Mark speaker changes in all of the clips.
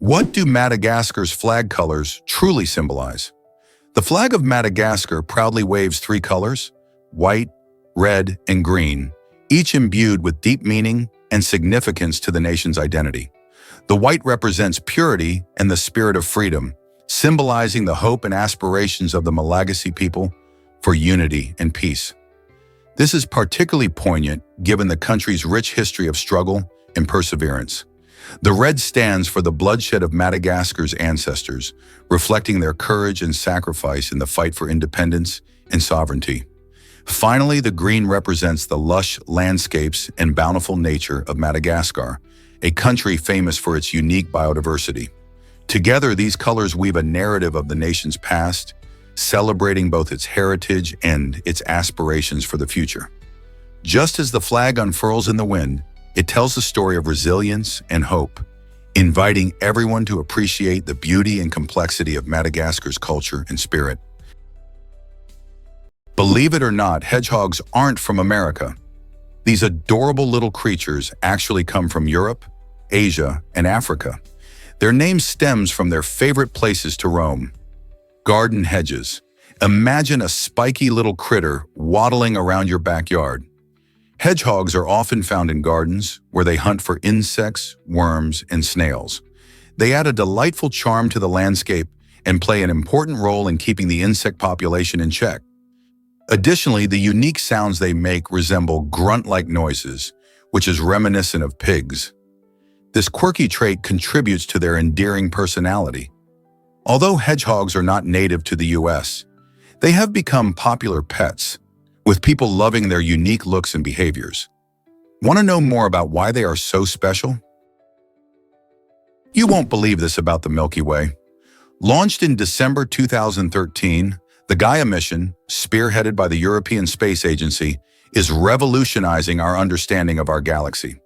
Speaker 1: What do Madagascar's flag colors truly symbolize? The flag of Madagascar proudly waves three colors: white, red, and green, each imbued with deep meaning and significance to the nation's identity. The white represents purity and the spirit of freedom, symbolizing the hope and aspirations of the Malagasy people for unity and peace. This is particularly poignant given the country's rich history of struggle and perseverance. The red stands for the bloodshed of Madagascar's ancestors, reflecting their courage and sacrifice in the fight for independence and sovereignty. Finally, the green represents the lush landscapes and bountiful nature of Madagascar, a country famous for its unique biodiversity. Together, these colors weave a narrative of the nation's past, celebrating both its heritage and its aspirations for the future. Just as the flag unfurls in the wind, it tells the story of resilience and hope, inviting everyone to appreciate the beauty and complexity of Madagascar's culture and spirit. Believe it or not, hedgehogs aren't from America. These adorable little creatures actually come from Europe, Asia, and Africa. Their name stems from their favorite places to roam: garden hedges. Imagine a spiky little critter waddling around your backyard. Hedgehogs are often found in gardens where they hunt for insects, worms, and snails. They add a delightful charm to the landscape and play an important role in keeping the insect population in check. Additionally, the unique sounds they make resemble grunt-like noises, which is reminiscent of pigs. This quirky trait contributes to their endearing personality. Although hedgehogs are not native to the US, they have become popular pets, with people loving their unique looks and behaviors. Want to know more about why they are so special? You won't believe this about the Milky Way. Launched in December 2013, the Gaia mission, spearheaded by the European Space Agency, is revolutionizing our understanding of our galaxy.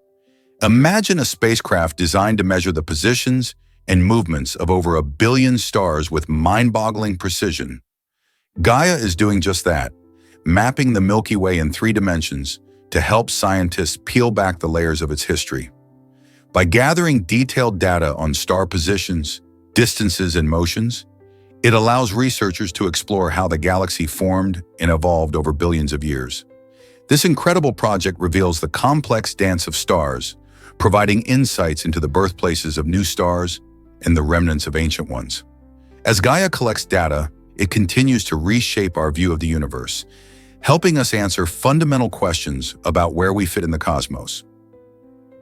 Speaker 1: Imagine a spacecraft designed to measure the positions and movements of over 1 billion stars with mind-boggling precision. Gaia is doing just that, mapping the Milky Way in 3 dimensions to help scientists peel back the layers of its history. By gathering detailed data on star positions, distances, and motions, it allows researchers to explore how the galaxy formed and evolved over billions of years. This incredible project reveals the complex dance of stars, providing insights into the birthplaces of new stars and the remnants of ancient ones. As Gaia collects data, it continues to reshape our view of the universe, helping us answer fundamental questions about where we fit in the cosmos.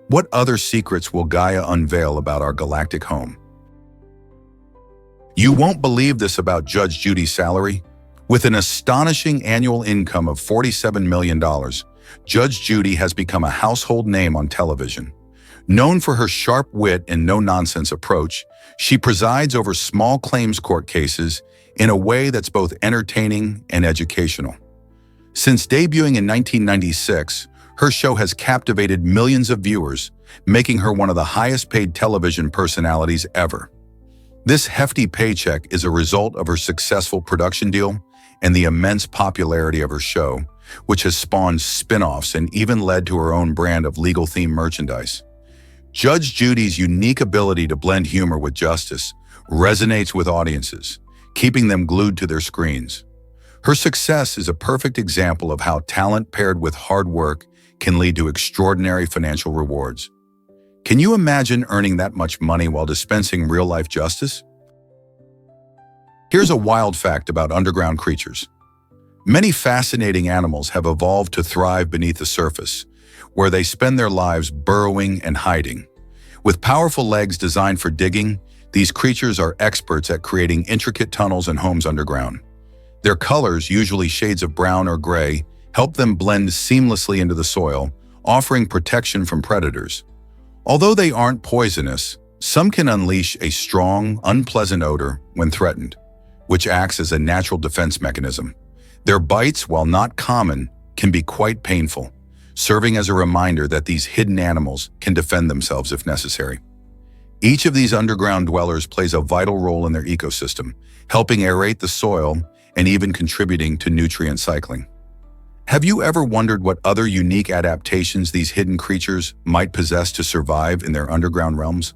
Speaker 1: What other secrets will Gaia unveil about our galactic home? You won't believe this about Judge Judy's salary. With an astonishing annual income of $47 million, Judge Judy has become a household name on television. Known for her sharp wit and no-nonsense approach, she presides over small claims court cases in a way that's both entertaining and educational. Since debuting in 1996, her show has captivated millions of viewers, making her one of the highest-paid television personalities ever. This hefty paycheck is a result of her successful production deal and the immense popularity of her show, which has spawned spin-offs and even led to her own brand of legal-themed merchandise. Judge Judy's unique ability to blend humor with justice resonates with audiences, keeping them glued to their screens. Her success is a perfect example of how talent paired with hard work can lead to extraordinary financial rewards. Can you imagine earning that much money while dispensing real-life justice? Here's a wild fact about underground creatures. Many fascinating animals have evolved to thrive beneath the surface, where they spend their lives burrowing and hiding. With powerful legs designed for digging, these creatures are experts at creating intricate tunnels and homes underground. Their colors, usually shades of brown or gray, help them blend seamlessly into the soil, offering protection from predators. Although they aren't poisonous, some can unleash a strong, unpleasant odor when threatened, which acts as a natural defense mechanism. Their bites, while not common, can be quite painful, serving as a reminder that these hidden animals can defend themselves if necessary. Each of these underground dwellers plays a vital role in their ecosystem, helping aerate the soil and even contributing to nutrient cycling. Have you ever wondered what other unique adaptations these hidden creatures might possess to survive in their underground realms?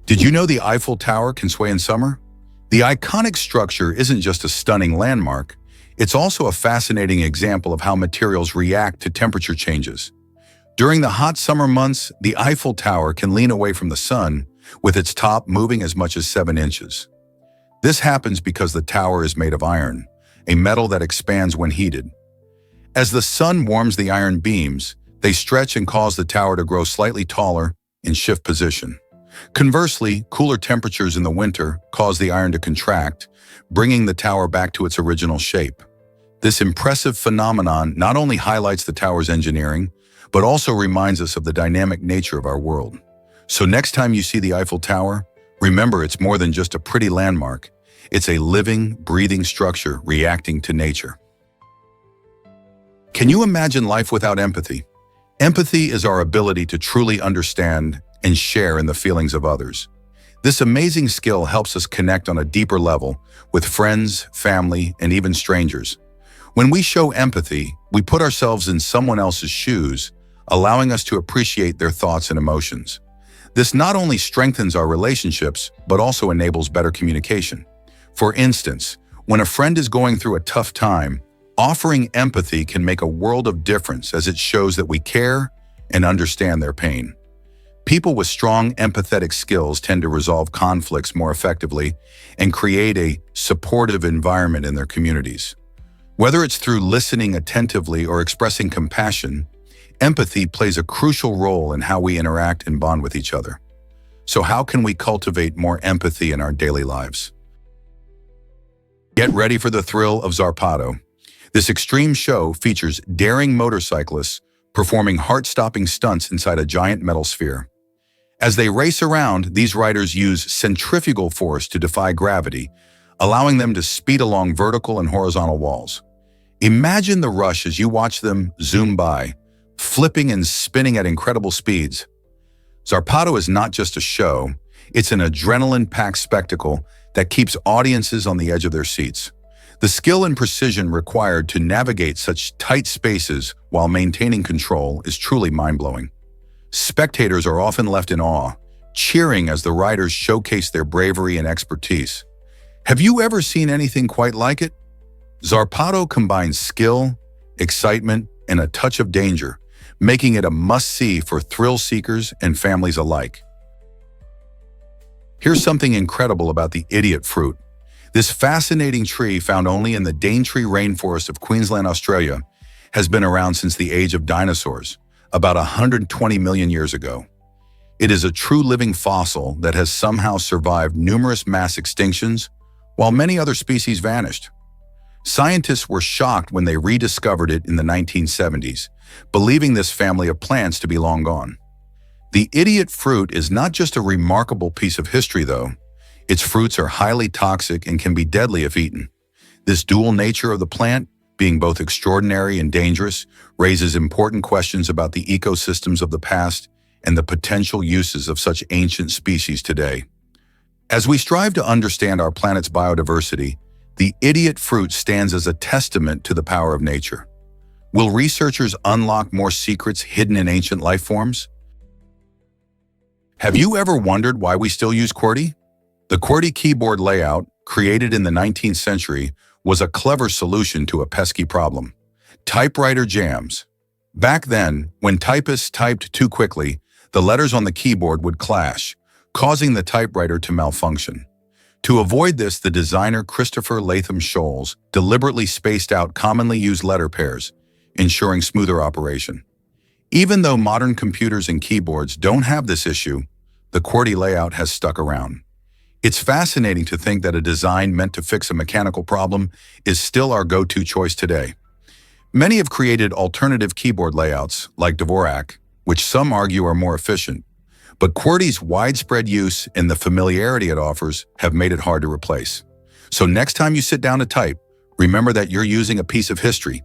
Speaker 1: Did you know the Eiffel Tower can sway in summer? The iconic structure isn't just a stunning landmark, it's also a fascinating example of how materials react to temperature changes. During the hot summer months, the Eiffel Tower can lean away from the sun, with its top moving as much as 7 inches. This happens because the tower is made of iron, a metal that expands when heated. As the sun warms the iron beams, they stretch and cause the tower to grow slightly taller and shift position. Conversely, cooler temperatures in the winter cause the iron to contract, bringing the tower back to its original shape. This impressive phenomenon not only highlights the tower's engineering, but also reminds us of the dynamic nature of our world. So next time you see the Eiffel Tower, remember it's more than just a pretty landmark. It's a living, breathing structure reacting to nature. Can you imagine life without empathy? Empathy is our ability to truly understand and share in the feelings of others. This amazing skill helps us connect on a deeper level with friends, family, and even strangers. When we show empathy, we put ourselves in someone else's shoes, allowing us to appreciate their thoughts and emotions. This not only strengthens our relationships, but also enables better communication. For instance, when a friend is going through a tough time, offering empathy can make a world of difference as it shows that we care and understand their pain. People with strong empathetic skills tend to resolve conflicts more effectively and create a supportive environment in their communities. Whether it's through listening attentively or expressing compassion, empathy plays a crucial role in how we interact and bond with each other. So how can we cultivate more empathy in our daily lives? Get ready for the thrill of Zarpato. This extreme show features daring motorcyclists performing heart-stopping stunts inside a giant metal sphere. As they race around, these riders use centrifugal force to defy gravity, allowing them to speed along vertical and horizontal walls. Imagine the rush as you watch them zoom by, flipping and spinning at incredible speeds. Zarpato is not just a show, it's an adrenaline-packed spectacle that keeps audiences on the edge of their seats. The skill and precision required to navigate such tight spaces while maintaining control is truly mind-blowing. Spectators are often left in awe, cheering as the riders showcase their bravery and expertise. Have you ever seen anything quite like it? Zarpato combines skill, excitement, and a touch of danger, making it a must-see for thrill seekers and families alike. Here's something incredible about the idiot fruit. This fascinating tree, found only in the Daintree rainforest of Queensland, Australia, has been around since the age of dinosaurs, about 120 million years ago. It is a true living fossil that has somehow survived numerous mass extinctions, while many other species vanished. Scientists were shocked when they rediscovered it in the 1970s, believing this family of plants to be long gone. The idiot fruit is not just a remarkable piece of history, though. Its fruits are highly toxic and can be deadly if eaten. This dual nature of the plant, being both extraordinary and dangerous, raises important questions about the ecosystems of the past and the potential uses of such ancient species today. As we strive to understand our planet's biodiversity, the idiot fruit stands as a testament to the power of nature. Will researchers unlock more secrets hidden in ancient life forms? Have you ever wondered why we still use QWERTY? The QWERTY keyboard layout, created in the 19th century, was a clever solution to a pesky problem: typewriter jams. Back then, when typists typed too quickly, the letters on the keyboard would clash, causing the typewriter to malfunction. To avoid this, the designer Christopher Latham Scholes deliberately spaced out commonly used letter pairs, ensuring smoother operation. Even though modern computers and keyboards don't have this issue, the QWERTY layout has stuck around. It's fascinating to think that a design meant to fix a mechanical problem is still our go-to choice today. Many have created alternative keyboard layouts, like Dvorak, which some argue are more efficient, but QWERTY's widespread use and the familiarity it offers have made it hard to replace. So next time you sit down to type, remember that you're using a piece of history.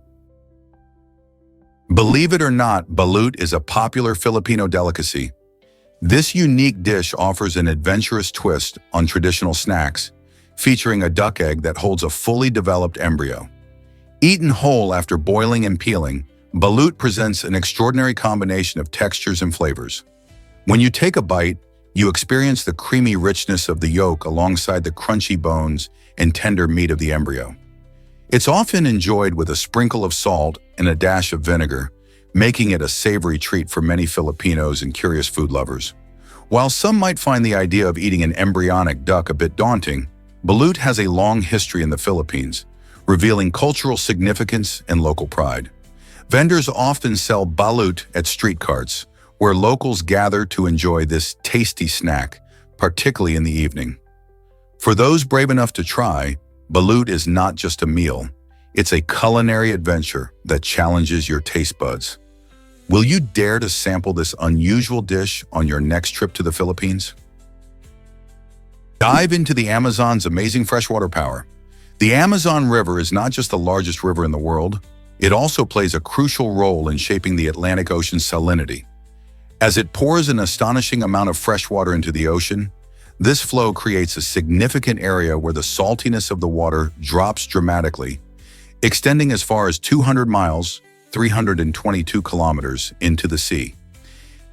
Speaker 1: Believe it or not, balut is a popular Filipino delicacy. This unique dish offers an adventurous twist on traditional snacks, featuring a duck egg that holds a fully developed embryo. Eaten whole after boiling and peeling, balut presents an extraordinary combination of textures and flavors. When you take a bite, You experience the creamy richness of the yolk alongside the crunchy bones and tender meat of the embryo. It's often enjoyed with a sprinkle of salt and a dash of vinegar, making it a savory treat for many Filipinos and curious food lovers. While some might find the idea of eating an embryonic duck a bit daunting, balut has a long history in the Philippines, revealing cultural significance and local pride. Vendors often sell balut at street carts, where locals gather to enjoy this tasty snack, particularly in the evening. For those brave enough to try, balut is not just a meal, it's a culinary adventure that challenges your taste buds. Will you dare to sample this unusual dish on your next trip to the Philippines? Dive into the Amazon's amazing freshwater power. The Amazon River is not just the largest river in the world, it also plays a crucial role in shaping the Atlantic Ocean's salinity. As it pours an astonishing amount of fresh water into the ocean, this flow creates a significant area where the saltiness of the water drops dramatically, extending as far as 200 miles, 322 kilometers, into the sea.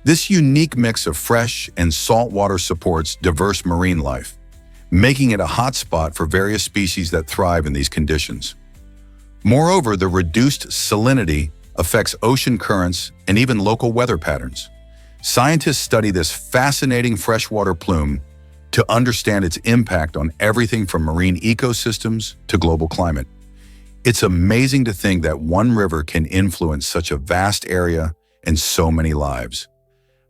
Speaker 1: This unique mix of fresh and salt water supports diverse marine life, making it a hotspot for various species that thrive in these conditions. Moreover, the reduced salinity affects ocean currents and even local weather patterns. Scientists study this fascinating freshwater plume to understand its impact on everything from marine ecosystems to global climate. It's amazing to think that one river can influence such a vast area and so many lives.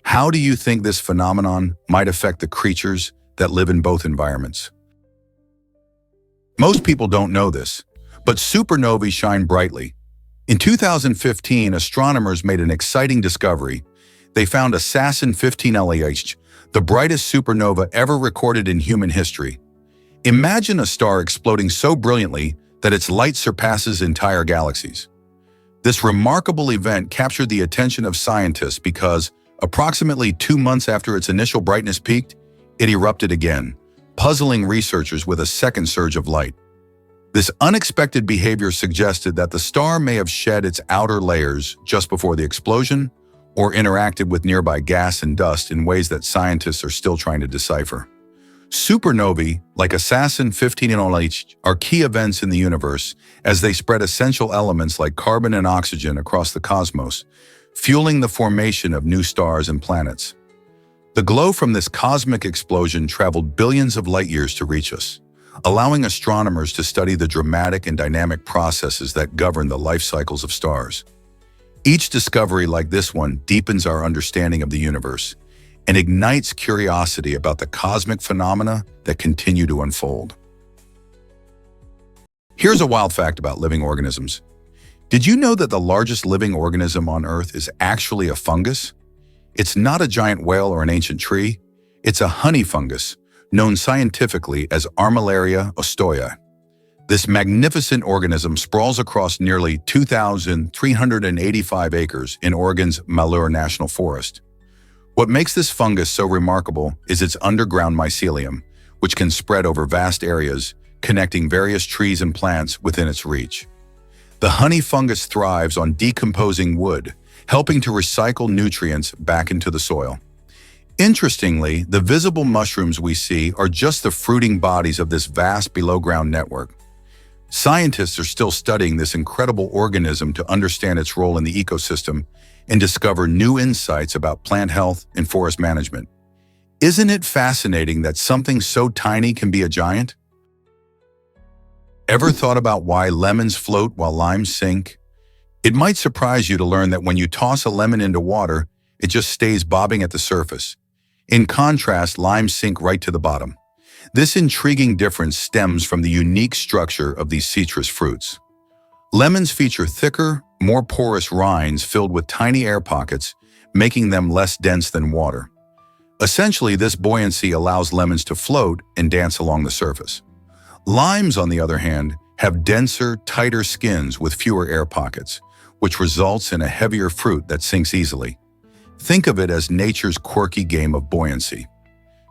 Speaker 1: How do you think this phenomenon might affect the creatures that live in both environments? Most people don't know this, but supernovae shine brightly. In 2015, astronomers made an exciting discovery. They found Assassin 15 LAH, the brightest supernova ever recorded in human history. Imagine a star exploding so brilliantly that its light surpasses entire galaxies. This remarkable event captured the attention of scientists because, approximately 2 months after its initial brightness peaked, it erupted again, puzzling researchers with a second surge of light. This unexpected behavior suggested that the star may have shed its outer layers just before the explosion, or interacted with nearby gas and dust in ways that scientists are still trying to decipher. Supernovae, like Assassin 15 and LH, are key events in the universe as they spread essential elements like carbon and oxygen across the cosmos, fueling the formation of new stars and planets. The glow from this cosmic explosion traveled billions of light years to reach us, allowing astronomers to study the dramatic and dynamic processes that govern the life cycles of stars. Each discovery like this one deepens our understanding of the universe and ignites curiosity about the cosmic phenomena that continue to unfold. Here's a wild fact about living organisms. Did you know that the largest living organism on Earth is actually a fungus? It's not a giant whale or an ancient tree. It's a honey fungus, known scientifically as Armillaria ostoya. This magnificent organism sprawls across nearly 2,385 acres in Oregon's Malheur National Forest. What makes this fungus so remarkable is its underground mycelium, which can spread over vast areas, connecting various trees and plants within its reach. The honey fungus thrives on decomposing wood, helping to recycle nutrients back into the soil. Interestingly, the visible mushrooms we see are just the fruiting bodies of this vast below-ground network. Scientists are still studying this incredible organism to understand its role in the ecosystem and discover new insights about plant health and forest management. Isn't it fascinating that something so tiny can be a giant? Ever thought about why lemons float while limes sink? It might surprise you to learn that when you toss a lemon into water, it just stays bobbing at the surface. In contrast, limes sink right to the bottom. This intriguing difference stems from the unique structure of these citrus fruits. Lemons feature thicker, more porous rinds filled with tiny air pockets, making them less dense than water. Essentially, this buoyancy allows lemons to float and dance along the surface. Limes, on the other hand, have denser, tighter skins with fewer air pockets, which results in a heavier fruit that sinks easily. Think of it as nature's quirky game of buoyancy.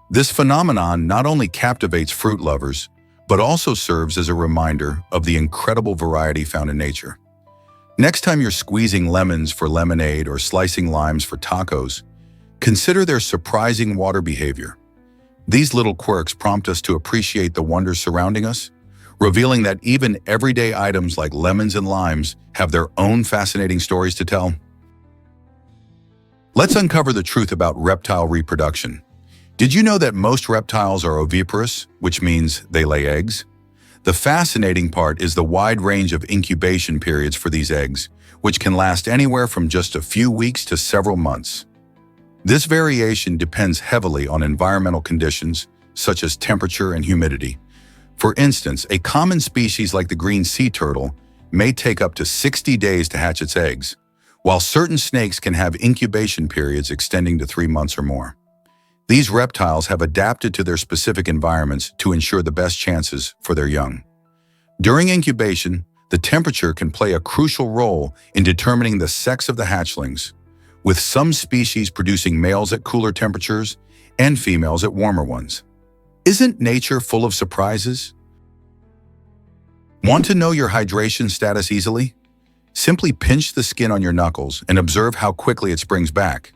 Speaker 1: This phenomenon not only captivates fruit lovers, but also serves as a reminder of the incredible variety found in nature. Next time you're squeezing lemons for lemonade or slicing limes for tacos, Consider their surprising water behavior. These little quirks prompt us to appreciate the wonders surrounding us, revealing that even everyday items like lemons and limes have their own fascinating stories to tell. Let's uncover the truth about reptile reproduction. Did you know that most reptiles are oviparous, which means they lay eggs? The fascinating part is the wide range of incubation periods for these eggs, which can last anywhere from just a few weeks to several months. This variation depends heavily on environmental conditions, such as temperature and humidity. For instance, a common species like the green sea turtle may take up to 60 days to hatch its eggs, while certain snakes can have incubation periods extending to 3 months or more. These reptiles have adapted to their specific environments to ensure the best chances for their young. During incubation, the temperature can play a crucial role in determining the sex of the hatchlings, with some species producing males at cooler temperatures and females at warmer ones. Isn't nature full of surprises? Want to know your hydration status easily? Simply pinch the skin on your knuckles and observe how quickly it springs back.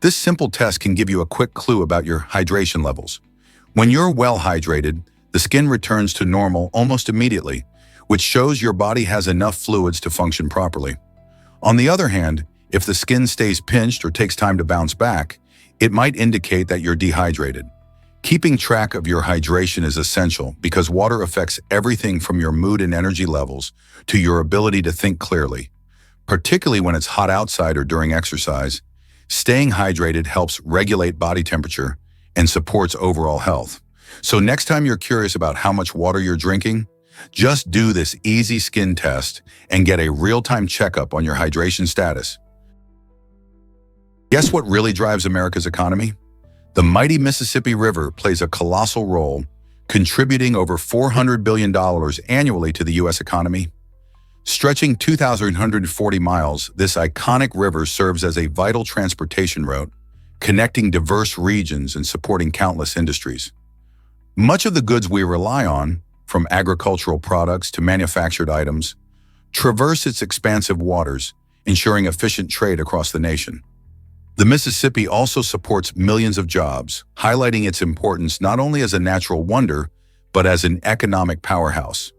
Speaker 1: This simple test can give you a quick clue about your hydration levels. When you're well hydrated, the skin returns to normal almost immediately, which shows your body has enough fluids to function properly. On the other hand, if the skin stays pinched or takes time to bounce back, it might indicate that you're dehydrated. Keeping track of your hydration is essential because water affects everything from your mood and energy levels to your ability to think clearly. Particularly when it's hot outside or during exercise, staying hydrated helps regulate body temperature and supports overall health. So next time you're curious about how much water you're drinking, just do this easy skin test and get a real-time checkup on your hydration status. Guess what really drives America's economy? The mighty Mississippi River plays a colossal role, contributing over $400 billion annually to the U.S. economy. Stretching 2,140 miles, this iconic river serves as a vital transportation route, connecting diverse regions and supporting countless industries. Much of the goods we rely on, from agricultural products to manufactured items, traverse its expansive waters, ensuring efficient trade across the nation. The Mississippi also supports millions of jobs, highlighting its importance not only as a natural wonder, but as an economic powerhouse.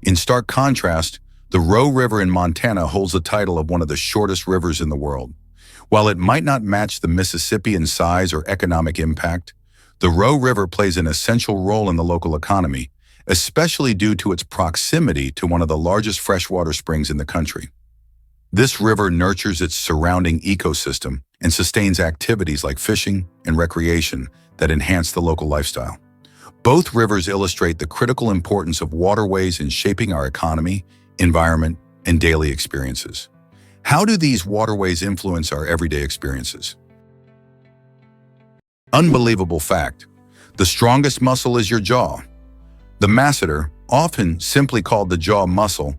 Speaker 1: In stark contrast, the Roe River in Montana holds the title of one of the shortest rivers in the world. While it might not match the Mississippi in size or economic impact, the Roe River plays an essential role in the local economy, especially due to its proximity to one of the largest freshwater springs in the country. This river nurtures its surrounding ecosystem and sustains activities like fishing and recreation that enhance the local lifestyle. Both rivers illustrate the critical importance of waterways in shaping our economy, environment, and daily experiences. How do these waterways influence our everyday experiences? Unbelievable fact. The strongest muscle is your jaw. The masseter, often simply called the jaw muscle,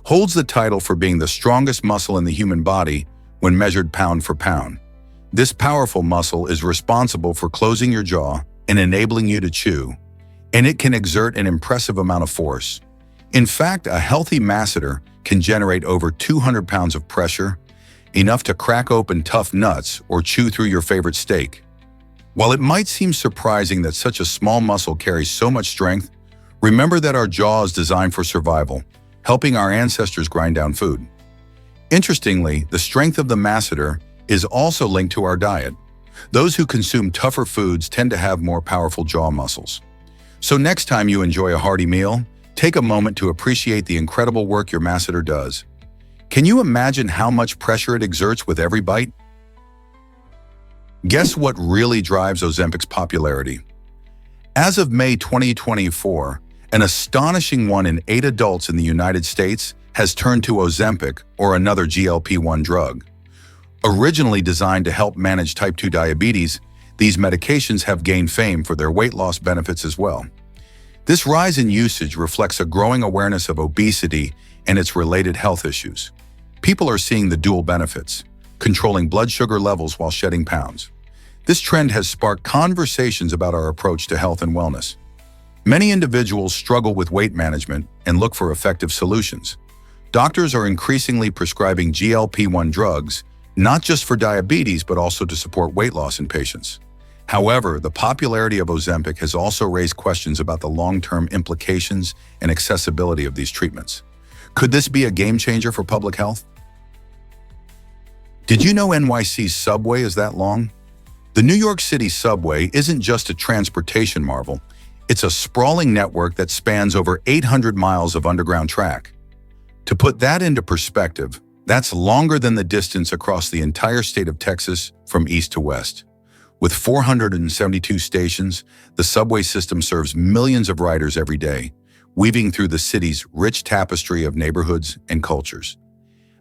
Speaker 1: holds the title for being the strongest muscle in the human body when measured pound for pound. This powerful muscle is responsible for closing your jaw and enabling you to chew, and it can exert an impressive amount of force. In fact, a healthy masseter can generate over 200 pounds of pressure, enough to crack open tough nuts or chew through your favorite steak. While it might seem surprising that such a small muscle carries so much strength, remember that our jaw is designed for survival, helping our ancestors grind down food. Interestingly, the strength of the masseter is also linked to our diet. Those who consume tougher foods tend to have more powerful jaw muscles. So next time you enjoy a hearty meal, take a moment to appreciate the incredible work your masseter does. Can you imagine how much pressure it exerts with every bite? Guess what really drives Ozempic's popularity? As of May 2024, an astonishing 1 in 8 adults in the United States has turned to Ozempic or another GLP-1 drug. Originally designed to help manage type 2 diabetes, these medications have gained fame for their weight loss benefits as well. This rise in usage reflects a growing awareness of obesity and its related health issues. People are seeing the dual benefits, controlling blood sugar levels while shedding pounds. This trend has sparked conversations about our approach to health and wellness. Many individuals struggle with weight management and look for effective solutions. Doctors are increasingly prescribing GLP-1 drugs not just for diabetes, but also to support weight loss in patients. However, the popularity of Ozempic has also raised questions about the long-term implications and accessibility of these treatments. Could this be a game changer for public health? Did you know NYC's subway is that long? The New York City subway isn't just a transportation marvel, it's a sprawling network that spans over 800 miles of underground track. To put that into perspective, that's longer than the distance across the entire state of Texas from east to west. With 472 stations, the subway system serves millions of riders every day, weaving through the city's rich tapestry of neighborhoods and cultures.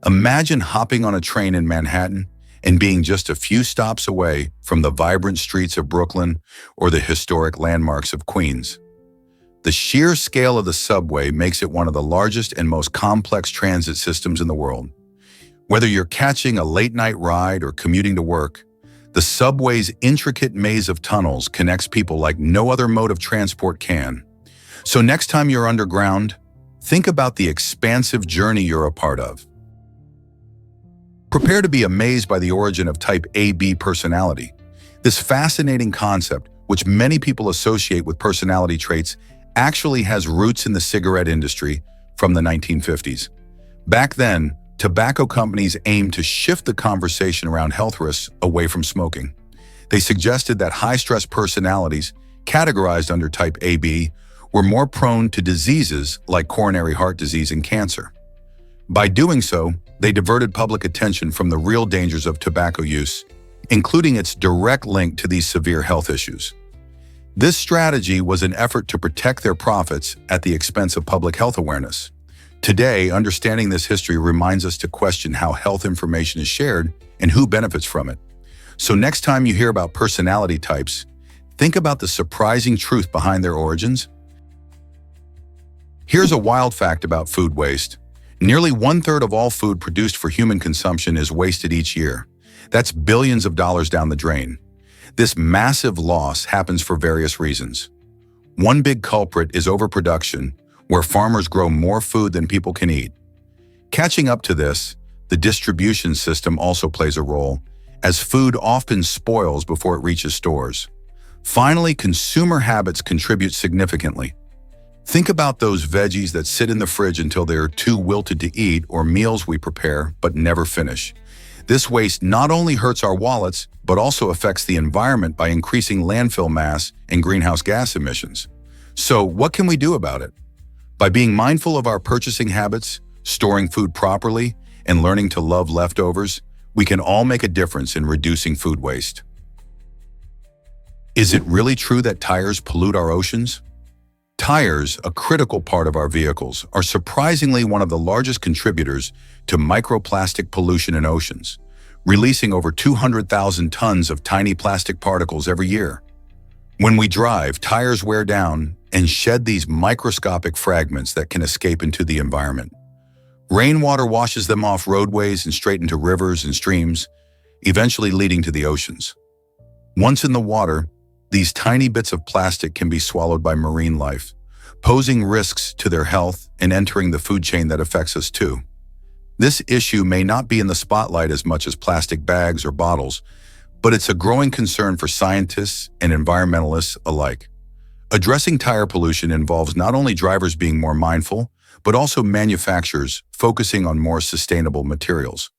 Speaker 1: Imagine hopping on a train in Manhattan and being just a few stops away from the vibrant streets of Brooklyn or the historic landmarks of Queens. The sheer scale of the subway makes it one of the largest and most complex transit systems in the world. Whether you're catching a late-night ride or commuting to work, the subway's intricate maze of tunnels connects people like no other mode of transport can. So next time you're underground, think about the expansive journey you're a part of. Prepare to be amazed by the origin of type AB personality. This fascinating concept, which many people associate with personality traits, actually has roots in the cigarette industry from the 1950s. Back then, tobacco companies aimed to shift the conversation around health risks away from smoking. They suggested that high-stress personalities, categorized under type AB, were more prone to diseases like coronary heart disease and cancer. By doing so, they diverted public attention from the real dangers of tobacco use, including its direct link to these severe health issues. This strategy was an effort to protect their profits at the expense of public health awareness. Today, understanding this history reminds us to question how health information is shared and who benefits from it. So next time you hear about personality types, think about the surprising truth behind their origins. Here's a wild fact about food waste. Nearly 1/3 of all food produced for human consumption is wasted each year. That's billions of dollars down the drain. This massive loss happens for various reasons. One big culprit is overproduction, where farmers grow more food than people can eat. Catching up to this, the distribution system also plays a role, as food often spoils before it reaches stores. Finally, consumer habits contribute significantly. Think about those veggies that sit in the fridge until they are too wilted to eat, or meals we prepare but never finish. This waste not only hurts our wallets, but also affects the environment by increasing landfill mass and greenhouse gas emissions. So what can we do about it? By being mindful of our purchasing habits, storing food properly, and learning to love leftovers, we can all make a difference in reducing food waste. Is it really true that tires pollute our oceans? Tires, a critical part of our vehicles, are surprisingly one of the largest contributors to microplastic pollution in oceans, releasing over 200,000 tons of tiny plastic particles every year. When we drive, tires wear down and shed these microscopic fragments that can escape into the environment. Rainwater washes them off roadways and straight into rivers and streams, eventually leading to the oceans. Once in the water, these tiny bits of plastic can be swallowed by marine life, posing risks to their health and entering the food chain that affects us too. This issue may not be in the spotlight as much as plastic bags or bottles, but it's a growing concern for scientists and environmentalists alike. Addressing tire pollution involves not only drivers being more mindful, but also manufacturers focusing on more sustainable materials.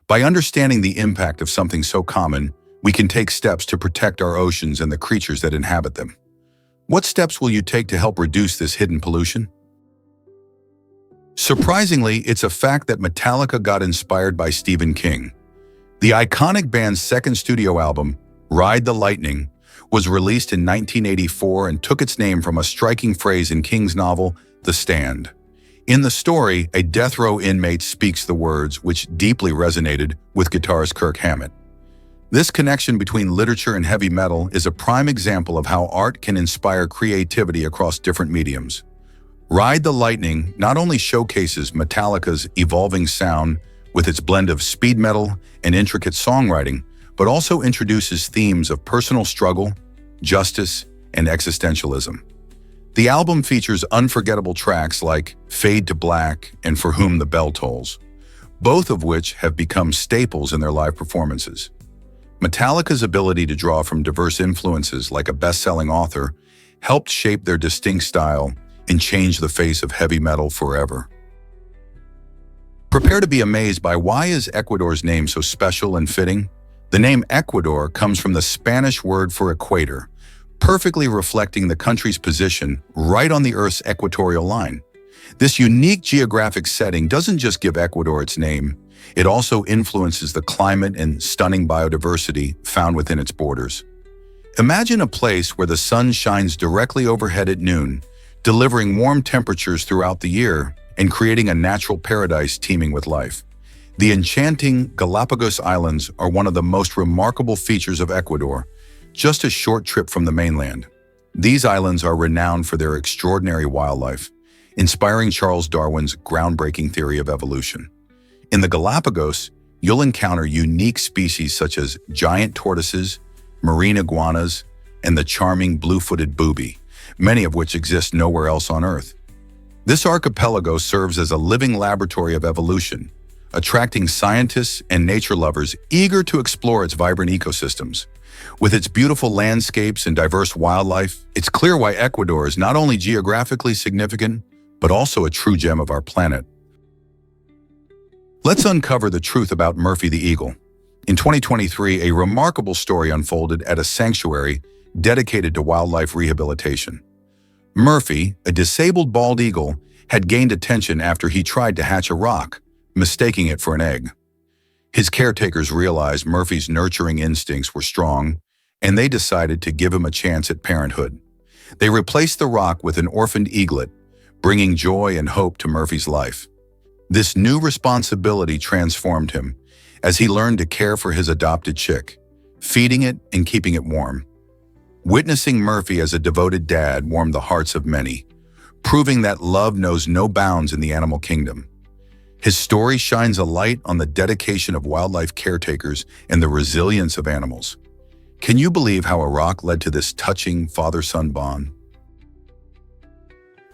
Speaker 1: By understanding the impact of something so common, we can take steps to protect our oceans and the creatures that inhabit them. What steps will you take to help reduce this hidden pollution? Surprisingly, it's a fact that Metallica got inspired by Stephen King. The iconic band's second studio album, Ride the Lightning, was released in 1984 and took its name from a striking phrase in King's novel, The Stand. In the story, a death row inmate speaks the words, which deeply resonated with guitarist Kirk Hammett. This connection between literature and heavy metal is a prime example of how art can inspire creativity across different mediums. Ride the Lightning not only showcases Metallica's evolving sound with its blend of speed metal and intricate songwriting, but also introduces themes of personal struggle, justice, and existentialism. The album features unforgettable tracks like Fade to Black and For Whom the Bell Tolls, both of which have become staples in their live performances. Metallica's ability to draw from diverse influences like a best-selling author helped shape their distinct style and change the face of heavy metal forever. Prepare to be amazed by why is Ecuador's name so special and fitting? The name Ecuador comes from the Spanish word for equator, perfectly reflecting the country's position right on the Earth's equatorial line. This unique geographic setting doesn't just give Ecuador its name, it also influences the climate and stunning biodiversity found within its borders. Imagine a place where the sun shines directly overhead at noon, delivering warm temperatures throughout the year and creating a natural paradise teeming with life. The enchanting Galapagos Islands are one of the most remarkable features of Ecuador, just a short trip from the mainland. These islands are renowned for their extraordinary wildlife, inspiring Charles Darwin's groundbreaking theory of evolution. In the Galapagos, you'll encounter unique species such as giant tortoises, marine iguanas, and the charming blue-footed booby, many of which exist nowhere else on Earth. This archipelago serves as a living laboratory of evolution, attracting scientists and nature lovers eager to explore its vibrant ecosystems. With its beautiful landscapes and diverse wildlife, it's clear why Ecuador is not only geographically significant, but also a true gem of our planet. Let's uncover the truth about Murphy the eagle. In 2023, a remarkable story unfolded at a sanctuary dedicated to wildlife rehabilitation. Murphy, a disabled bald eagle, had gained attention after he tried to hatch a rock, mistaking it for an egg. His caretakers realized Murphy's nurturing instincts were strong, and they decided to give him a chance at parenthood. They replaced the rock with an orphaned eaglet, bringing joy and hope to Murphy's life. This new responsibility transformed him as he learned to care for his adopted chick, feeding it and keeping it warm. Witnessing Murphy as a devoted dad warmed the hearts of many, proving that love knows no bounds in the animal kingdom. His story shines a light on the dedication of wildlife caretakers and the resilience of animals. Can you believe how a rock led to this touching father-son bond?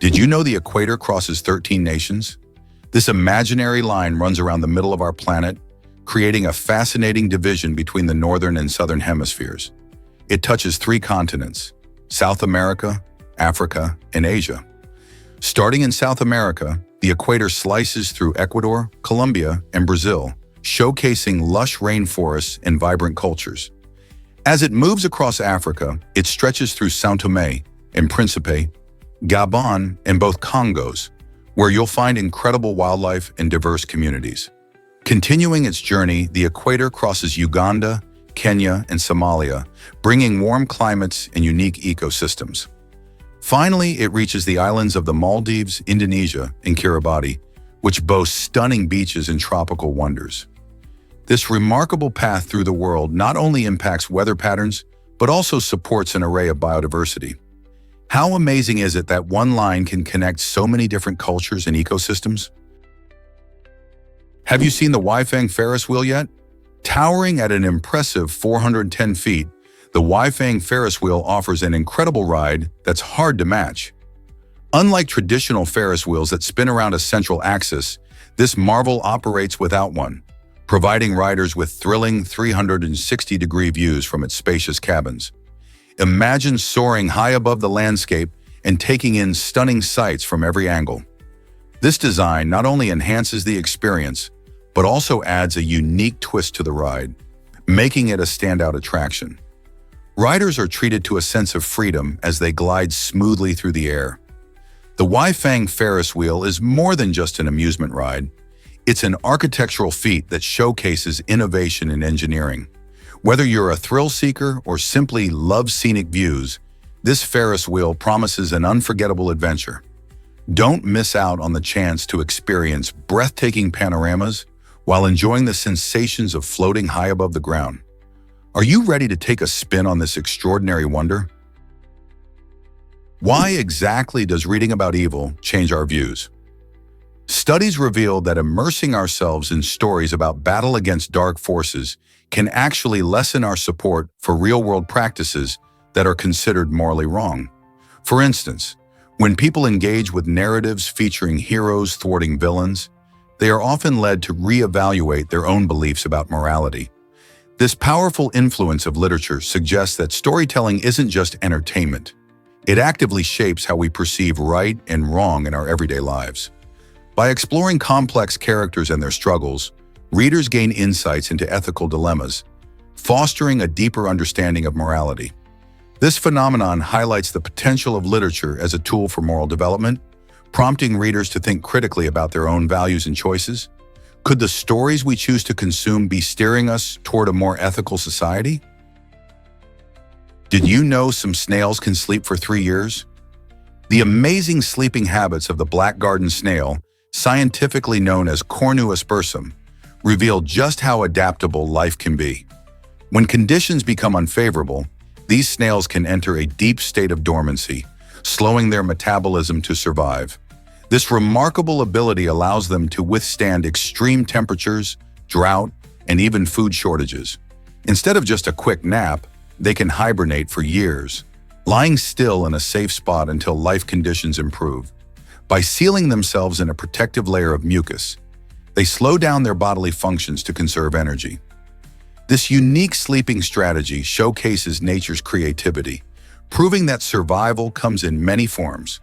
Speaker 1: Did you know the equator crosses 13 nations? This imaginary line runs around the middle of our planet, creating a fascinating division between the northern and southern hemispheres. It touches 3 continents: South America, Africa, and Asia. Starting in South America, the equator slices through Ecuador, Colombia, and Brazil, showcasing lush rainforests and vibrant cultures. As it moves across Africa, it stretches through São Tomé and Príncipe, Gabon, and both Congos, where you'll find incredible wildlife and diverse communities. Continuing its journey, the equator crosses Uganda, Kenya, and Somalia, bringing warm climates and unique ecosystems. Finally, it reaches the islands of the Maldives, Indonesia, and Kiribati, which boast stunning beaches and tropical wonders. This remarkable path through the world not only impacts weather patterns, but also supports an array of biodiversity. How amazing is it that one line can connect so many different cultures and ecosystems? Have you seen the Weifang Ferris wheel yet? Towering at an impressive 410 feet, the Weifang Ferris wheel offers an incredible ride that's hard to match. Unlike traditional Ferris wheels that spin around a central axis, this marvel operates without one, providing riders with thrilling 360-degree views from its spacious cabins. Imagine soaring high above the landscape and taking in stunning sights from every angle. This design not only enhances the experience, but also adds a unique twist to the ride, making it a standout attraction. Riders are treated to a sense of freedom as they glide smoothly through the air. The Weifang Ferris wheel is more than just an amusement ride. It's an architectural feat that showcases innovation in engineering. Whether you're a thrill seeker or simply love scenic views, this Ferris wheel promises an unforgettable adventure. Don't miss out on the chance to experience breathtaking panoramas while enjoying the sensations of floating high above the ground. Are you ready to take a spin on this extraordinary wonder? Why exactly does reading about evil change our views? Studies reveal that immersing ourselves in stories about battle against dark forces can actually lessen our support for real-world practices that are considered morally wrong. For instance, when people engage with narratives featuring heroes thwarting villains, they are often led to reevaluate their own beliefs about morality. This powerful influence of literature suggests that storytelling isn't just entertainment. It actively shapes how we perceive right and wrong in our everyday lives. By exploring complex characters and their struggles, readers gain insights into ethical dilemmas, fostering a deeper understanding of morality. This phenomenon highlights the potential of literature as a tool for moral development, prompting readers to think critically about their own values and choices. Could the stories we choose to consume be steering us toward a more ethical society? Did you know some snails can sleep for 3 years? The amazing sleeping habits of the black garden snail, scientifically known as Cornus bursum, reveal just how adaptable life can be. When conditions become unfavorable, these snails can enter a deep state of dormancy, slowing their metabolism to survive. This remarkable ability allows them to withstand extreme temperatures, drought, and even food shortages. Instead of just a quick nap, they can hibernate for years, lying still in a safe spot until life conditions improve. By sealing themselves in a protective layer of mucus, they slow down their bodily functions to conserve energy. This unique sleeping strategy showcases nature's creativity, proving that survival comes in many forms.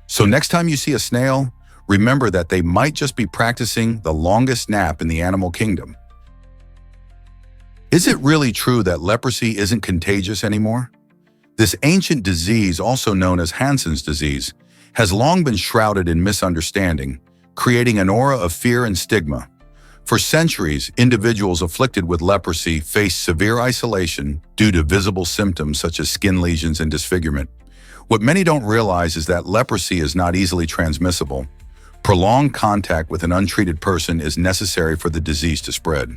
Speaker 1: So next time you see a snail, remember that they might just be practicing the longest nap in the animal kingdom. Is it really true that leprosy isn't contagious anymore? This ancient disease, also known as Hansen's disease, has long been shrouded in misunderstanding, creating an aura of fear and stigma. For centuries, individuals afflicted with leprosy faced severe isolation due to visible symptoms such as skin lesions and disfigurement. What many don't realize is that leprosy is not easily transmissible. Prolonged contact with an untreated person is necessary for the disease to spread.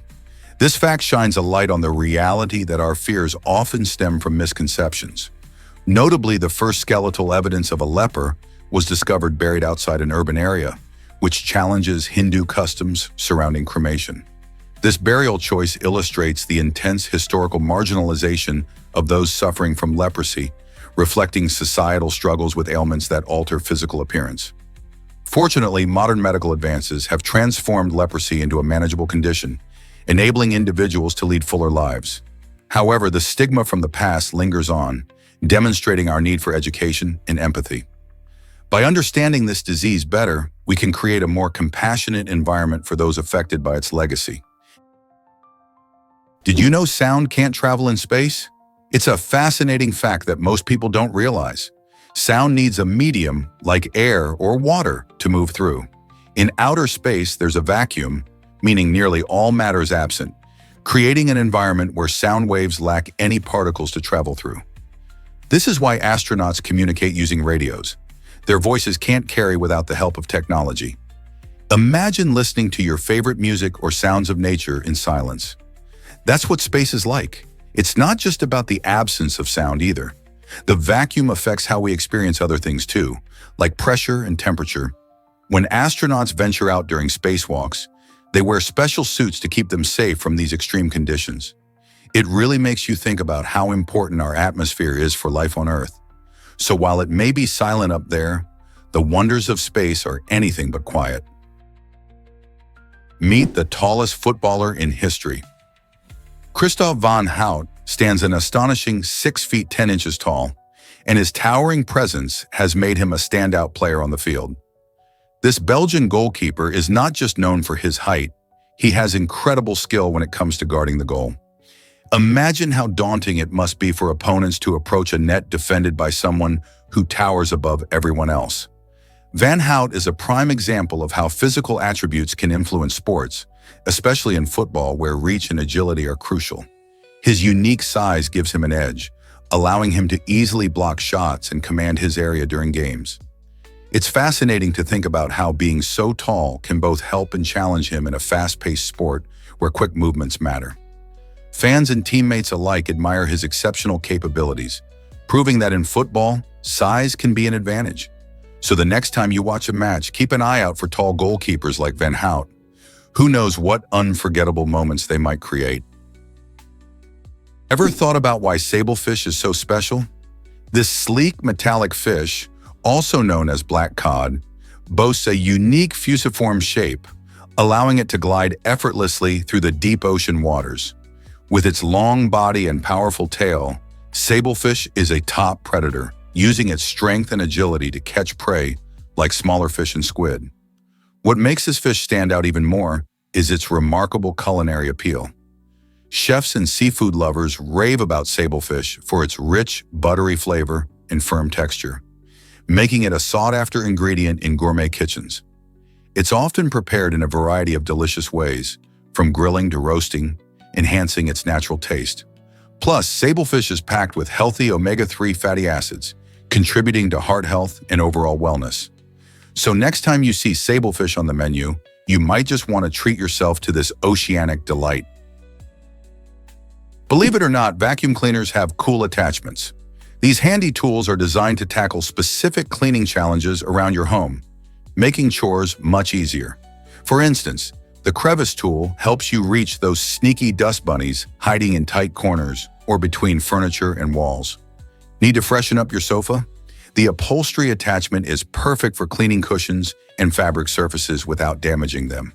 Speaker 1: This fact shines a light on the reality that our fears often stem from misconceptions. Notably, the first skeletal evidence of a leper was discovered buried outside an urban area, which challenges Hindu customs surrounding cremation. This burial choice illustrates the intense historical marginalization of those suffering from leprosy, reflecting societal struggles with ailments that alter physical appearance. Fortunately, modern medical advances have transformed leprosy into a manageable condition, enabling individuals to lead fuller lives. However, the stigma from the past lingers on, demonstrating our need for education and empathy. By understanding this disease better, we can create a more compassionate environment for those affected by its legacy. Did you know sound can't travel in space? It's a fascinating fact that most people don't realize. Sound needs a medium, like air or water, to move through. In outer space, there's a vacuum, meaning nearly all matter is absent, creating an environment where sound waves lack any particles to travel through. This is why astronauts communicate using radios. Their voices can't carry without the help of technology. Imagine listening to your favorite music or sounds of nature in silence. That's what space is like. It's not just about the absence of sound either. The vacuum affects how we experience other things too, like pressure and temperature. When astronauts venture out during spacewalks, they wear special suits to keep them safe from these extreme conditions. It really makes you think about how important our atmosphere is for life on Earth. So while it may be silent up there, the wonders of space are anything but quiet. Meet the tallest footballer in history. Christoph van Hout stands an astonishing 6 feet 10 inches tall, and his towering presence has made him a standout player on the field. This Belgian goalkeeper is not just known for his height, he has incredible skill when it comes to guarding the goal. Imagine how daunting it must be for opponents to approach a net defended by someone who towers above everyone else. Van Hout is a prime example of how physical attributes can influence sports, especially in football where reach and agility are crucial. His unique size gives him an edge, allowing him to easily block shots and command his area during games. It's fascinating to think about how being so tall can both help and challenge him in a fast-paced sport where quick movements matter. Fans and teammates alike admire his exceptional capabilities, proving that in football, size can be an advantage. So the next time you watch a match, keep an eye out for tall goalkeepers like Van Hout. Who knows what unforgettable moments they might create. Ever thought about why sablefish is so special? This sleek metallic fish, also known as black cod, boasts a unique fusiform shape, allowing it to glide effortlessly through the deep ocean waters. With its long body and powerful tail, sablefish is a top predator, using its strength and agility to catch prey like smaller fish and squid. What makes this fish stand out even more is its remarkable culinary appeal. Chefs and seafood lovers rave about sablefish for its rich, buttery flavor and firm texture, making it a sought-after ingredient in gourmet kitchens. It's often prepared in a variety of delicious ways, from grilling to roasting, enhancing its natural taste. Plus, sablefish is packed with healthy omega-3 fatty acids, contributing to heart health and overall wellness. So next time you see sablefish on the menu, you might just want to treat yourself to this oceanic delight. Believe it or not, vacuum cleaners have cool attachments. These handy tools are designed to tackle specific cleaning challenges around your home, making chores much easier. For instance, the crevice tool helps you reach those sneaky dust bunnies hiding in tight corners or between furniture and walls. Need to freshen up your sofa? The upholstery attachment is perfect for cleaning cushions and fabric surfaces without damaging them.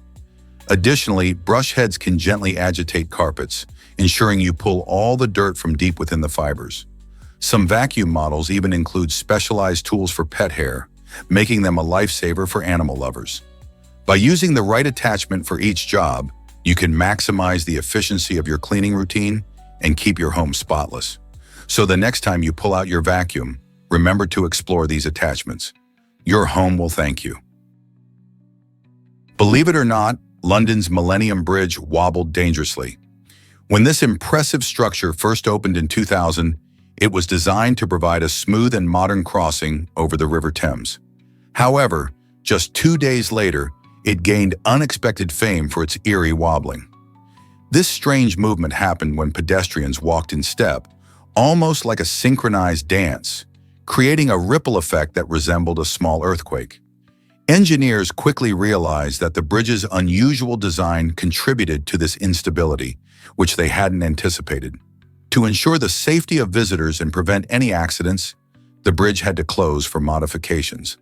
Speaker 1: Additionally, brush heads can gently agitate carpets, ensuring you pull all the dirt from deep within the fibers. Some vacuum models even include specialized tools for pet hair, making them a lifesaver for animal lovers. By using the right attachment for each job, you can maximize the efficiency of your cleaning routine and keep your home spotless. So the next time you pull out your vacuum, remember to explore these attachments. Your home will thank you. Believe it or not, London's Millennium Bridge wobbled dangerously. When this impressive structure first opened in 2000, it was designed to provide a smooth and modern crossing over the River Thames. However, just 2 days later, it gained unexpected fame for its eerie wobbling. This strange movement happened when pedestrians walked in step, almost like a synchronized dance, creating a ripple effect that resembled a small earthquake. Engineers quickly realized that the bridge's unusual design contributed to this instability, which they hadn't anticipated. To ensure the safety of visitors and prevent any accidents, the bridge had to close for modifications.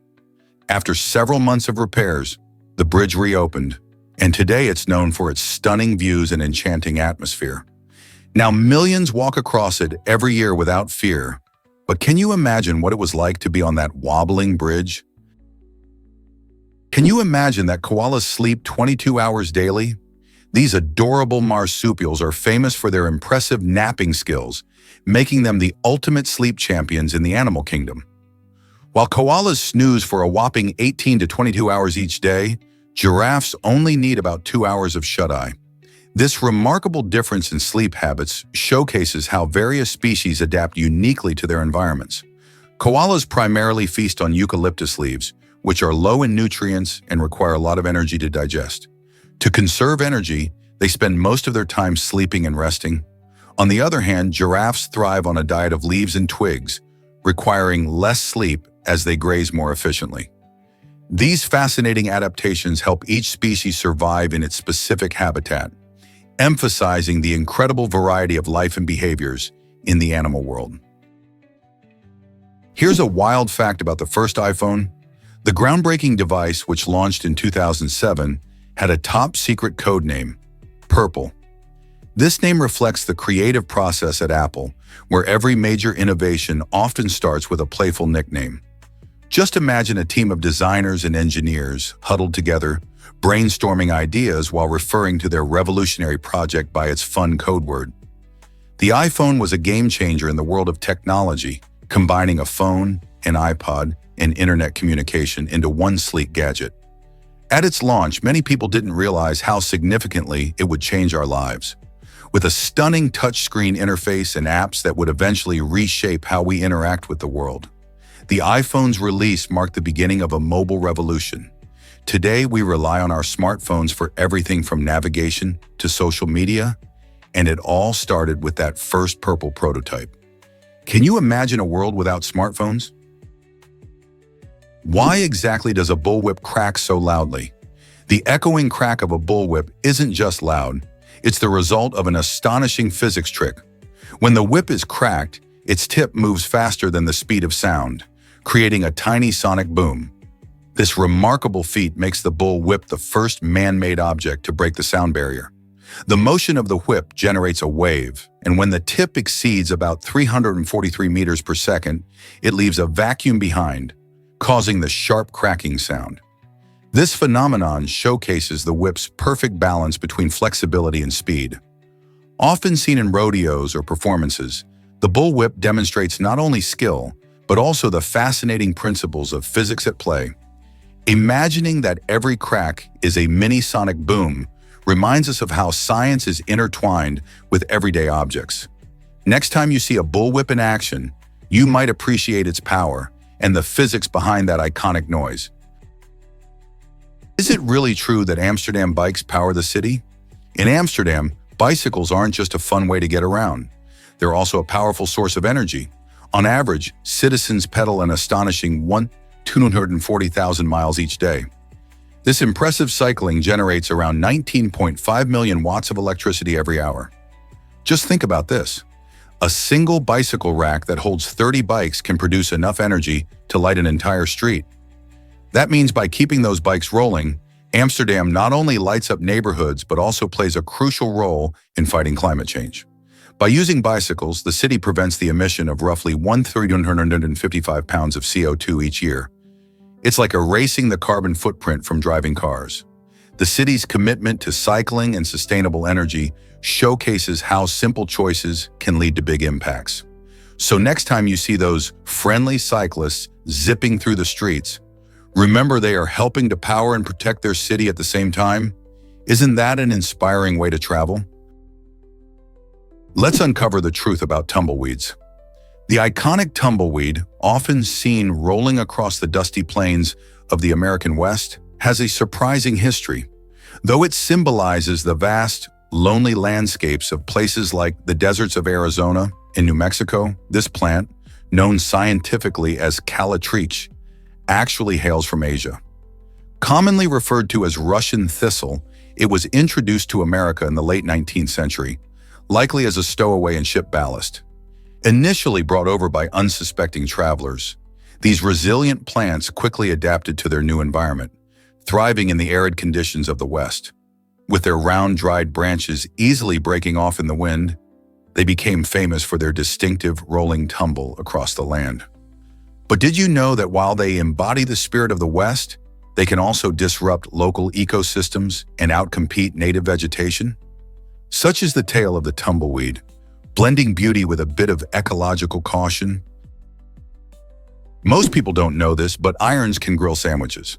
Speaker 1: After several months of repairs, the bridge reopened, and today it's known for its stunning views and enchanting atmosphere. Now, millions walk across it every year without fear, but can you imagine what it was like to be on that wobbling bridge? Can you imagine that koalas sleep 22 hours daily? These adorable marsupials are famous for their impressive napping skills, making them the ultimate sleep champions in the animal kingdom. While koalas snooze for a whopping 18 to 22 hours each day, giraffes only need about 2 hours of shut-eye. This remarkable difference in sleep habits showcases how various species adapt uniquely to their environments. Koalas primarily feast on eucalyptus leaves, which are low in nutrients and require a lot of energy to digest. To conserve energy, they spend most of their time sleeping and resting. On the other hand, giraffes thrive on a diet of leaves and twigs, requiring less sleep as they graze more efficiently. These fascinating adaptations help each species survive in its specific habitat, emphasizing the incredible variety of life and behaviors in the animal world. Here's a wild fact about the first iPhone. The groundbreaking device, which launched in 2007, had a top-secret code name, Purple. This name reflects the creative process at Apple, where every major innovation often starts with a playful nickname. Just imagine a team of designers and engineers huddled together, brainstorming ideas while referring to their revolutionary project by its fun code word. The iPhone was a game-changer in the world of technology, combining a phone, an iPod, and internet communication into one sleek gadget. At its launch, many people didn't realize how significantly it would change our lives. With a stunning touchscreen interface and apps that would eventually reshape how we interact with the world. The iPhone's release marked the beginning of a mobile revolution. Today, we rely on our smartphones for everything from navigation to social media, and it all started with that first Purple prototype. Can you imagine a world without smartphones? Why exactly does a bullwhip crack so loudly? The echoing crack of a bullwhip isn't just loud, it's the result of an astonishing physics trick. When the whip is cracked, its tip moves faster than the speed of sound, creating a tiny sonic boom. This remarkable feat makes the bull whip the first man-made object to break the sound barrier. The motion of the whip generates a wave, and when the tip exceeds about 343 meters per second, it leaves a vacuum behind, causing the sharp cracking sound. This phenomenon showcases the whip's perfect balance between flexibility and speed. Often seen in rodeos or performances, the bull whip demonstrates not only skill, but also the fascinating principles of physics at play. Imagining that every crack is a mini-sonic boom reminds us of how science is intertwined with everyday objects. Next time you see a bullwhip in action, you might appreciate its power and the physics behind that iconic noise. Is it really true that Amsterdam bikes power the city? In Amsterdam, bicycles aren't just a fun way to get around. They're also a powerful source of energy. On average, citizens pedal an astonishing 240,000 miles each day. This impressive cycling generates around 19.5 million watts of electricity every hour. Just think about this. A single bicycle rack that holds 30 bikes can produce enough energy to light an entire street. That means by keeping those bikes rolling, Amsterdam not only lights up neighborhoods but also plays a crucial role in fighting climate change. By using bicycles, the city prevents the emission of roughly 1,355 pounds of CO2 each year. It's like erasing the carbon footprint from driving cars. The city's commitment to cycling and sustainable energy showcases how simple choices can lead to big impacts. So next time you see those friendly cyclists zipping through the streets, remember they are helping to power and protect their city at the same time. Isn't that an inspiring way to travel? Let's uncover the truth about tumbleweeds. The iconic tumbleweed, often seen rolling across the dusty plains of the American West, has a surprising history. Though it symbolizes the vast, lonely landscapes of places like the deserts of Arizona and New Mexico, this plant, known scientifically as calatrich, actually hails from Asia. Commonly referred to as Russian thistle, it was introduced to America in the late 19th century, likely as a stowaway in ship ballast. Initially brought over by unsuspecting travelers, these resilient plants quickly adapted to their new environment, thriving in the arid conditions of the West. With their round, dried branches easily breaking off in the wind, they became famous for their distinctive rolling tumble across the land. But did you know that while they embody the spirit of the West, they can also disrupt local ecosystems and outcompete native vegetation? Such is the tale of the tumbleweed, blending beauty with a bit of ecological caution. Most people don't know this, but irons can grill sandwiches.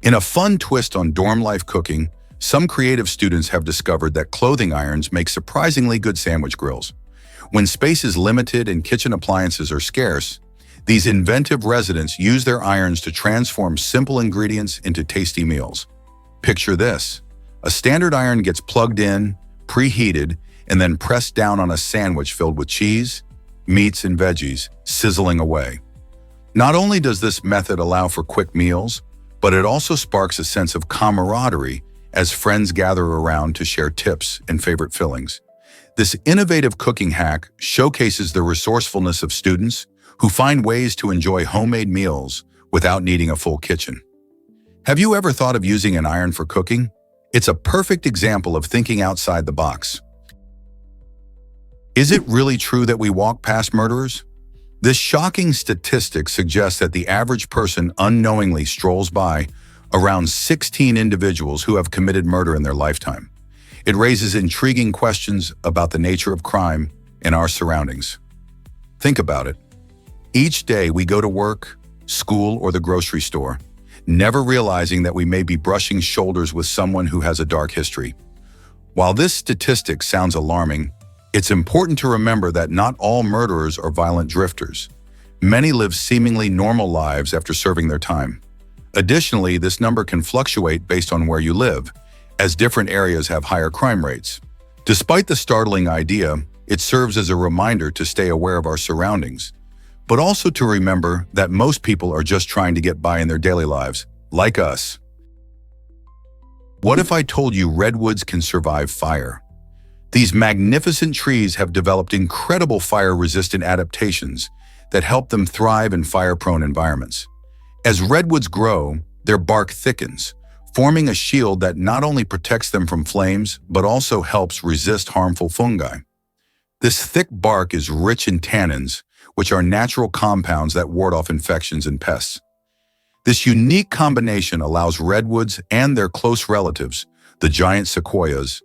Speaker 1: In a fun twist on dorm life cooking, some creative students have discovered that clothing irons make surprisingly good sandwich grills. When space is limited and kitchen appliances are scarce, these inventive residents use their irons to transform simple ingredients into tasty meals. Picture this. A standard iron gets plugged in, preheated, and then pressed down on a sandwich filled with cheese, meats, and veggies, sizzling away. Not only does this method allow for quick meals, but it also sparks a sense of camaraderie as friends gather around to share tips and favorite fillings. This innovative cooking hack showcases the resourcefulness of students who find ways to enjoy homemade meals without needing a full kitchen. Have you ever thought of using an iron for cooking? It's a perfect example of thinking outside the box. Is it really true that we walk past murderers? This shocking statistic suggests that the average person unknowingly strolls by around 16 individuals who have committed murder in their lifetime. It raises intriguing questions about the nature of crime in our surroundings. Think about it. Each day we go to work, school, or the grocery store, never realizing that we may be brushing shoulders with someone who has a dark history. While this statistic sounds alarming, it's important to remember that not all murderers are violent drifters. Many live seemingly normal lives after serving their time. Additionally, this number can fluctuate based on where you live, as different areas have higher crime rates. Despite the startling idea, it serves as a reminder to stay aware of our surroundings, but also to remember that most people are just trying to get by in their daily lives, like us. What if I told you redwoods can survive fire? These magnificent trees have developed incredible fire-resistant adaptations that help them thrive in fire-prone environments. As redwoods grow, their bark thickens, forming a shield that not only protects them from flames, but also helps resist harmful fungi. This thick bark is rich in tannins, which are natural compounds that ward off infections and pests. This unique combination allows redwoods and their close relatives, the giant sequoias,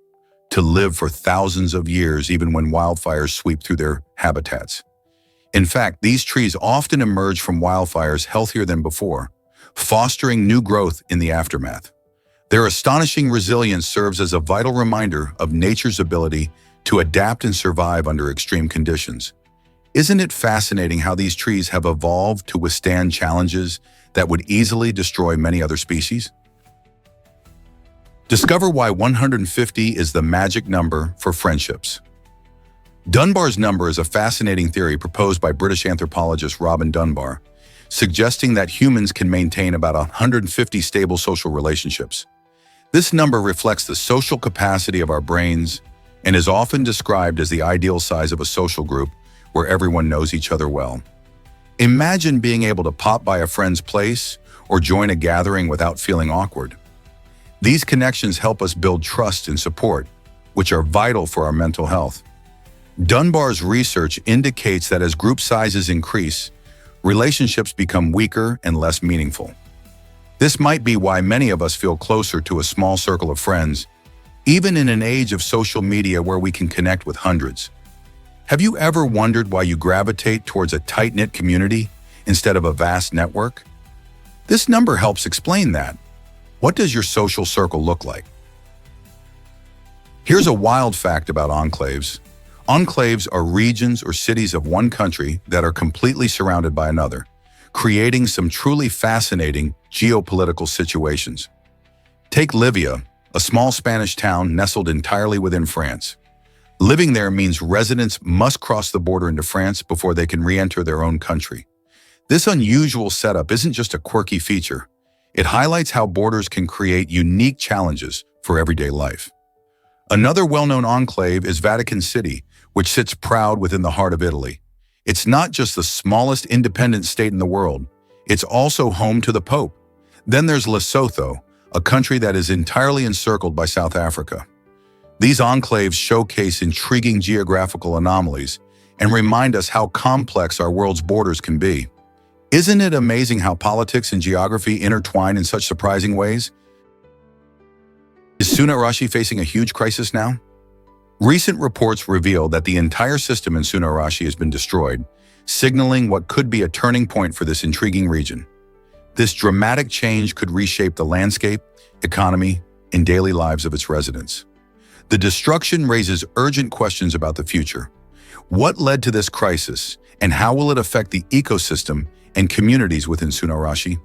Speaker 1: to live for thousands of years even when wildfires sweep through their habitats. In fact, these trees often emerge from wildfires healthier than before, fostering new growth in the aftermath. Their astonishing resilience serves as a vital reminder of nature's ability to adapt and survive under extreme conditions. Isn't it fascinating how these trees have evolved to withstand challenges that would easily destroy many other species? Discover why 150 is the magic number for friendships. Dunbar's number is a fascinating theory proposed by British anthropologist Robin Dunbar, suggesting that humans can maintain about 150 stable social relationships. This number reflects the social capacity of our brains and is often described as the ideal size of a social group where everyone knows each other well. Imagine being able to pop by a friend's place or join a gathering without feeling awkward. These connections help us build trust and support, which are vital for our mental health. Dunbar's research indicates that as group sizes increase, relationships become weaker and less meaningful. This might be why many of us feel closer to a small circle of friends, even in an age of social media where we can connect with hundreds. Have you ever wondered why you gravitate towards a tight-knit community instead of a vast network? This number helps explain that. What does your social circle look like? Here's a wild fact about enclaves. Enclaves are regions or cities of one country that are completely surrounded by another, creating some truly fascinating geopolitical situations. Take Libya, a small Spanish town nestled entirely within France. Living there means residents must cross the border into France before they can re-enter their own country. This unusual setup isn't just a quirky feature. It highlights how borders can create unique challenges for everyday life. Another well-known enclave is Vatican City, which sits proud within the heart of Italy. It's not just the smallest independent state in the world, it's also home to the Pope. Then there's Lesotho, a country that is entirely encircled by South Africa. These enclaves showcase intriguing geographical anomalies and remind us how complex our world's borders can be. Isn't it amazing how politics and geography intertwine in such surprising ways? Is Tsunarashi facing a huge crisis now? Recent reports reveal that the entire system in Tsunarashi has been destroyed, signaling what could be a turning point for this intriguing region. This dramatic change could reshape the landscape, economy, and daily lives of its residents. The destruction raises urgent questions about the future. What led to this crisis, and how will it affect the ecosystem and communities within Tsunarashi?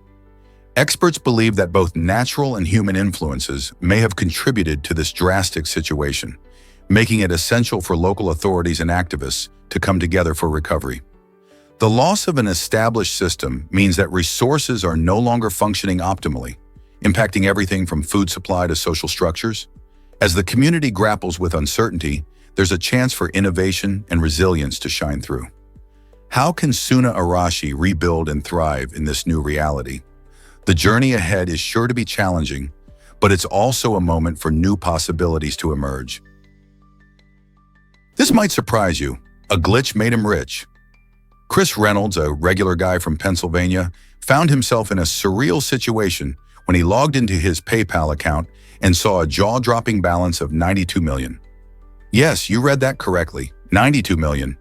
Speaker 1: Experts believe that both natural and human influences may have contributed to this drastic situation, making it essential for local authorities and activists to come together for recovery. The loss of an established system means that resources are no longer functioning optimally, impacting everything from food supply to social structures. As the community grapples with uncertainty, there's a chance for innovation and resilience to shine through. How can Tsunarashi rebuild and thrive in this new reality? The journey ahead is sure to be challenging, but it's also a moment for new possibilities to emerge. This might surprise you. A glitch made him rich. Chris Reynolds, a regular guy from Pennsylvania, found himself in a surreal situation when he logged into his PayPal account and saw a jaw-dropping balance of $92 million. Yes, you read that correctly, $92 million.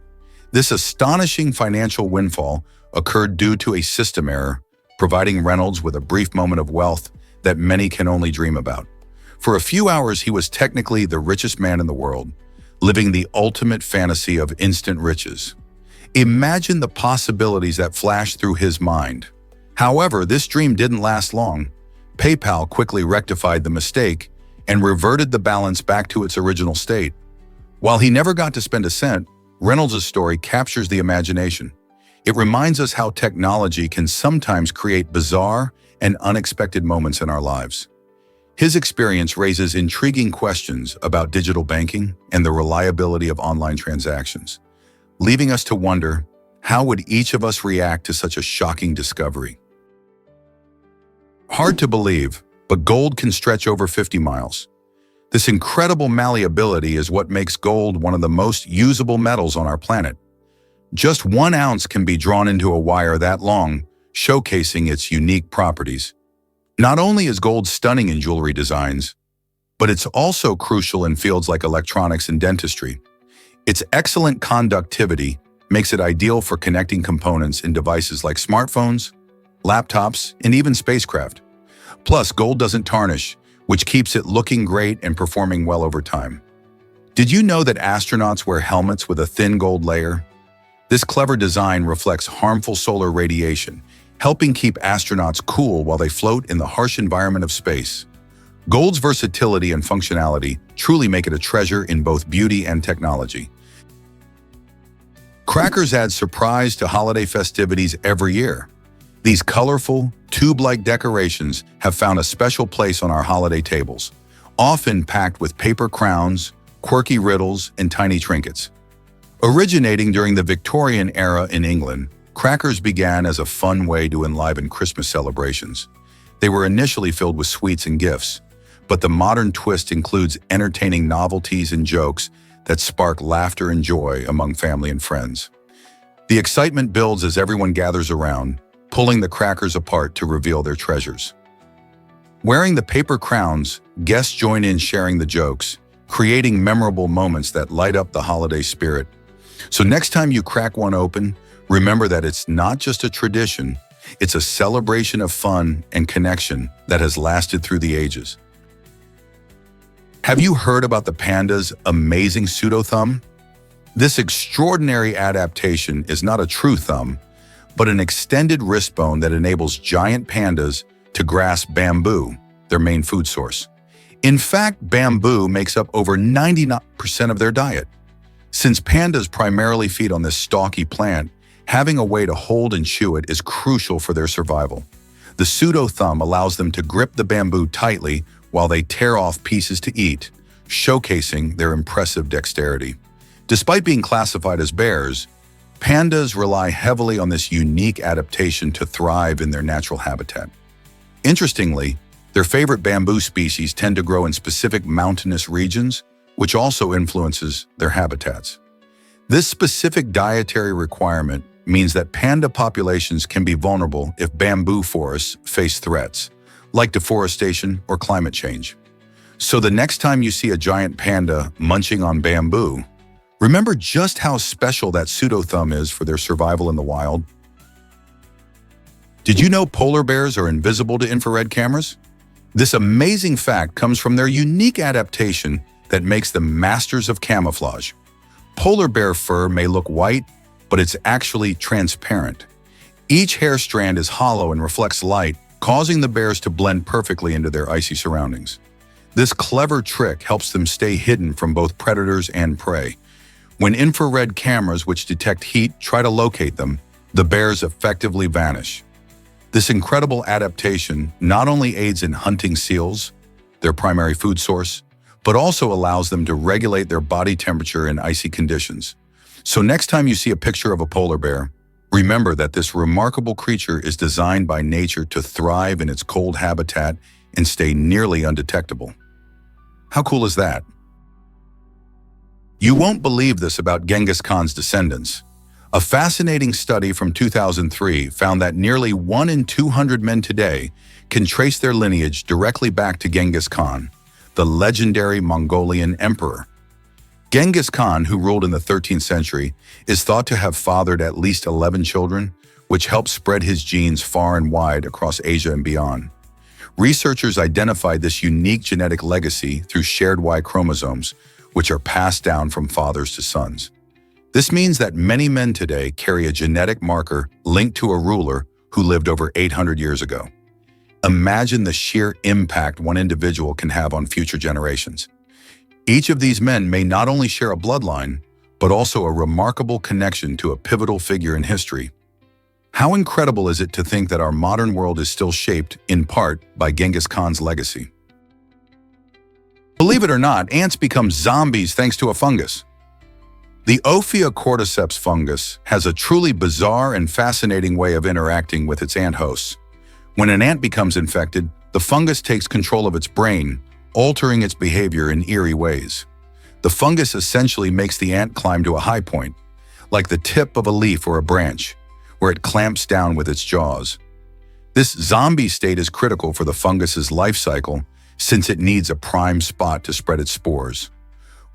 Speaker 1: This astonishing financial windfall occurred due to a system error, providing Reynolds with a brief moment of wealth that many can only dream about. For a few hours, he was technically the richest man in the world, living the ultimate fantasy of instant riches. Imagine the possibilities that flashed through his mind. However, this dream didn't last long. PayPal quickly rectified the mistake and reverted the balance back to its original state. While he never got to spend a cent, Reynolds' story captures the imagination. It reminds us how technology can sometimes create bizarre and unexpected moments in our lives. His experience raises intriguing questions about digital banking and the reliability of online transactions, leaving us to wonder, how would each of us react to such a shocking discovery? Hard to believe, but gold can stretch over 50 miles. This incredible malleability is what makes gold one of the most usable metals on our planet. Just 1 ounce can be drawn into a wire that long, showcasing its unique properties. Not only is gold stunning in jewelry designs, but it's also crucial in fields like electronics and dentistry. Its excellent conductivity makes it ideal for connecting components in devices like smartphones, laptops, and even spacecraft. Plus, gold doesn't tarnish, which keeps it looking great and performing well over time. Did you know that astronauts wear helmets with a thin gold layer? This clever design reflects harmful solar radiation, helping keep astronauts cool while they float in the harsh environment of space. Gold's versatility and functionality truly make it a treasure in both beauty and technology. Crackers add surprise to holiday festivities every year. These colorful, tube-like decorations have found a special place on our holiday tables, often packed with paper crowns, quirky riddles, and tiny trinkets. Originating during the Victorian era in England, crackers began as a fun way to enliven Christmas celebrations. They were initially filled with sweets and gifts, but the modern twist includes entertaining novelties and jokes that spark laughter and joy among family and friends. The excitement builds as everyone gathers around, pulling the crackers apart to reveal their treasures. Wearing the paper crowns, guests join in sharing the jokes, creating memorable moments that light up the holiday spirit. So next time you crack one open, remember that it's not just a tradition, it's a celebration of fun and connection that has lasted through the ages. Have you heard about the panda's amazing pseudo-thumb? This extraordinary adaptation is not a true thumb, but an extended wrist bone that enables giant pandas to grasp bamboo, their main food source. In fact, bamboo makes up over 99% of their diet. Since pandas primarily feed on this stalky plant, having a way to hold and chew it is crucial for their survival. The pseudo-thumb allows them to grip the bamboo tightly while they tear off pieces to eat, showcasing their impressive dexterity. Despite being classified as bears, pandas rely heavily on this unique adaptation to thrive in their natural habitat. Interestingly, their favorite bamboo species tend to grow in specific mountainous regions, which also influences their habitats. This specific dietary requirement means that panda populations can be vulnerable if bamboo forests face threats, like deforestation or climate change. So the next time you see a giant panda munching on bamboo, remember just how special that pseudo-thumb is for their survival in the wild. Did you know polar bears are invisible to infrared cameras? This amazing fact comes from their unique adaptation that makes them masters of camouflage. Polar bear fur may look white, but it's actually transparent. Each hair strand is hollow and reflects light, causing the bears to blend perfectly into their icy surroundings. This clever trick helps them stay hidden from both predators and prey. When infrared cameras which detect heat try to locate them, the bears effectively vanish. This incredible adaptation not only aids in hunting seals, their primary food source, but also allows them to regulate their body temperature in icy conditions. So next time you see a picture of a polar bear, remember that this remarkable creature is designed by nature to thrive in its cold habitat and stay nearly undetectable. How cool is that? You won't believe this about Genghis Khan's descendants. A fascinating study from 2003 found that nearly 1 in 200 men today can trace their lineage directly back to Genghis Khan, the legendary Mongolian emperor. Genghis Khan, who ruled in the 13th century, is thought to have fathered at least 11 children, which helped spread his genes far and wide across Asia and beyond. Researchers identified this unique genetic legacy through shared Y chromosomes, which are passed down from fathers to sons. This means that many men today carry a genetic marker linked to a ruler who lived over 800 years ago. Imagine the sheer impact one individual can have on future generations. Each of these men may not only share a bloodline, but also a remarkable connection to a pivotal figure in history. How incredible is it to think that our modern world is still shaped, in part, by Genghis Khan's legacy? Believe it or not, ants become zombies thanks to a fungus. The Ophiocordyceps fungus has a truly bizarre and fascinating way of interacting with its ant hosts. When an ant becomes infected, the fungus takes control of its brain, altering its behavior in eerie ways. The fungus essentially makes the ant climb to a high point, like the tip of a leaf or a branch, where it clamps down with its jaws. This zombie state is critical for the fungus's life cycle since it needs a prime spot to spread its spores.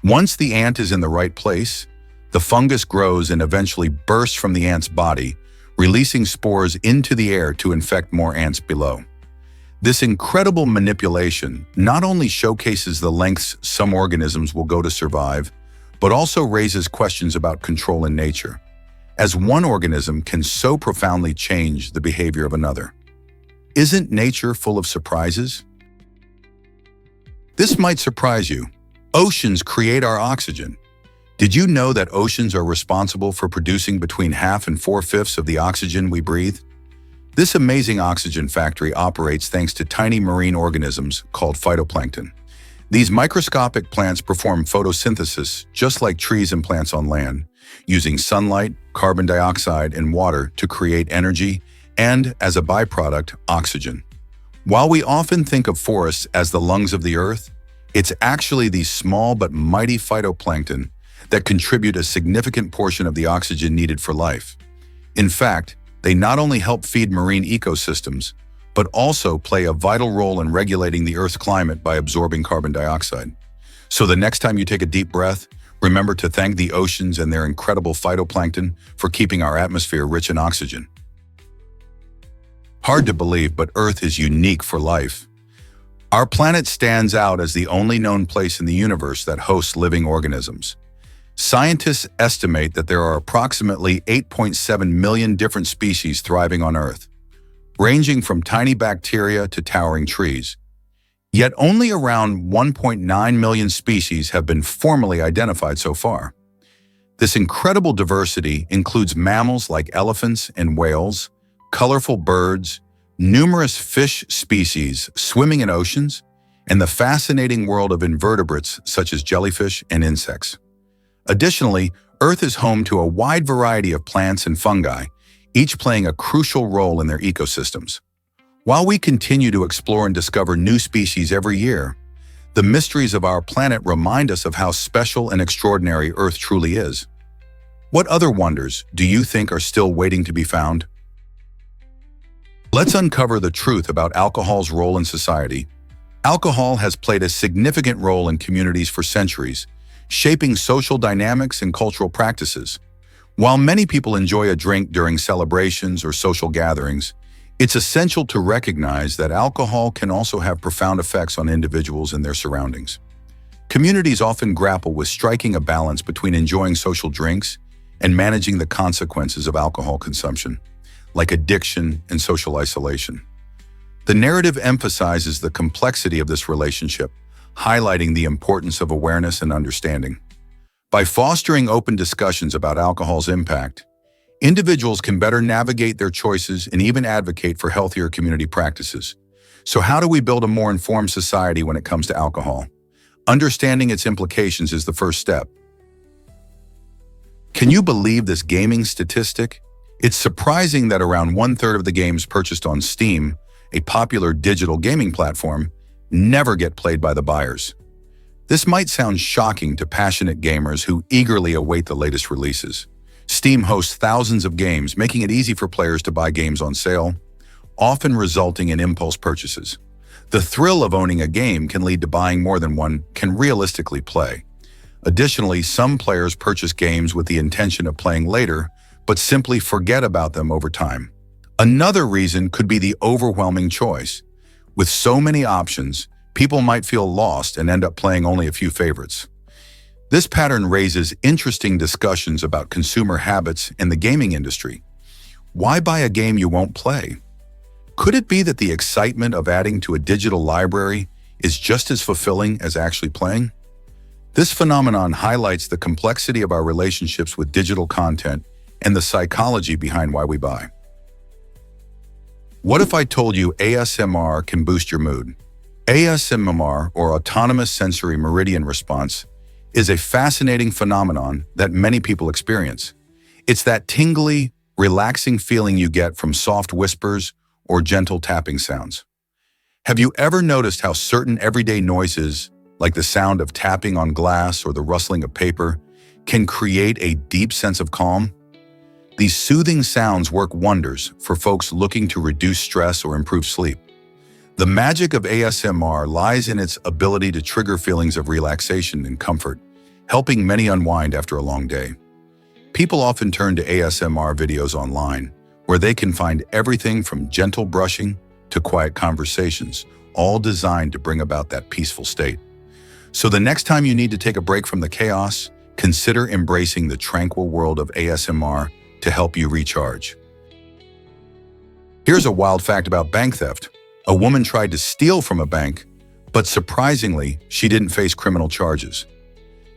Speaker 1: Once the ant is in the right place, the fungus grows and eventually bursts from the ant's body, releasing spores into the air to infect more ants below. This incredible manipulation not only showcases the lengths some organisms will go to survive, but also raises questions about control in nature, as one organism can so profoundly change the behavior of another. Isn't nature full of surprises? This might surprise you. Oceans create our oxygen. Did you know that oceans are responsible for producing between half and 4/5 of the oxygen we breathe? This amazing oxygen factory operates thanks to tiny marine organisms called phytoplankton. These microscopic plants perform photosynthesis just like trees and plants on land, using sunlight, carbon dioxide, and water to create energy and, as a byproduct, oxygen. While we often think of forests as the lungs of the earth, it's actually these small but mighty phytoplankton that contribute a significant portion of the oxygen needed for life. In fact, they not only help feed marine ecosystems, but also play a vital role in regulating the Earth's climate by absorbing carbon dioxide. So the next time you take a deep breath, remember to thank the oceans and their incredible phytoplankton for keeping our atmosphere rich in oxygen. Hard to believe, but Earth is unique for life. Our planet stands out as the only known place in the universe that hosts living organisms. Scientists estimate that there are approximately 8.7 million different species thriving on Earth, ranging from tiny bacteria to towering trees. Yet only around 1.9 million species have been formally identified so far. This incredible diversity includes mammals like elephants and whales, colorful birds, numerous fish species swimming in oceans, and the fascinating world of invertebrates such as jellyfish and insects. Additionally, Earth is home to a wide variety of plants and fungi, each playing a crucial role in their ecosystems. While we continue to explore and discover new species every year, the mysteries of our planet remind us of how special and extraordinary Earth truly is. What other wonders do you think are still waiting to be found? Let's uncover the truth about alcohol's role in society. Alcohol has played a significant role in communities for centuries, shaping social dynamics and cultural practices. While many people enjoy a drink during celebrations or social gatherings, it's essential to recognize that alcohol can also have profound effects on individuals and their surroundings. Communities often grapple with striking a balance between enjoying social drinks and managing the consequences of alcohol consumption, like addiction and social isolation. The narrative emphasizes the complexity of this relationship, highlighting the importance of awareness and understanding. By fostering open discussions about alcohol's impact, individuals can better navigate their choices and even advocate for healthier community practices. So how do we build a more informed society when it comes to alcohol? Understanding its implications is the first step. Can you believe this gaming statistic? It's surprising that around 1/3 of the games purchased on Steam, a popular digital gaming platform, never get played by the buyers. This might sound shocking to passionate gamers who eagerly await the latest releases. Steam hosts thousands of games, making it easy for players to buy games on sale, often resulting in impulse purchases. The thrill of owning a game can lead to buying more than one can realistically play. Additionally, some players purchase games with the intention of playing later, but simply forget about them over time. Another reason could be the overwhelming choice. With so many options, people might feel lost and end up playing only a few favorites. This pattern raises interesting discussions about consumer habits in the gaming industry. Why buy a game you won't play? Could it be that the excitement of adding to a digital library is just as fulfilling as actually playing? This phenomenon highlights the complexity of our relationships with digital content and the psychology behind why we buy. What if I told you ASMR can boost your mood? ASMR, or Autonomous Sensory Meridian Response, is a fascinating phenomenon that many people experience. It's that tingly, relaxing feeling you get from soft whispers or gentle tapping sounds. Have you ever noticed how certain everyday noises, like the sound of tapping on glass or the rustling of paper, can create a deep sense of calm? These soothing sounds work wonders for folks looking to reduce stress or improve sleep. The magic of ASMR lies in its ability to trigger feelings of relaxation and comfort, helping many unwind after a long day. People often turn to ASMR videos online, where they can find everything from gentle brushing to quiet conversations, all designed to bring about that peaceful state. So the next time you need to take a break from the chaos, consider embracing the tranquil world of ASMR to help you recharge. Here's a wild fact about bank theft. A woman tried to steal from a bank, but surprisingly, she didn't face criminal charges.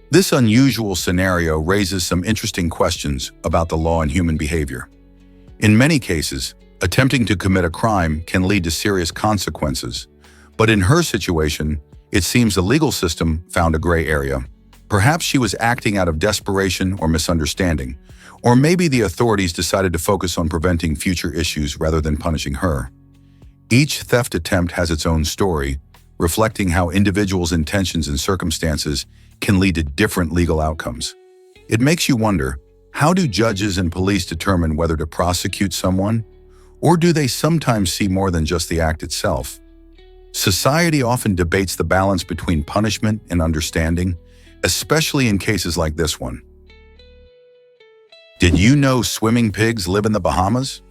Speaker 1: This unusual scenario raises some interesting questions about the law and human behavior. In many cases, attempting to commit a crime can lead to serious consequences, but in her situation, it seems the legal system found a gray area. Perhaps she was acting out of desperation or misunderstanding, or maybe the authorities decided to focus on preventing future issues rather than punishing her. Each theft attempt has its own story, reflecting how individuals' intentions and circumstances can lead to different legal outcomes. It makes you wonder, how do judges and police determine whether to prosecute someone? Or do they sometimes see more than just the act itself? Society often debates the balance between punishment and understanding, especially in cases like this one. Did you know swimming pigs live in the Bahamas?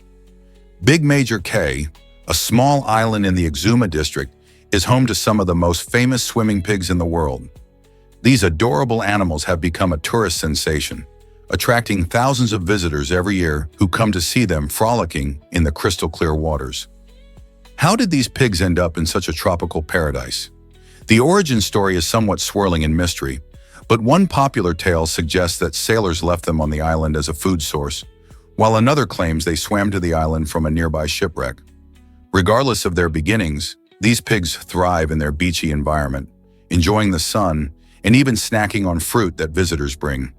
Speaker 1: Big Major Cay, a small island in the Exuma district, is home to some of the most famous swimming pigs in the world. These adorable animals have become a tourist sensation, attracting thousands of visitors every year who come to see them frolicking in the crystal-clear waters. How did these pigs end up in such a tropical paradise? The origin story is somewhat swirling in mystery, but one popular tale suggests that sailors left them on the island as a food source, while another claims they swam to the island from a nearby shipwreck. Regardless of their beginnings, these pigs thrive in their beachy environment, enjoying the sun and even snacking on fruit that visitors bring.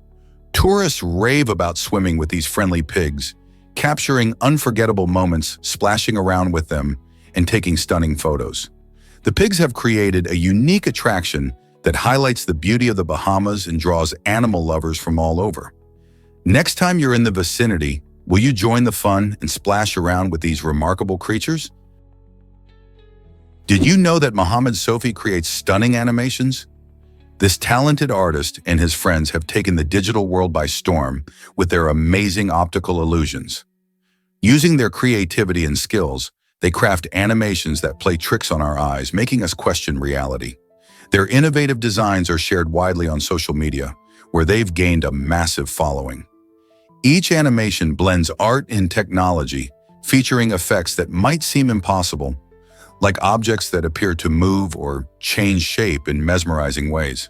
Speaker 1: Tourists rave about swimming with these friendly pigs, capturing unforgettable moments, splashing around with them, and taking stunning photos. The pigs have created a unique attraction that highlights the beauty of the Bahamas and draws animal lovers from all over. Next time you're in the vicinity, will you join the fun and splash around with these remarkable creatures? Did you know that Mohammed Sofi creates stunning animations? This talented artist and his friends have taken the digital world by storm with their amazing optical illusions. Using their creativity and skills, they craft animations that play tricks on our eyes, making us question reality. Their innovative designs are shared widely on social media, where they've gained a massive following. Each animation blends art and technology, featuring effects that might seem impossible, like objects that appear to move or change shape in mesmerizing ways.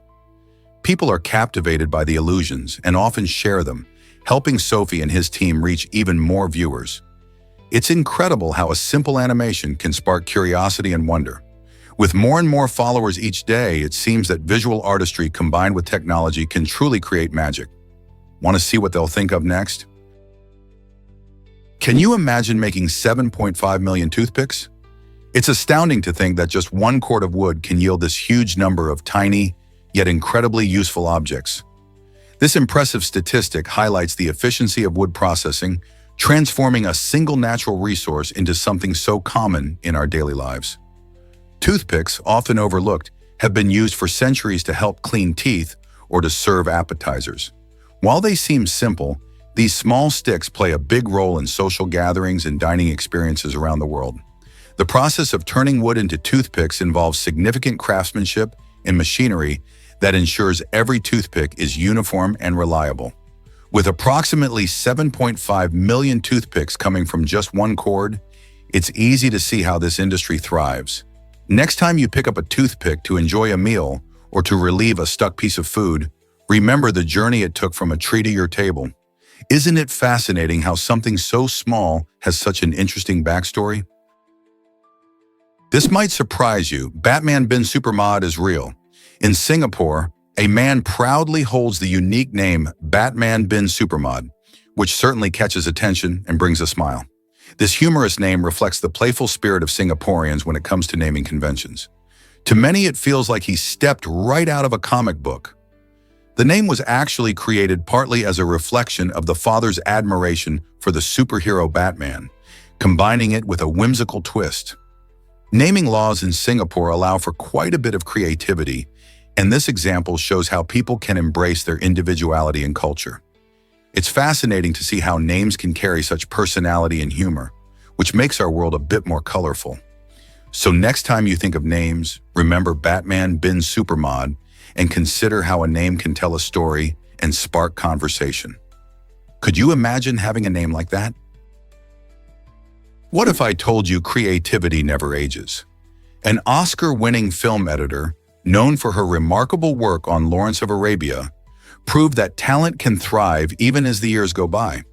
Speaker 1: People are captivated by the illusions and often share them, helping Sofi and his team reach even more viewers. It's incredible how a simple animation can spark curiosity and wonder. With more and more followers each day, it seems that visual artistry combined with technology can truly create magic. Want to see what they'll think of next? Can you imagine making 7.5 million toothpicks? It's astounding to think that just one cord of wood can yield this huge number of tiny, yet incredibly useful objects. This impressive statistic highlights the efficiency of wood processing, transforming a single natural resource into something so common in our daily lives. Toothpicks, often overlooked, have been used for centuries to help clean teeth or to serve appetizers. While they seem simple, these small sticks play a big role in social gatherings and dining experiences around the world. The process of turning wood into toothpicks involves significant craftsmanship and machinery that ensures every toothpick is uniform and reliable. With approximately 7.5 million toothpicks coming from just one cord, it's easy to see how this industry thrives. Next time you pick up a toothpick to enjoy a meal or to relieve a stuck piece of food, remember the journey it took from a tree to your table. Isn't it fascinating how something so small has such an interesting backstory? This might surprise you. Batman bin Supermod is real. In Singapore, a man proudly holds the unique name Batman bin Supermod, which certainly catches attention and brings a smile. This humorous name reflects the playful spirit of Singaporeans when it comes to naming conventions. To many, it feels like he stepped right out of a comic book. The name was actually created partly as a reflection of the father's admiration for the superhero Batman, combining it with a whimsical twist. Naming laws in Singapore allow for quite a bit of creativity, and this example shows how people can embrace their individuality and culture. It's fascinating to see how names can carry such personality and humor, which makes our world a bit more colorful. So next time you think of names, remember Batman bin Supermod and consider how a name can tell a story and spark conversation. Could you imagine having a name like that? What if I told you creativity never ages? An Oscar-winning film editor, known for her remarkable work on Lawrence of Arabia, proved that talent can thrive even as the years go by.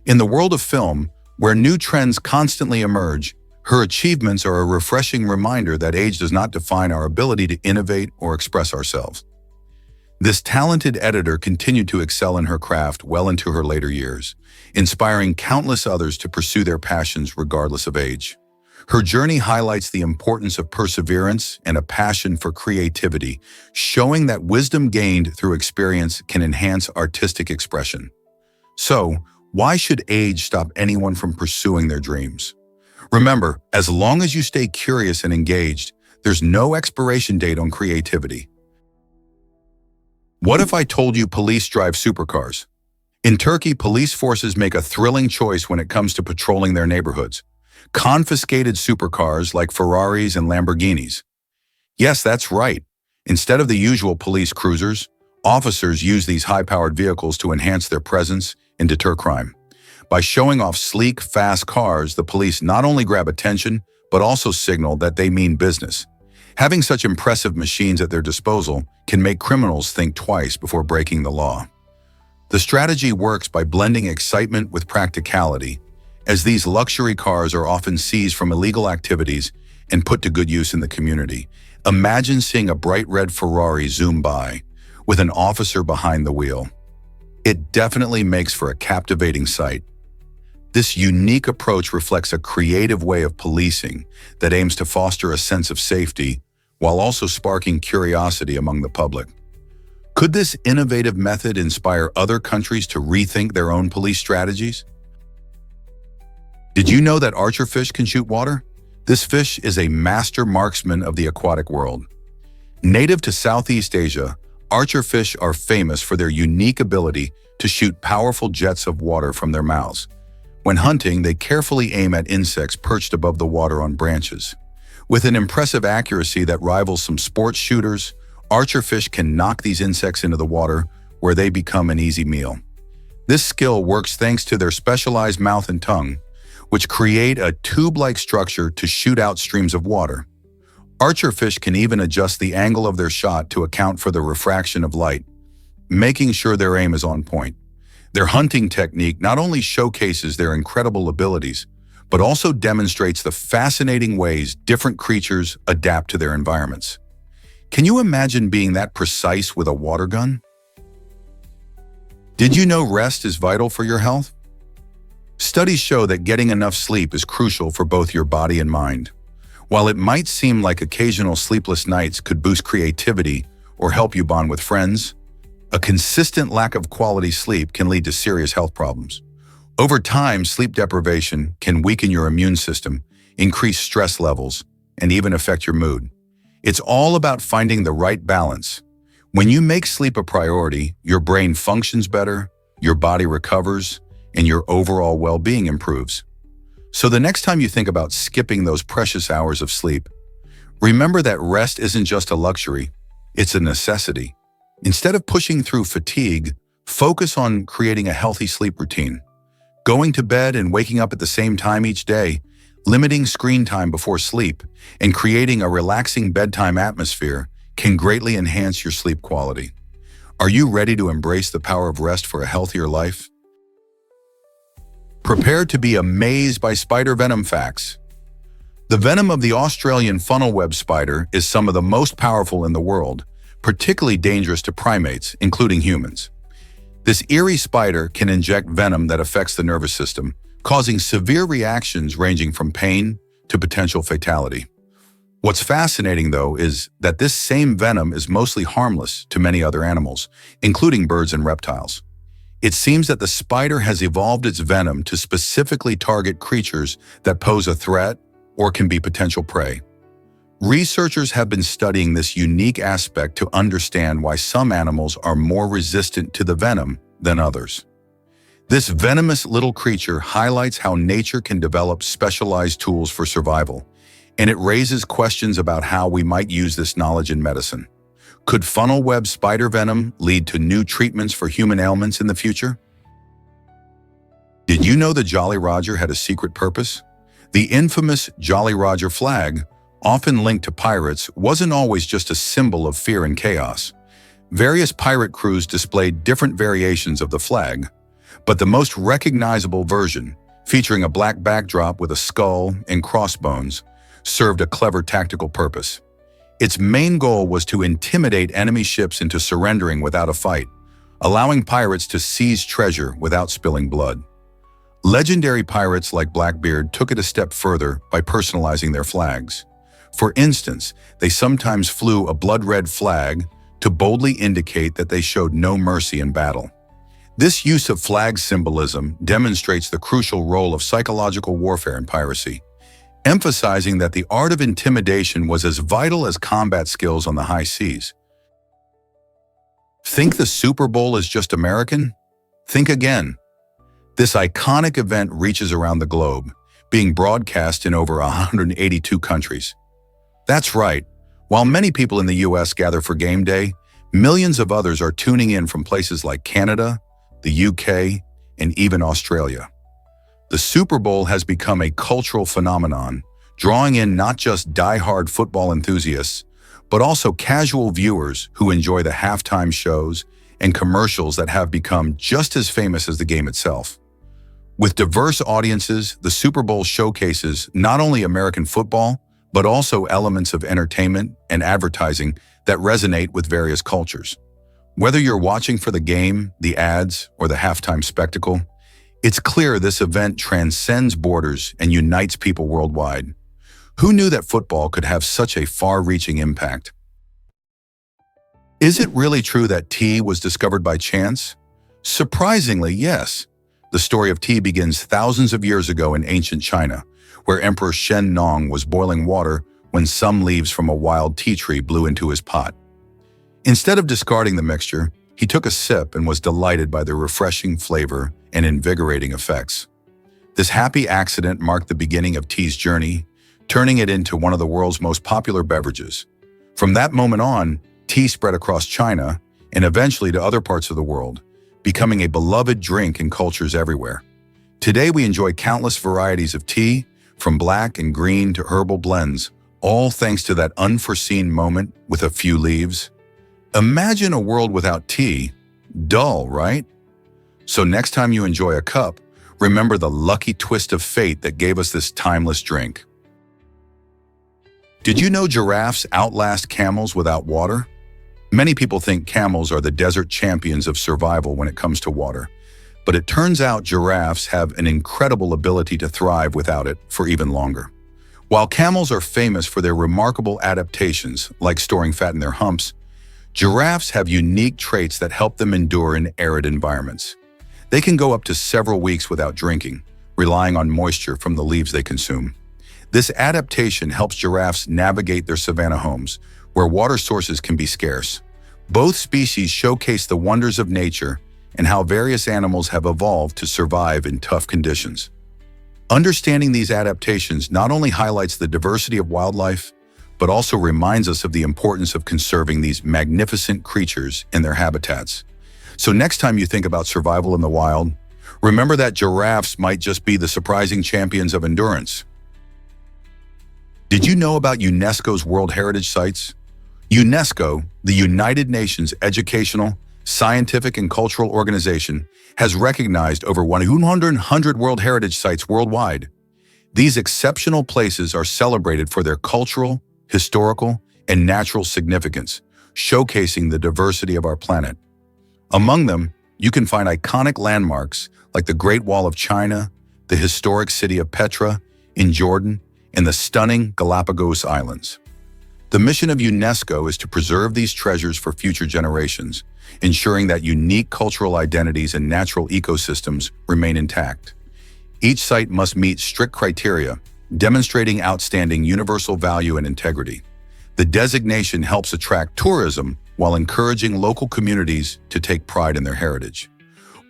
Speaker 1: In the world of film, where new trends constantly emerge, her achievements are a refreshing reminder that age does not define our ability to innovate or express ourselves. This talented editor continued to excel in her craft well into her later years, inspiring countless others to pursue their passions regardless of age. Her journey highlights the importance of perseverance and a passion for creativity, showing that wisdom gained through experience can enhance artistic expression. So, why should age stop anyone from pursuing their dreams? Remember, as long as you stay curious and engaged, there's no expiration date on creativity. What if I told you police drive supercars? In Turkey, police forces make a thrilling choice when it comes to patrolling their neighborhoods. Confiscated supercars like Ferraris and Lamborghinis. Yes, that's right. Instead of the usual police cruisers, officers use these high-powered vehicles to enhance their presence and deter crime. By showing off sleek, fast cars, the police not only grab attention, but also signal that they mean business. Having such impressive machines at their disposal can make criminals think twice before breaking the law. The strategy works by blending excitement with practicality, as these luxury cars are often seized from illegal activities and put to good use in the community. Imagine seeing a bright red Ferrari zoom by, with an officer behind the wheel. It definitely makes for a captivating sight. This unique approach reflects a creative way of policing that aims to foster a sense of safety while also sparking curiosity among the public. Could this innovative method inspire other countries to rethink their own police strategies? Did you know that archerfish can shoot water? This fish is a master marksman of the aquatic world. Native to Southeast Asia, archerfish are famous for their unique ability to shoot powerful jets of water from their mouths. When hunting, they carefully aim at insects perched above the water on branches. With an impressive accuracy that rivals some sports shooters, archerfish can knock these insects into the water, where they become an easy meal. This skill works thanks to their specialized mouth and tongue, which create a tube-like structure to shoot out streams of water. Archerfish can even adjust the angle of their shot to account for the refraction of light, making sure their aim is on point. Their hunting technique not only showcases their incredible abilities, but also demonstrates the fascinating ways different creatures adapt to their environments. Can you imagine being that precise with a water gun? Did you know rest is vital for your health? Studies show that getting enough sleep is crucial for both your body and mind. While it might seem like occasional sleepless nights could boost creativity or help you bond with friends, a consistent lack of quality sleep can lead to serious health problems. Over time, sleep deprivation can weaken your immune system, increase stress levels, and even affect your mood. It's all about finding the right balance. When you make sleep a priority, your brain functions better, your body recovers, and your overall well-being improves. So the next time you think about skipping those precious hours of sleep, remember that rest isn't just a luxury, it's a necessity. Instead of pushing through fatigue, focus on creating a healthy sleep routine. Going to bed and waking up at the same time each day, limiting screen time before sleep, and creating a relaxing bedtime atmosphere can greatly enhance your sleep quality. Are you ready to embrace the power of rest for a healthier life? Prepare to be amazed by spider venom facts. The venom of the Australian funnel-web spider is some of the most powerful in the world, particularly dangerous to primates, including humans. This eerie spider can inject venom that affects the nervous system, causing severe reactions ranging from pain to potential fatality. What's fascinating, though, is that this same venom is mostly harmless to many other animals, including birds and reptiles. It seems that the spider has evolved its venom to specifically target creatures that pose a threat or can be potential prey. Researchers have been studying this unique aspect to understand why some animals are more resistant to the venom than others. This venomous little creature highlights how nature can develop specialized tools for survival, and it raises questions about how we might use this knowledge in medicine. Could funnel web spider venom lead to new treatments for human ailments in the future? Did you know the Jolly Roger had a secret purpose? The infamous Jolly Roger flag, often linked to pirates, wasn't always just a symbol of fear and chaos. Various pirate crews displayed different variations of the flag, but the most recognizable version, featuring a black backdrop with a skull and crossbones, served a clever tactical purpose. Its main goal was to intimidate enemy ships into surrendering without a fight, allowing pirates to seize treasure without spilling blood. Legendary pirates like Blackbeard took it a step further by personalizing their flags. For instance, they sometimes flew a blood-red flag to boldly indicate that they showed no mercy in battle. This use of flag symbolism demonstrates the crucial role of psychological warfare in piracy, emphasizing that the art of intimidation was as vital as combat skills on the high seas. Think the Super Bowl is just American? Think again. This iconic event reaches around the globe, being broadcast in over 182 countries. That's right. While many people in the US gather for game day, millions of others are tuning in from places like Canada, the UK, and even Australia. The Super Bowl has become a cultural phenomenon, drawing in not just die-hard football enthusiasts, but also casual viewers who enjoy the halftime shows and commercials that have become just as famous as the game itself. With diverse audiences, the Super Bowl showcases not only American football, but also elements of entertainment and advertising that resonate with various cultures. Whether you're watching for the game, the ads, or the halftime spectacle, it's clear this event transcends borders and unites people worldwide. Who knew that football could have such a far-reaching impact? Is it really true that tea was discovered by chance? Surprisingly, yes. The story of tea begins thousands of years ago in ancient China, where Emperor Shen Nong was boiling water when some leaves from a wild tea tree blew into his pot. Instead of discarding the mixture, he took a sip and was delighted by the refreshing flavor and invigorating effects. This happy accident marked the beginning of tea's journey, turning it into one of the world's most popular beverages. From that moment on, tea spread across China and eventually to other parts of the world, becoming a beloved drink in cultures everywhere. Today we enjoy countless varieties of tea, from black and green to herbal blends, all thanks to that unforeseen moment with a few leaves. Imagine a world without tea. Dull, right? So next time you enjoy a cup, remember the lucky twist of fate that gave us this timeless drink. Did you know giraffes outlast camels without water? Many people think camels are the desert champions of survival when it comes to water, but it turns out giraffes have an incredible ability to thrive without it for even longer. While camels are famous for their remarkable adaptations, like storing fat in their humps, giraffes have unique traits that help them endure in arid environments. They can go up to several weeks without drinking, relying on moisture from the leaves they consume. This adaptation helps giraffes navigate their savanna homes, where water sources can be scarce. Both species showcase the wonders of nature and how various animals have evolved to survive in tough conditions. Understanding these adaptations not only highlights the diversity of wildlife, but also reminds us of the importance of conserving these magnificent creatures in their habitats. So next time you think about survival in the wild, remember that giraffes might just be the surprising champions of endurance. Did you know about UNESCO's World Heritage Sites? UNESCO, the United Nations Educational, Scientific and Cultural Organization, has recognized over 100 World Heritage Sites worldwide. These exceptional places are celebrated for their cultural, historical, and natural significance, showcasing the diversity of our planet. Among them, you can find iconic landmarks like the Great Wall of China, the historic city of Petra in Jordan, and the stunning Galapagos Islands. The mission of UNESCO is to preserve these treasures for future generations, ensuring that unique cultural identities and natural ecosystems remain intact. Each site must meet strict criteria, demonstrating outstanding universal value and integrity. The designation helps attract tourism while encouraging local communities to take pride in their heritage.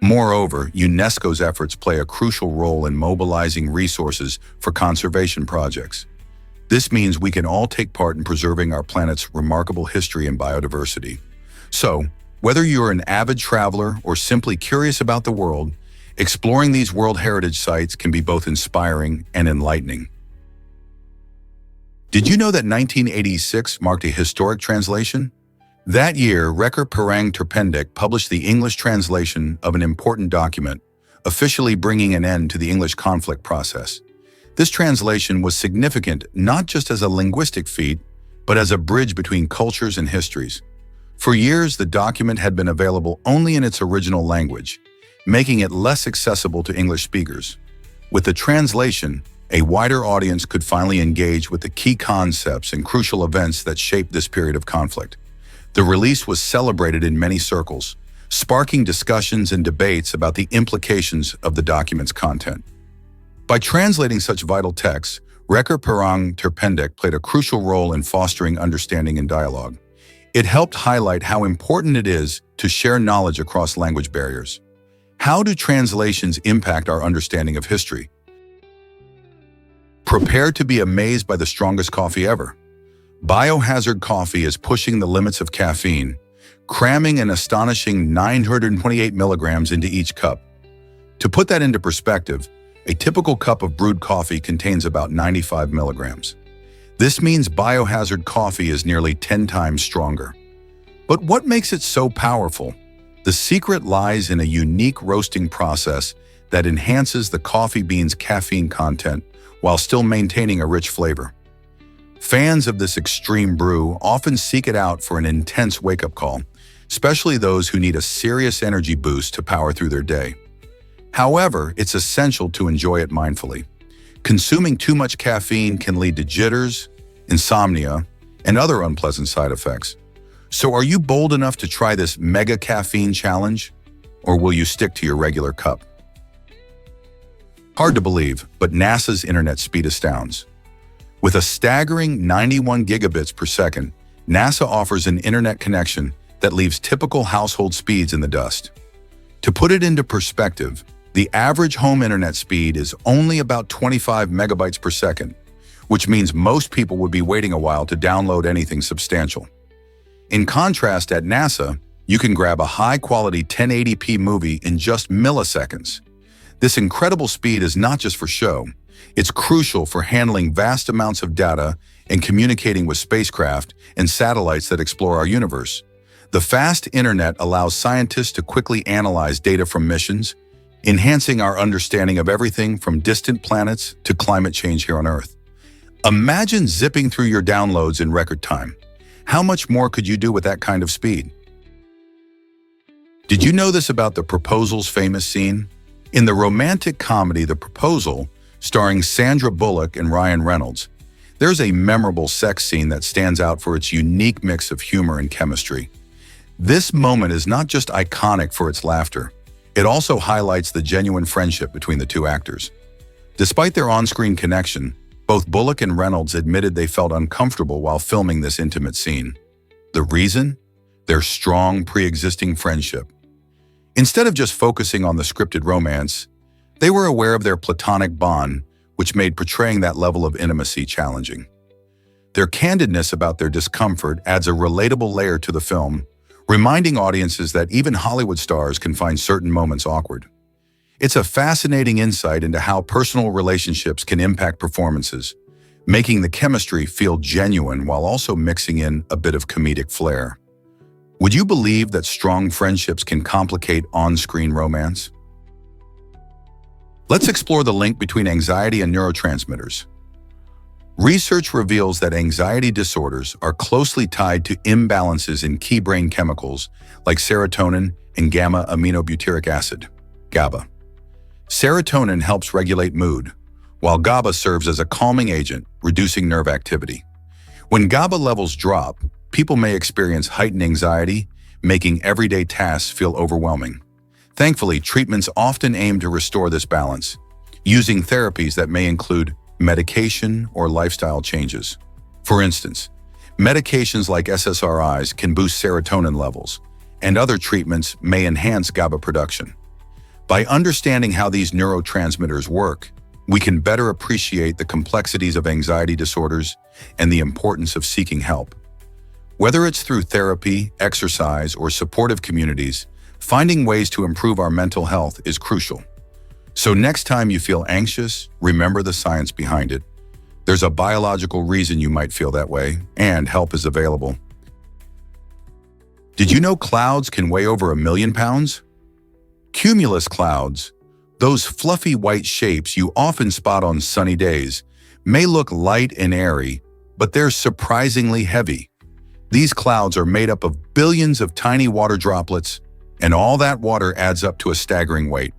Speaker 1: Moreover, UNESCO's efforts play a crucial role in mobilizing resources for conservation projects. This means we can all take part in preserving our planet's remarkable history and biodiversity. So, whether you're an avid traveler or simply curious about the world, exploring these World Heritage Sites can be both inspiring and enlightening. Did you know that 1986 marked a historic translation? That year, Reker Perang Terpendek published the English translation of an important document, officially bringing an end to the English conflict process. This translation was significant not just as a linguistic feat, but as a bridge between cultures and histories. For years, the document had been available only in its original language, making it less accessible to English speakers. With the translation, a wider audience could finally engage with the key concepts and crucial events that shaped this period of conflict. The release was celebrated in many circles, sparking discussions and debates about the implications of the document's content. By translating such vital texts, Reker Perang Terpendek played a crucial role in fostering understanding and dialogue. It helped highlight how important it is to share knowledge across language barriers. How do translations impact our understanding of history? Prepare to be amazed by the strongest coffee ever. Biohazard coffee is pushing the limits of caffeine, cramming an astonishing 928 milligrams into each cup. To put that into perspective, a typical cup of brewed coffee contains about 95 milligrams. This means biohazard coffee is nearly 10 times stronger. But what makes it so powerful? The secret lies in a unique roasting process that enhances the coffee bean's caffeine content while still maintaining a rich flavor. Fans of this extreme brew often seek it out for an intense wake-up call, especially those who need a serious energy boost to power through their day. However, it's essential to enjoy it mindfully. Consuming too much caffeine can lead to jitters, insomnia, and other unpleasant side effects. So are you bold enough to try this mega caffeine challenge, or will you stick to your regular cup? Hard to believe, but NASA's internet speed astounds. With a staggering 91 gigabits per second, NASA offers an internet connection that leaves typical household speeds in the dust. To put it into perspective, the average home internet speed is only about 25 megabytes per second, which means most people would be waiting a while to download anything substantial. In contrast, at NASA, you can grab a high-quality 1080p movie in just milliseconds. This incredible speed is not just for show. It's crucial for handling vast amounts of data and communicating with spacecraft and satellites that explore our universe. The fast internet allows scientists to quickly analyze data from missions, enhancing our understanding of everything from distant planets to climate change here on Earth. Imagine zipping through your downloads in record time. How much more could you do with that kind of speed? Did you know this about The Proposal's famous scene? In the romantic comedy The Proposal, starring Sandra Bullock and Ryan Reynolds, there's a memorable sex scene that stands out for its unique mix of humor and chemistry. This moment is not just iconic for its laughter, it also highlights the genuine friendship between the two actors. Despite their on-screen connection, both Bullock and Reynolds admitted they felt uncomfortable while filming this intimate scene. The reason? Their strong, pre-existing friendship. Instead of just focusing on the scripted romance, they were aware of their platonic bond, which made portraying that level of intimacy challenging. Their candidness about their discomfort adds a relatable layer to the film, reminding audiences that even Hollywood stars can find certain moments awkward. It's a fascinating insight into how personal relationships can impact performances, making the chemistry feel genuine while also mixing in a bit of comedic flair. Would you believe that strong friendships can complicate on-screen romance? Let's explore the link between anxiety and neurotransmitters. Research reveals that anxiety disorders are closely tied to imbalances in key brain chemicals like serotonin and gamma-aminobutyric acid, GABA. Serotonin helps regulate mood, while GABA serves as a calming agent, reducing nerve activity. When GABA levels drop, people may experience heightened anxiety, making everyday tasks feel overwhelming. Thankfully, treatments often aim to restore this balance, using therapies that may include medication or lifestyle changes. For instance, medications like SSRIs can boost serotonin levels, and other treatments may enhance GABA production. By understanding how these neurotransmitters work, we can better appreciate the complexities of anxiety disorders and the importance of seeking help. Whether it's through therapy, exercise, or supportive communities, finding ways to improve our mental health is crucial. So next time you feel anxious, remember the science behind it. There's a biological reason you might feel that way, and help is available. Did you know clouds can weigh over 1 million pounds? Cumulus clouds, those fluffy white shapes you often spot on sunny days, may look light and airy, but they're surprisingly heavy. These clouds are made up of billions of tiny water droplets, and all that water adds up to a staggering weight.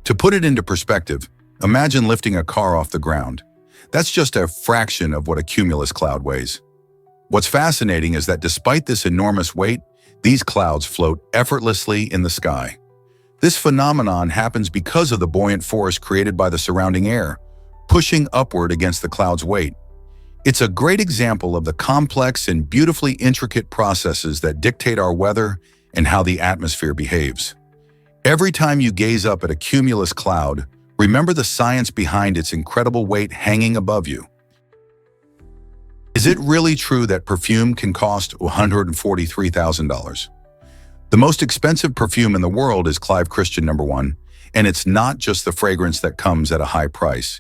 Speaker 1: To put it into perspective, imagine lifting a car off the ground. That's just a fraction of what a cumulus cloud weighs. What's fascinating is that despite this enormous weight, these clouds float effortlessly in the sky. This phenomenon happens because of the buoyant force created by the surrounding air, pushing upward against the cloud's weight. It's a great example of the complex and beautifully intricate processes that dictate our weather and how the atmosphere behaves. Every time you gaze up at a cumulus cloud, remember the science behind its incredible weight hanging above you. Is it really true that perfume can cost $143,000? The most expensive perfume in the world is Clive Christian No. 1, and it's not just the fragrance that comes at a high price.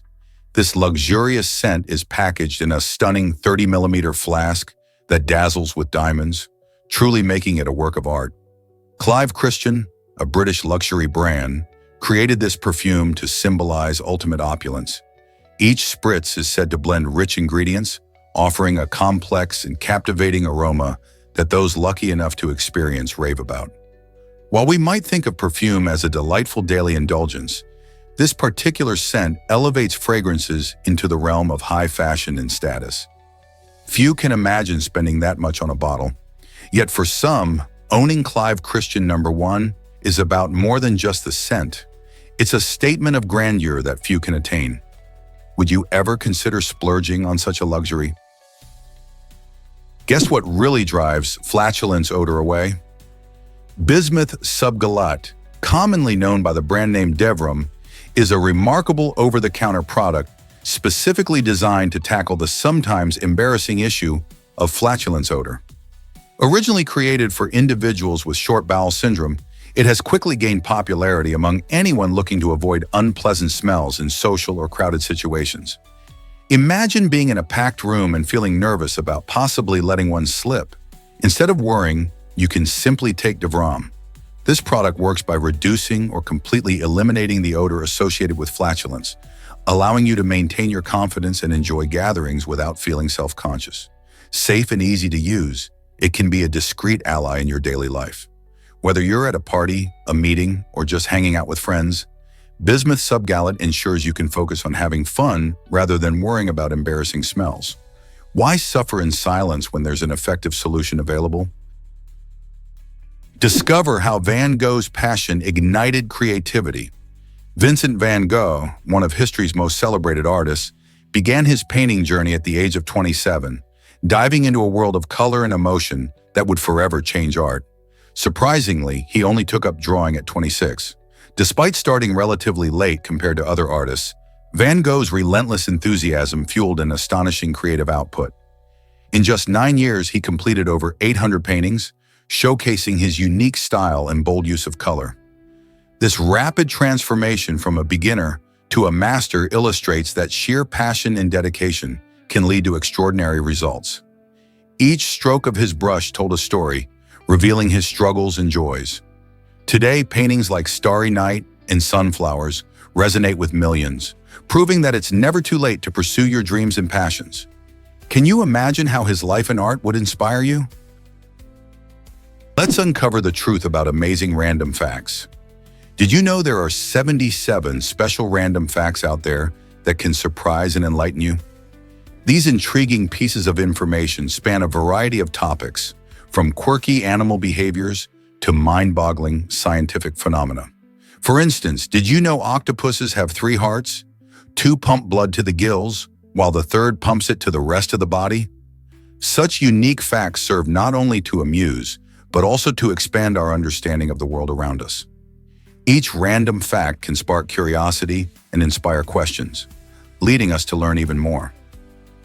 Speaker 1: This luxurious scent is packaged in a stunning 30mm flask that dazzles with diamonds, truly making it a work of art. Clive Christian, a British luxury brand, created this perfume to symbolize ultimate opulence. Each spritz is said to blend rich ingredients, offering a complex and captivating aroma that those lucky enough to experience rave about. While we might think of perfume as a delightful daily indulgence, this particular scent elevates fragrances into the realm of high fashion and status. Few can imagine spending that much on a bottle. Yet for some, owning Clive Christian No. 1 is about more than just the scent. It's a statement of grandeur that few can attain. Would you ever consider splurging on such a luxury? Guess what really drives flatulence odor away? Bismuth subgalate, commonly known by the brand name Devram, is a remarkable over-the-counter product specifically designed to tackle the sometimes embarrassing issue of flatulence odor. Originally created for individuals with short bowel syndrome, it has quickly gained popularity among anyone looking to avoid unpleasant smells in social or crowded situations. Imagine being in a packed room and feeling nervous about possibly letting one slip. Instead of worrying, you can simply take Devram. This product works by reducing or completely eliminating the odor associated with flatulence, allowing you to maintain your confidence and enjoy gatherings without feeling self-conscious. Safe and easy to use, it can be a discreet ally in your daily life. Whether you're at a party, a meeting, or just hanging out with friends, Bismuth subgalate ensures you can focus on having fun rather than worrying about embarrassing smells. Why suffer in silence when there's an effective solution available? Discover how Van Gogh's passion ignited creativity. Vincent van Gogh, one of history's most celebrated artists, began his painting journey at the age of 27, diving into a world of color and emotion that would forever change art. Surprisingly, he only took up drawing at 26. Despite starting relatively late compared to other artists, Van Gogh's relentless enthusiasm fueled an astonishing creative output. In just 9 years, he completed over 800 paintings, showcasing his unique style and bold use of color. This rapid transformation from a beginner to a master illustrates that sheer passion and dedication can lead to extraordinary results. Each stroke of his brush told a story, revealing his struggles and joys. Today, paintings like Starry Night and Sunflowers resonate with millions, proving that it's never too late to pursue your dreams and passions. Can you imagine how his life and art would inspire you? Let's uncover the truth about amazing random facts. Did you know there are 77 special random facts out there that can surprise and enlighten you? These intriguing pieces of information span a variety of topics, from quirky animal behaviors to mind-boggling scientific phenomena. For instance, did you know octopuses have 3 hearts? 2 pump blood to the gills, while the third pumps it to the rest of the body? Such unique facts serve not only to amuse, but also to expand our understanding of the world around us. Each random fact can spark curiosity and inspire questions, leading us to learn even more.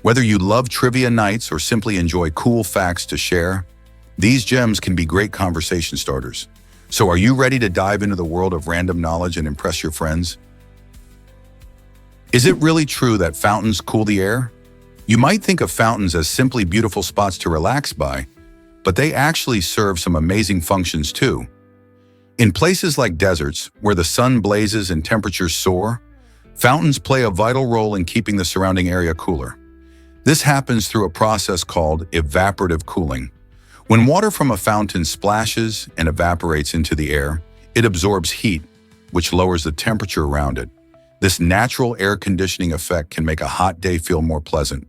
Speaker 1: Whether you love trivia nights or simply enjoy cool facts to share, these gems can be great conversation starters. So are you ready to dive into the world of random knowledge and impress your friends? Is it really true that fountains cool the air? You might think of fountains as simply beautiful spots to relax by, but they actually serve some amazing functions too. In places like deserts, where the sun blazes and temperatures soar, fountains play a vital role in keeping the surrounding area cooler. This happens through a process called evaporative cooling. When water from a fountain splashes and evaporates into the air, it absorbs heat, which lowers the temperature around it. This natural air conditioning effect can make a hot day feel more pleasant.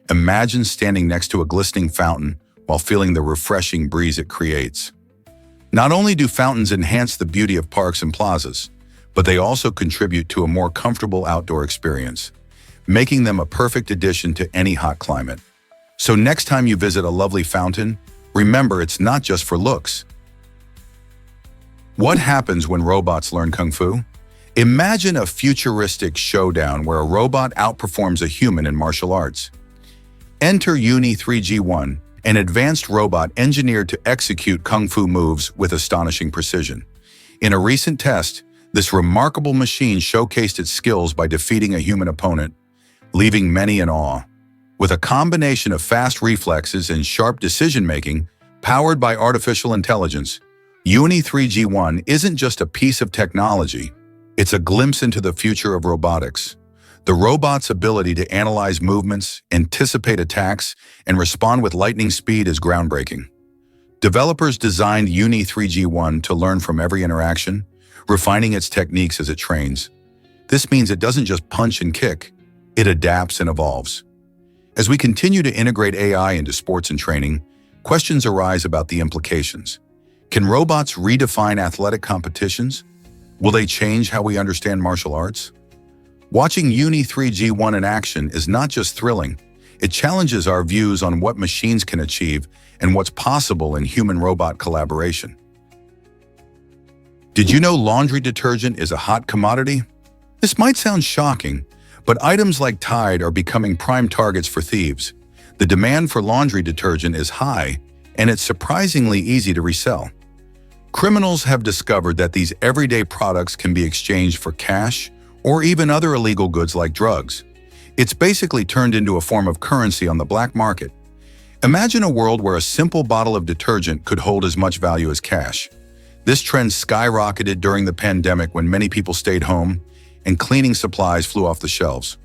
Speaker 1: Imagine standing next to a glistening fountain while feeling the refreshing breeze it creates. Not only do fountains enhance the beauty of parks and plazas, but they also contribute to a more comfortable outdoor experience, making them a perfect addition to any hot climate. So next time you visit a lovely fountain, remember it's not just for looks. What happens when robots learn Kung Fu? Imagine a futuristic showdown where a robot outperforms a human in martial arts. Enter Uni 3G1, an advanced robot engineered to execute Kung Fu moves with astonishing precision. In a recent test, this remarkable machine showcased its skills by defeating a human opponent, leaving many in awe. With a combination of fast reflexes and sharp decision-making, powered by artificial intelligence, Uni 3G1 isn't just a piece of technology, it's a glimpse into the future of robotics. The robot's ability to analyze movements, anticipate attacks, and respond with lightning speed is groundbreaking. Developers designed Uni 3G1 to learn from every interaction, refining its techniques as it trains. This means it doesn't just punch and kick, it adapts and evolves. As we continue to integrate AI into sports and training, questions arise about the implications. Can robots redefine athletic competitions? Will they change how we understand martial arts? Watching Uni 3G1 in action is not just thrilling, it challenges our views on what machines can achieve and what's possible in human-robot collaboration. Did you know laundry detergent is a hot commodity? This might sound shocking, but items like Tide are becoming prime targets for thieves. The demand for laundry detergent is high, and it's surprisingly easy to resell. Criminals have discovered that these everyday products can be exchanged for cash or even other illegal goods like drugs. It's basically turned into a form of currency on the black market. Imagine a world where a simple bottle of detergent could hold as much value as cash. This trend skyrocketed during the pandemic when many people stayed home and cleaning supplies flew off the shelves.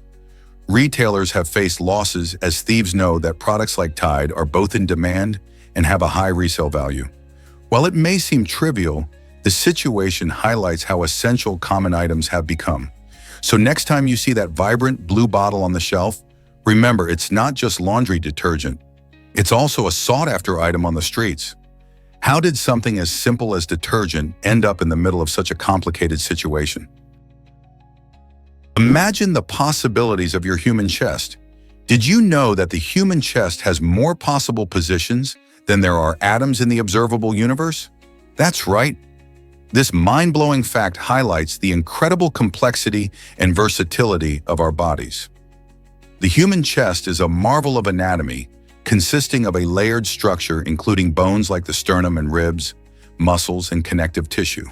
Speaker 1: Retailers have faced losses as thieves know that products like Tide are both in demand and have a high resale value. While it may seem trivial, the situation highlights how essential common items have become. So next time you see that vibrant blue bottle on the shelf, remember it's not just laundry detergent. It's also a sought-after item on the streets. How did something as simple as detergent end up in the middle of such a complicated situation? Imagine the possibilities of your human chest. Did you know that the human chest has more possible positions than there are atoms in the observable universe? That's right. This mind-blowing fact highlights the incredible complexity and versatility of our bodies. The human chest is a marvel of anatomy, consisting of a layered structure including bones like the sternum and ribs, muscles, and connective tissue.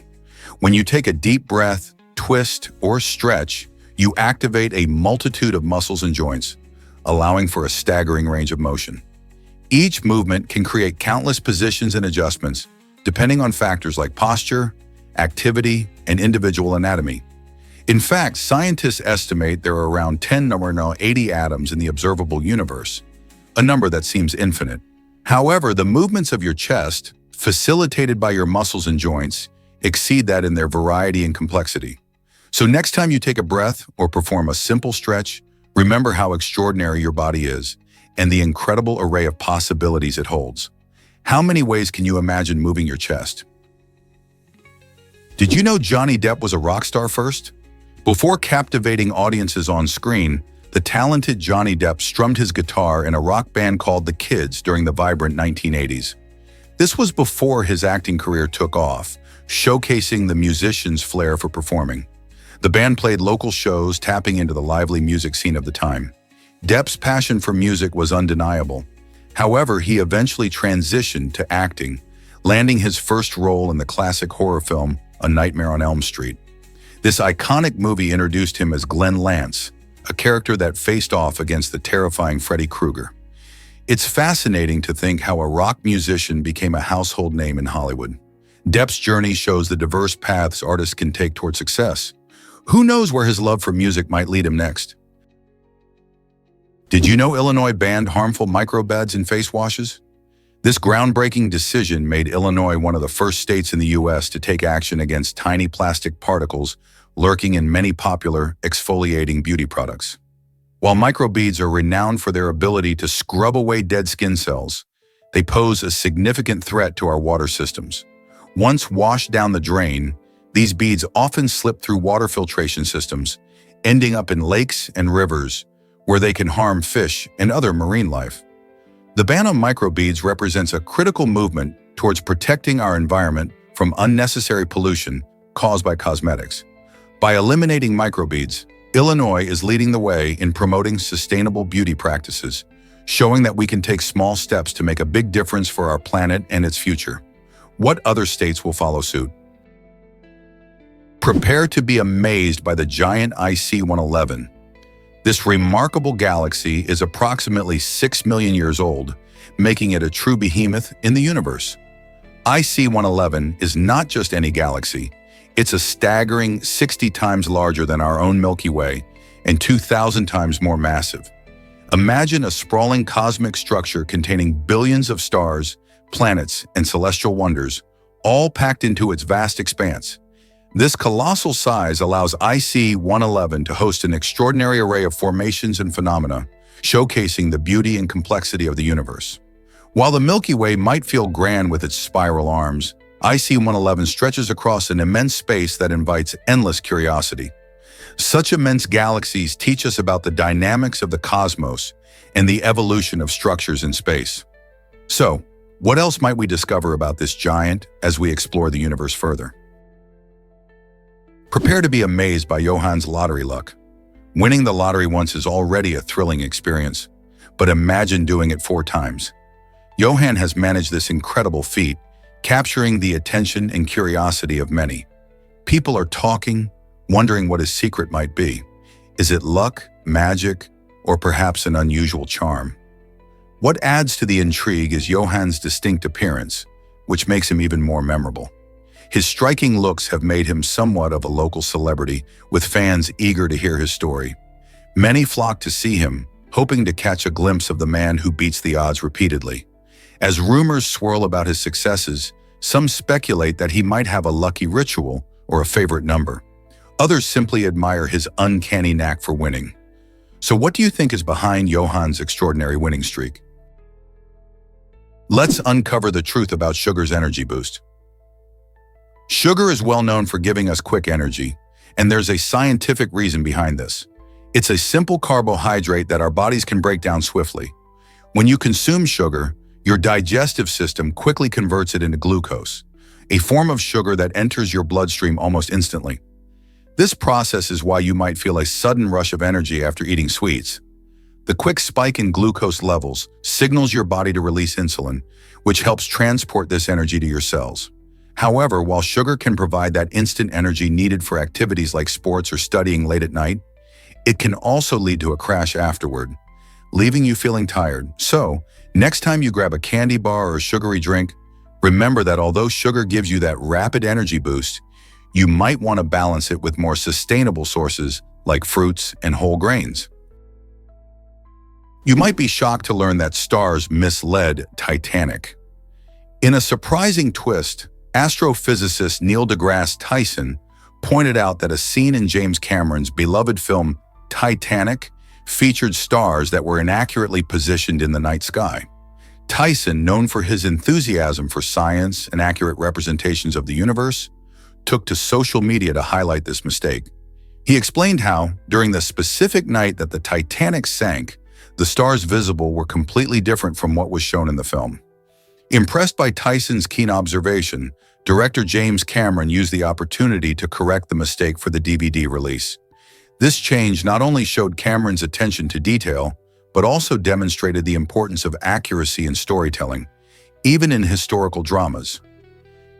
Speaker 1: When you take a deep breath, twist, or stretch, you activate a multitude of muscles and joints, allowing for a staggering range of motion. Each movement can create countless positions and adjustments, depending on factors like posture, activity, and individual anatomy. In fact, scientists estimate there are around 80 atoms in the observable universe, a number that seems infinite. However, the movements of your chest, facilitated by your muscles and joints, exceed that in their variety and complexity. So next time you take a breath or perform a simple stretch, remember how extraordinary your body is and the incredible array of possibilities it holds. How many ways can you imagine moving your chest? Did you know Johnny Depp was a rock star first? Before captivating audiences on screen, the talented Johnny Depp strummed his guitar in a rock band called The Kids during the vibrant 1980s. This was before his acting career took off, showcasing the musician's flair for performing. The band played local shows, tapping into the lively music scene of the time. Depp's passion for music was undeniable. However, he eventually transitioned to acting, landing his first role in the classic horror film A Nightmare on Elm Street. This iconic movie introduced him as Glenn Lance, a character that faced off against the terrifying Freddy Krueger. It's fascinating to think how a rock musician became a household name in Hollywood. Depp's journey shows the diverse paths artists can take toward success. Who knows where his love for music might lead him next? Did you know Illinois banned harmful microbeads in face washes? This groundbreaking decision made Illinois one of the first states in the U.S. to take action against tiny plastic particles lurking in many popular exfoliating beauty products. While microbeads are renowned for their ability to scrub away dead skin cells, they pose a significant threat to our water systems. Once washed down the drain, these beads often slip through water filtration systems, ending up in lakes and rivers, where they can harm fish and other marine life. The ban on microbeads represents a critical movement towards protecting our environment from unnecessary pollution caused by cosmetics. By eliminating microbeads, Illinois is leading the way in promoting sustainable beauty practices, showing that we can take small steps to make a big difference for our planet and its future. What other states will follow suit? Prepare to be amazed by the giant IC-111. This remarkable galaxy is approximately 6 million years old, making it a true behemoth in the universe. IC-111 is not just any galaxy. It's a staggering 60 times larger than our own Milky Way and 2,000 times more massive. Imagine a sprawling cosmic structure containing billions of stars, planets, and celestial wonders, all packed into its vast expanse. This colossal size allows IC-111 to host an extraordinary array of formations and phenomena, showcasing the beauty and complexity of the universe. While the Milky Way might feel grand with its spiral arms, IC-111 stretches across an immense space that invites endless curiosity. Such immense galaxies teach us about the dynamics of the cosmos and the evolution of structures in space. So, what else might we discover about this giant as we explore the universe further? Prepare to be amazed by Johann's lottery luck. Winning the lottery once is already a thrilling experience, but imagine doing it 4 times. Johann has managed this incredible feat, capturing the attention and curiosity of many. People are talking, wondering what his secret might be. Is it luck, magic, or perhaps an unusual charm? What adds to the intrigue is Johann's distinct appearance, which makes him even more memorable. His striking looks have made him somewhat of a local celebrity, with fans eager to hear his story. Many flock to see him, hoping to catch a glimpse of the man who beats the odds repeatedly. As rumors swirl about his successes, some speculate that he might have a lucky ritual or a favorite number. Others simply admire his uncanny knack for winning. So what do you think is behind Johann's extraordinary winning streak? Let's uncover the truth about sugar's energy boost. Sugar is well known for giving us quick energy, and there's a scientific reason behind this. It's a simple carbohydrate that our bodies can break down swiftly. When you consume sugar, your digestive system quickly converts it into glucose, a form of sugar that enters your bloodstream almost instantly. This process is why you might feel a sudden rush of energy after eating sweets. The quick spike in glucose levels signals your body to release insulin, which helps transport this energy to your cells. However, while sugar can provide that instant energy needed for activities like sports or studying late at night, it can also lead to a crash afterward, leaving you feeling tired. So, next time you grab a candy bar or a sugary drink, remember that although sugar gives you that rapid energy boost, you might want to balance it with more sustainable sources like fruits and whole grains. You might be shocked to learn that stars misled Titanic. In a surprising twist, Astrophysicist Neil deGrasse Tyson pointed out that a scene in James Cameron's beloved film Titanic featured stars that were inaccurately positioned in the night sky. Tyson, known for his enthusiasm for science and accurate representations of the universe, took to social media to highlight this mistake. He explained how, during the specific night that the Titanic sank, the stars visible were completely different from what was shown in the film. Impressed by Tyson's keen observation, director James Cameron used the opportunity to correct the mistake for the DVD release. This change not only showed Cameron's attention to detail, but also demonstrated the importance of accuracy in storytelling, even in historical dramas.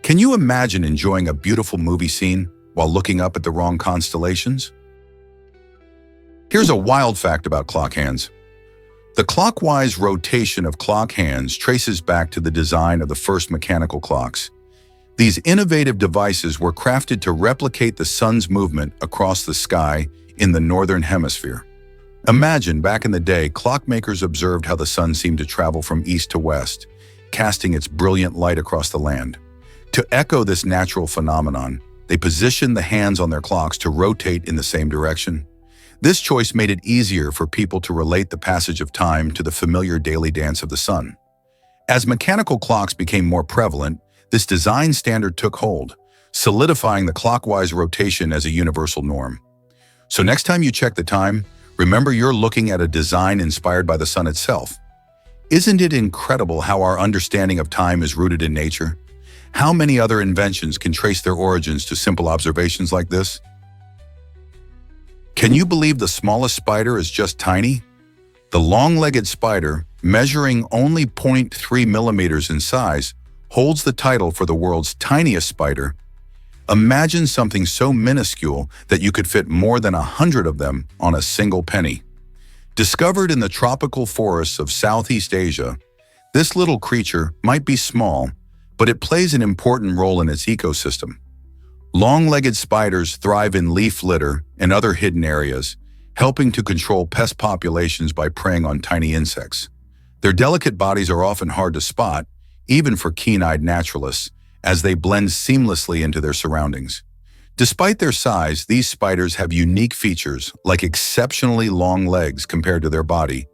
Speaker 1: Can you imagine enjoying a beautiful movie scene while looking up at the wrong constellations? Here's a wild fact about clock hands. The clockwise rotation of clock hands traces back to the design of the first mechanical clocks. These innovative devices were crafted to replicate the sun's movement across the sky in the northern hemisphere. Imagine, back in the day, clockmakers observed how the sun seemed to travel from east to west, casting its brilliant light across the land. To echo this natural phenomenon, they positioned the hands on their clocks to rotate in the same direction. This choice made it easier for people to relate the passage of time to the familiar daily dance of the sun. As mechanical clocks became more prevalent, this design standard took hold, solidifying the clockwise rotation as a universal norm. So next time you check the time, remember you're looking at a design inspired by the sun itself. Isn't it incredible how our understanding of time is rooted in nature? How many other inventions can trace their origins to simple observations like this? Can you believe the smallest spider is just tiny? The long-legged spider, measuring only 0.3 millimeters in size, holds the title for the world's tiniest spider. Imagine something so minuscule that you could fit more than 100 of them on a single penny. Discovered in the tropical forests of Southeast Asia, this little creature might be small, but it plays an important role in its ecosystem. Long-legged spiders thrive in leaf litter and other hidden areas, helping to control pest populations by preying on tiny insects. Their delicate bodies are often hard to spot, even for keen-eyed naturalists, as they blend seamlessly into their surroundings. Despite their size, these spiders have unique features like exceptionally long legs compared to their body,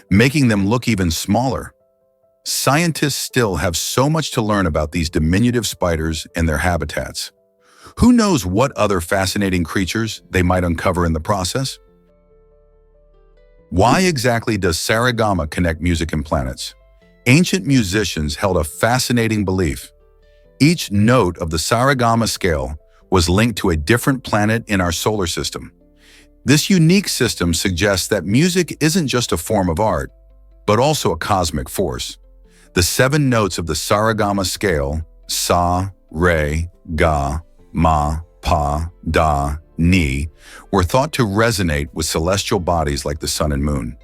Speaker 1: making them look even smaller. Scientists still have so much to learn about these diminutive spiders and their habitats. Who knows what other fascinating creatures they might uncover in the process? Why exactly does Sarigama connect music and planets? Ancient musicians held a fascinating belief. Each note of the Sarigama scale was linked to a different planet in our solar system. This unique system suggests that music isn't just a form of art, but also a cosmic force. The 7 notes of the Sarigama scale, Sa, Re, Ga, Ma, Pa, Da, Ni, were thought to resonate with celestial bodies like the sun and moon.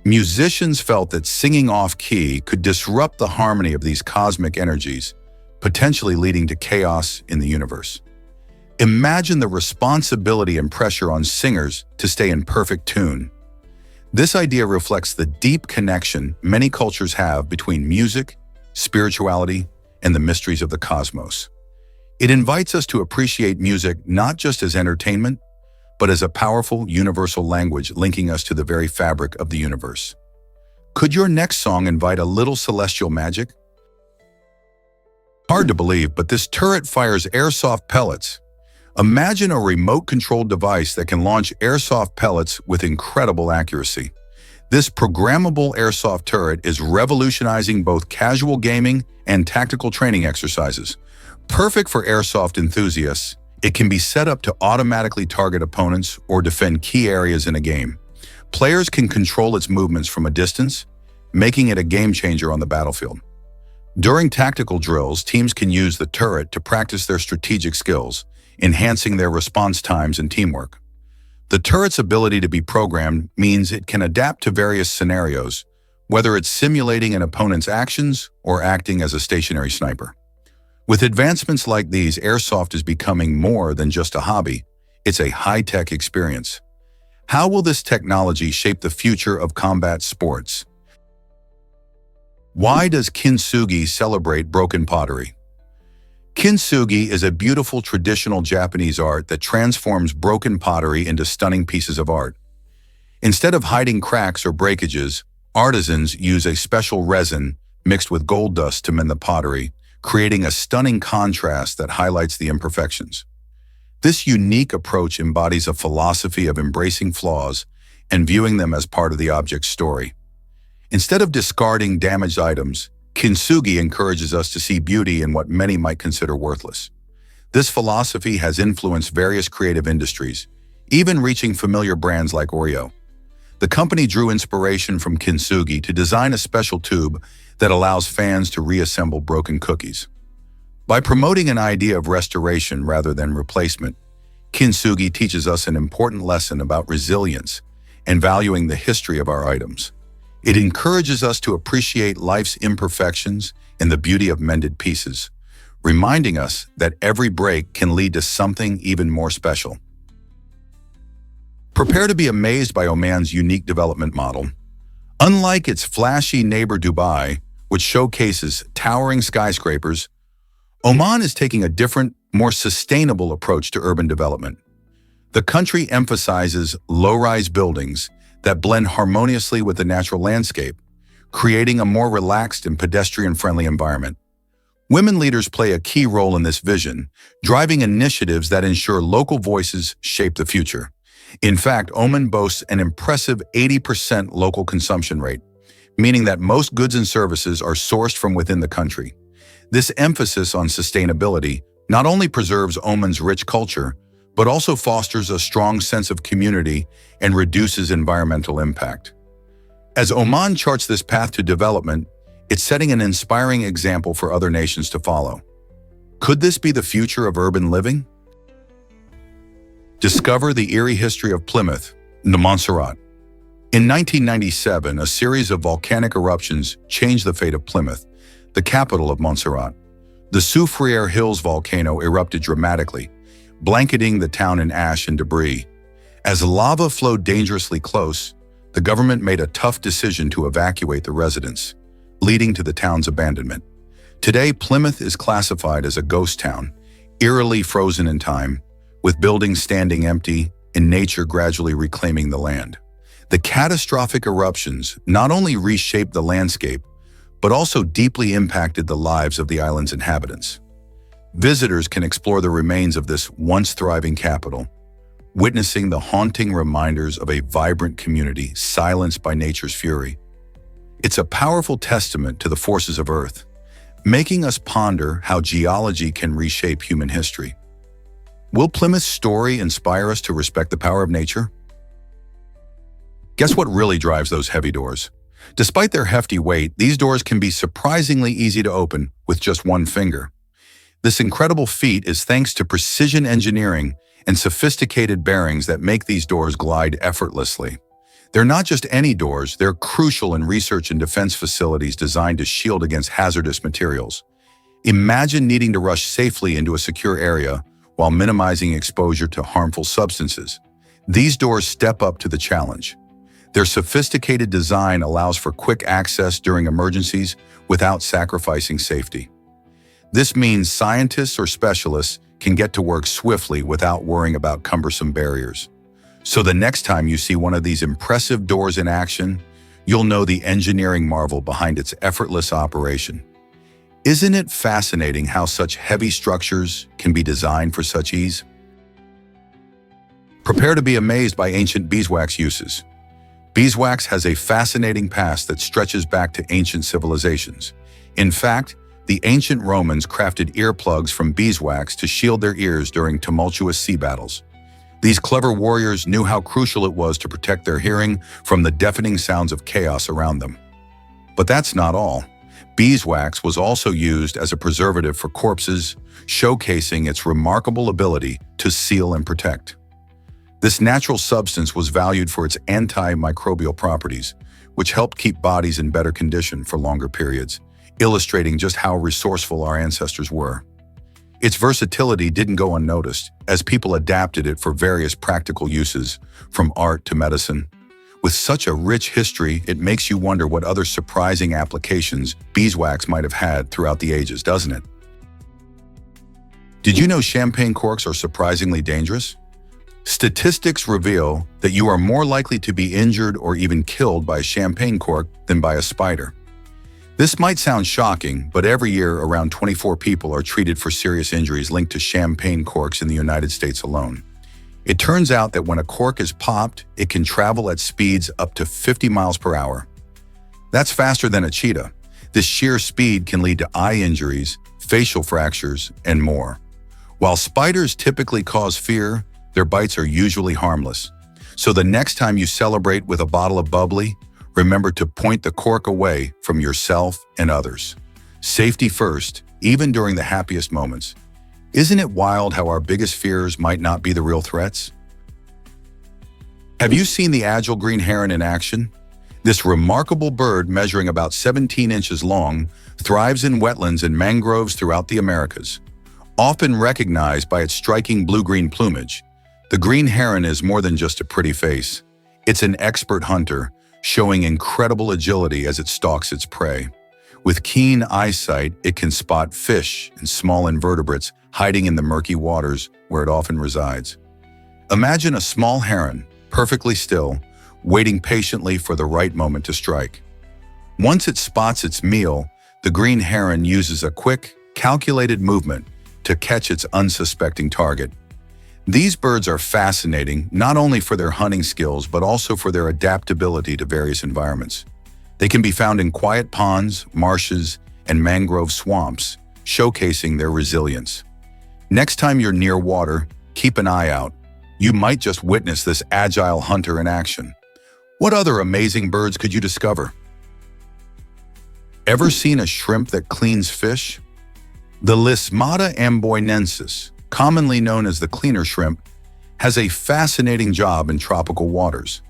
Speaker 1: Musicians felt that singing off-key could disrupt the harmony of these cosmic energies, potentially leading to chaos in the universe. Imagine the responsibility and pressure on singers to stay in perfect tune. This idea reflects the deep connection many cultures have between music, spirituality, and the mysteries of the cosmos. It invites us to appreciate music not just as entertainment, but as a powerful universal language linking us to the very fabric of the universe. Could your next song invite a little celestial magic? Hard to believe, but this turret fires airsoft pellets. Imagine a remote-controlled device that can launch airsoft pellets with incredible accuracy. This programmable airsoft turret is revolutionizing both casual gaming and tactical training exercises. Perfect for airsoft enthusiasts, it can be set up to automatically target opponents or defend key areas in a game. Players can control its movements from a distance, making it a game-changer on the battlefield. During tactical drills, teams can use the turret to practice their strategic skills, enhancing their response times and teamwork. The turret's ability to be programmed means it can adapt to various scenarios, whether it's simulating an opponent's actions or acting as a stationary sniper. With advancements like these, airsoft is becoming more than just a hobby. It's a high-tech experience. How will this technology shape the future of combat sports? Why does kintsugi celebrate broken pottery? Kintsugi is a beautiful traditional Japanese art that transforms broken pottery into stunning pieces of art. Instead of hiding cracks or breakages, artisans use a special resin mixed with gold dust to mend the pottery, creating a stunning contrast that highlights the imperfections. This unique approach embodies a philosophy of embracing flaws and viewing them as part of the object's story. Instead of discarding damaged items, Kintsugi encourages us to see beauty in what many might consider worthless. This philosophy has influenced various creative industries, even reaching familiar brands like Oreo. The company drew inspiration from Kintsugi to design a special tube that allows fans to reassemble broken cookies. By promoting an idea of restoration rather than replacement, Kintsugi teaches us an important lesson about resilience and valuing the history of our items. It encourages us to appreciate life's imperfections and the beauty of mended pieces, reminding us that every break can lead to something even more special. Prepare to be amazed by Oman's unique development model. Unlike its flashy neighbor Dubai, which showcases towering skyscrapers, Oman is taking a different, more sustainable approach to urban development. The country emphasizes low-rise buildings that blend harmoniously with the natural landscape, creating a more relaxed and pedestrian-friendly environment. Women leaders play a key role in this vision, driving initiatives that ensure local voices shape the future. In fact, Oman boasts an impressive 80% local consumption rate, meaning that most goods and services are sourced from within the country. This emphasis on sustainability not only preserves Oman's rich culture, but also fosters a strong sense of community and reduces environmental impact. As Oman charts this path to development, it's setting an inspiring example for other nations to follow. Could this be the future of urban living? Discover the eerie history of Plymouth, Montserrat. In 1997, a series of volcanic eruptions changed the fate of Plymouth, the capital of Montserrat. The Soufriere Hills volcano erupted dramatically, blanketing the town in ash and debris. As lava flowed dangerously close, the government made a tough decision to evacuate the residents, leading to the town's abandonment. Today, Plymouth is classified as a ghost town, eerily frozen in time, with buildings standing empty and nature gradually reclaiming the land. The catastrophic eruptions not only reshaped the landscape, but also deeply impacted the lives of the island's inhabitants. Visitors can explore the remains of this once thriving capital, witnessing the haunting reminders of a vibrant community silenced by nature's fury. It's a powerful testament to the forces of Earth, making us ponder how geology can reshape human history. Will Plymouth's story inspire us to respect the power of nature? Guess what really drives those heavy doors? Despite their hefty weight, these doors can be surprisingly easy to open with just one finger. This incredible feat is thanks to precision engineering and sophisticated bearings that make these doors glide effortlessly. They're not just any doors, they're crucial in research and defense facilities designed to shield against hazardous materials. Imagine needing to rush safely into a secure area while minimizing exposure to harmful substances. These doors step up to the challenge. Their sophisticated design allows for quick access during emergencies without sacrificing safety. This means scientists or specialists can get to work swiftly without worrying about cumbersome barriers. So the next time you see one of these impressive doors in action, you'll know the engineering marvel behind its effortless operation. Isn't it fascinating how such heavy structures can be designed for such ease? Prepare to be amazed by ancient beeswax uses. Beeswax has a fascinating past that stretches back to ancient civilizations. In fact, the ancient Romans crafted earplugs from beeswax to shield their ears during tumultuous sea battles. These clever warriors knew how crucial it was to protect their hearing from the deafening sounds of chaos around them. But that's not all. Beeswax was also used as a preservative for corpses, showcasing its remarkable ability to seal and protect. This natural substance was valued for its antimicrobial properties, which helped keep bodies in better condition for longer periods, illustrating just how resourceful our ancestors were. Its versatility didn't go unnoticed, as people adapted it for various practical uses, from art to medicine. With such a rich history, it makes you wonder what other surprising applications beeswax might have had throughout the ages, doesn't it? Did you know champagne corks are surprisingly dangerous? Statistics reveal that you are more likely to be injured or even killed by a champagne cork than by a spider. This might sound shocking, but every year around 24 people are treated for serious injuries linked to champagne corks in the United States alone. It turns out that when a cork is popped, it can travel at speeds up to 50 miles per hour. That's faster than a cheetah. This sheer speed can lead to eye injuries, facial fractures, and more. While spiders typically cause fear, their bites are usually harmless. So the next time you celebrate with a bottle of bubbly, remember to point the cork away from yourself and others. Safety first, even during the happiest moments. Isn't it wild how our biggest fears might not be the real threats? Have you seen the agile green heron in action? This remarkable bird, measuring about 17 inches long, thrives in wetlands and mangroves throughout the Americas. Often recognized by its striking blue-green plumage, the green heron is more than just a pretty face. It's an expert hunter, showing incredible agility as it stalks its prey. With keen eyesight, it can spot fish and small invertebrates hiding in the murky waters where it often resides. Imagine a small heron, perfectly still, waiting patiently for the right moment to strike. Once it spots its meal, the green heron uses a quick, calculated movement to catch its unsuspecting target. These birds are fascinating not only for their hunting skills but also for their adaptability to various environments. They can be found in quiet ponds, marshes, and mangrove swamps, showcasing their resilience. Next time you're near water, keep an eye out. You might just witness this agile hunter in action. What other amazing birds could you discover? Ever seen a shrimp that cleans fish? The Lismata amboinensis, commonly known as the cleaner shrimp, has a fascinating job in tropical waters.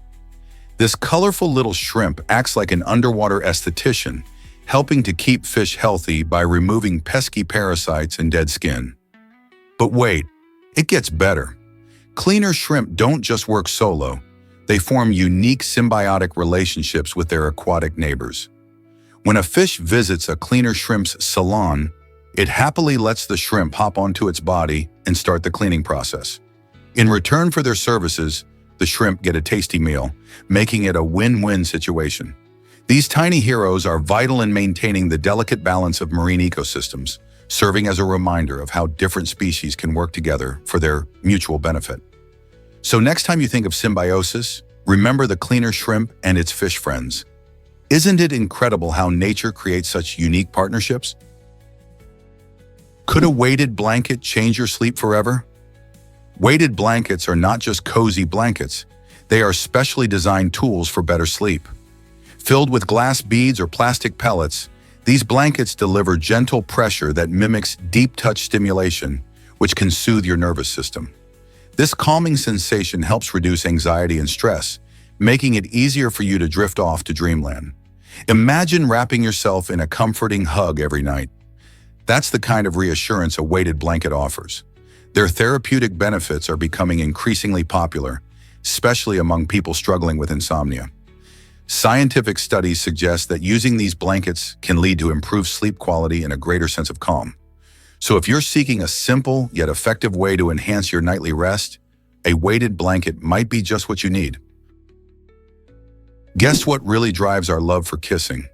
Speaker 1: This colorful little shrimp acts like an underwater esthetician, helping to keep fish healthy by removing pesky parasites and dead skin. But wait, it gets better. Cleaner shrimp don't just work solo. They form unique symbiotic relationships with their aquatic neighbors. When a fish visits a cleaner shrimp's salon, it happily lets the shrimp hop onto its body and start the cleaning process. In return for their services, the shrimp get a tasty meal, making it a win-win situation. These tiny heroes are vital in maintaining the delicate balance of marine ecosystems, serving as a reminder of how different species can work together for their mutual benefit. So next time you think of symbiosis, remember the cleaner shrimp and its fish friends. Isn't it incredible how nature creates such unique partnerships? Could a weighted blanket change your sleep forever? Weighted blankets are not just cozy blankets. They are specially designed tools for better sleep. Filled with glass beads or plastic pellets, these blankets deliver gentle pressure that mimics deep touch stimulation, which can soothe your nervous system. This calming sensation helps reduce anxiety and stress, making it easier for you to drift off to dreamland. Imagine wrapping yourself in a comforting hug every night. That's the kind of reassurance a weighted blanket offers. Their therapeutic benefits are becoming increasingly popular, especially among people struggling with insomnia. Scientific studies suggest that using these blankets can lead to improved sleep quality and a greater sense of calm. So if you're seeking a simple yet effective way to enhance your nightly rest, a weighted blanket might be just what you need. Guess what really drives our love for kissing?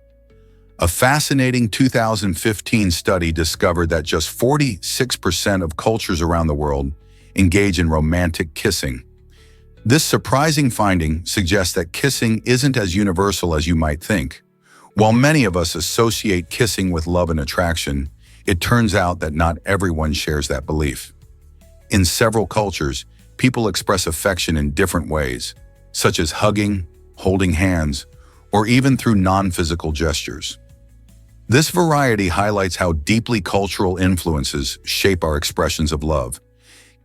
Speaker 1: A fascinating 2015 study discovered that just 46% of cultures around the world engage in romantic kissing. This surprising finding suggests that kissing isn't as universal as you might think. While many of us associate kissing with love and attraction, it turns out that not everyone shares that belief. In several cultures, people express affection in different ways, such as hugging, holding hands, or even through non-physical gestures. This variety highlights how deeply cultural influences shape our expressions of love.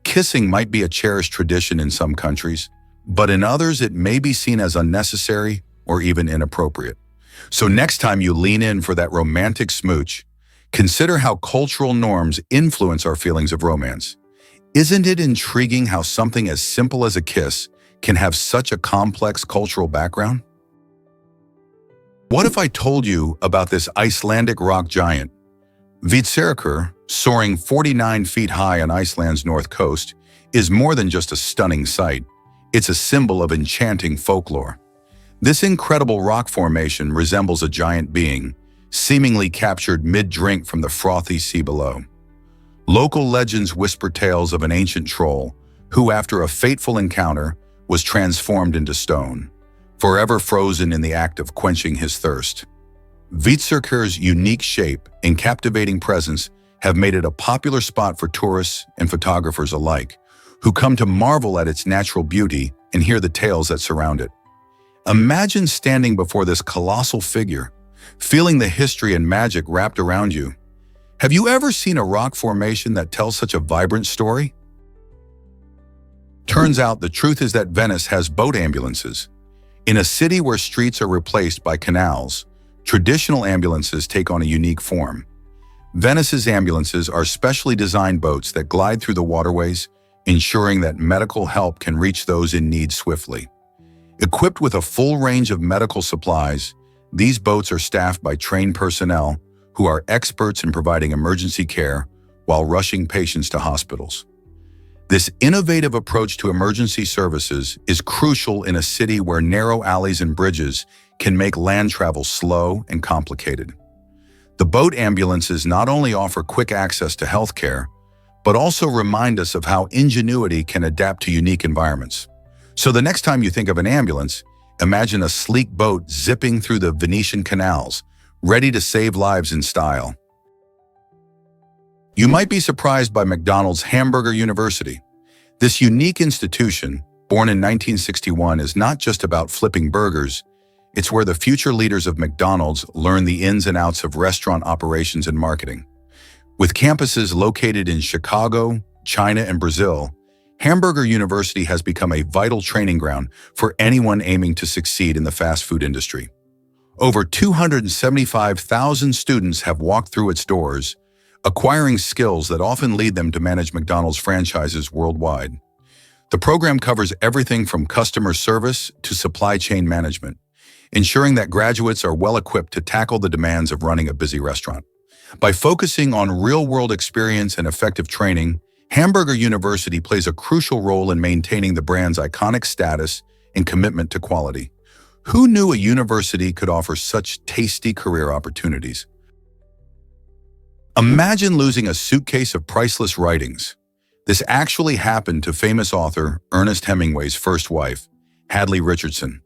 Speaker 1: Kissing might be a cherished tradition in some countries, but in others it may be seen as unnecessary or even inappropriate. So next time you lean in for that romantic smooch, consider how cultural norms influence our feelings of romance. Isn't it intriguing how something as simple as a kiss can have such a complex cultural background? What if I told you about this Icelandic rock giant? Vitserkur, soaring 49 feet high on Iceland's north coast, is more than just a stunning sight. It's a symbol of enchanting folklore. This incredible rock formation resembles a giant being, seemingly captured mid-drink from the frothy sea below. Local legends whisper tales of an ancient troll who, after a fateful encounter, was transformed into stone, forever frozen in the act of quenching his thirst. Hvítserkur's unique shape and captivating presence have made it a popular spot for tourists and photographers alike, who come to marvel at its natural beauty and hear the tales that surround it. Imagine standing before this colossal figure, feeling the history and magic wrapped around you. Have you ever seen a rock formation that tells such a vibrant story? Turns out the truth is that Venice has boat ambulances. In a city where streets are replaced by canals, traditional ambulances take on a unique form. Venice's ambulances are specially designed boats that glide through the waterways, ensuring that medical help can reach those in need swiftly. Equipped with a full range of medical supplies, these boats are staffed by trained personnel who are experts in providing emergency care while rushing patients to hospitals. This innovative approach to emergency services is crucial in a city where narrow alleys and bridges can make land travel slow and complicated. The boat ambulances not only offer quick access to healthcare, but also remind us of how ingenuity can adapt to unique environments. So the next time you think of an ambulance, imagine a sleek boat zipping through the Venetian canals, ready to save lives in style. You might be surprised by McDonald's Hamburger University. This unique institution, born in 1961, is not just about flipping burgers. It's where the future leaders of McDonald's learn the ins and outs of restaurant operations and marketing. With campuses located in Chicago, China, and Brazil, Hamburger University has become a vital training ground for anyone aiming to succeed in the fast food industry. Over 275,000 students have walked through its doors, acquiring skills that often lead them to manage McDonald's franchises worldwide. The program covers everything from customer service to supply chain management, ensuring that graduates are well-equipped to tackle the demands of running a busy restaurant. By focusing on real-world experience and effective training, Hamburger University plays a crucial role in maintaining the brand's iconic status and commitment to quality. Who knew a university could offer such tasty career opportunities? Imagine losing a suitcase of priceless writings. This actually happened to famous author Ernest Hemingway's first wife, Hadley Richardson.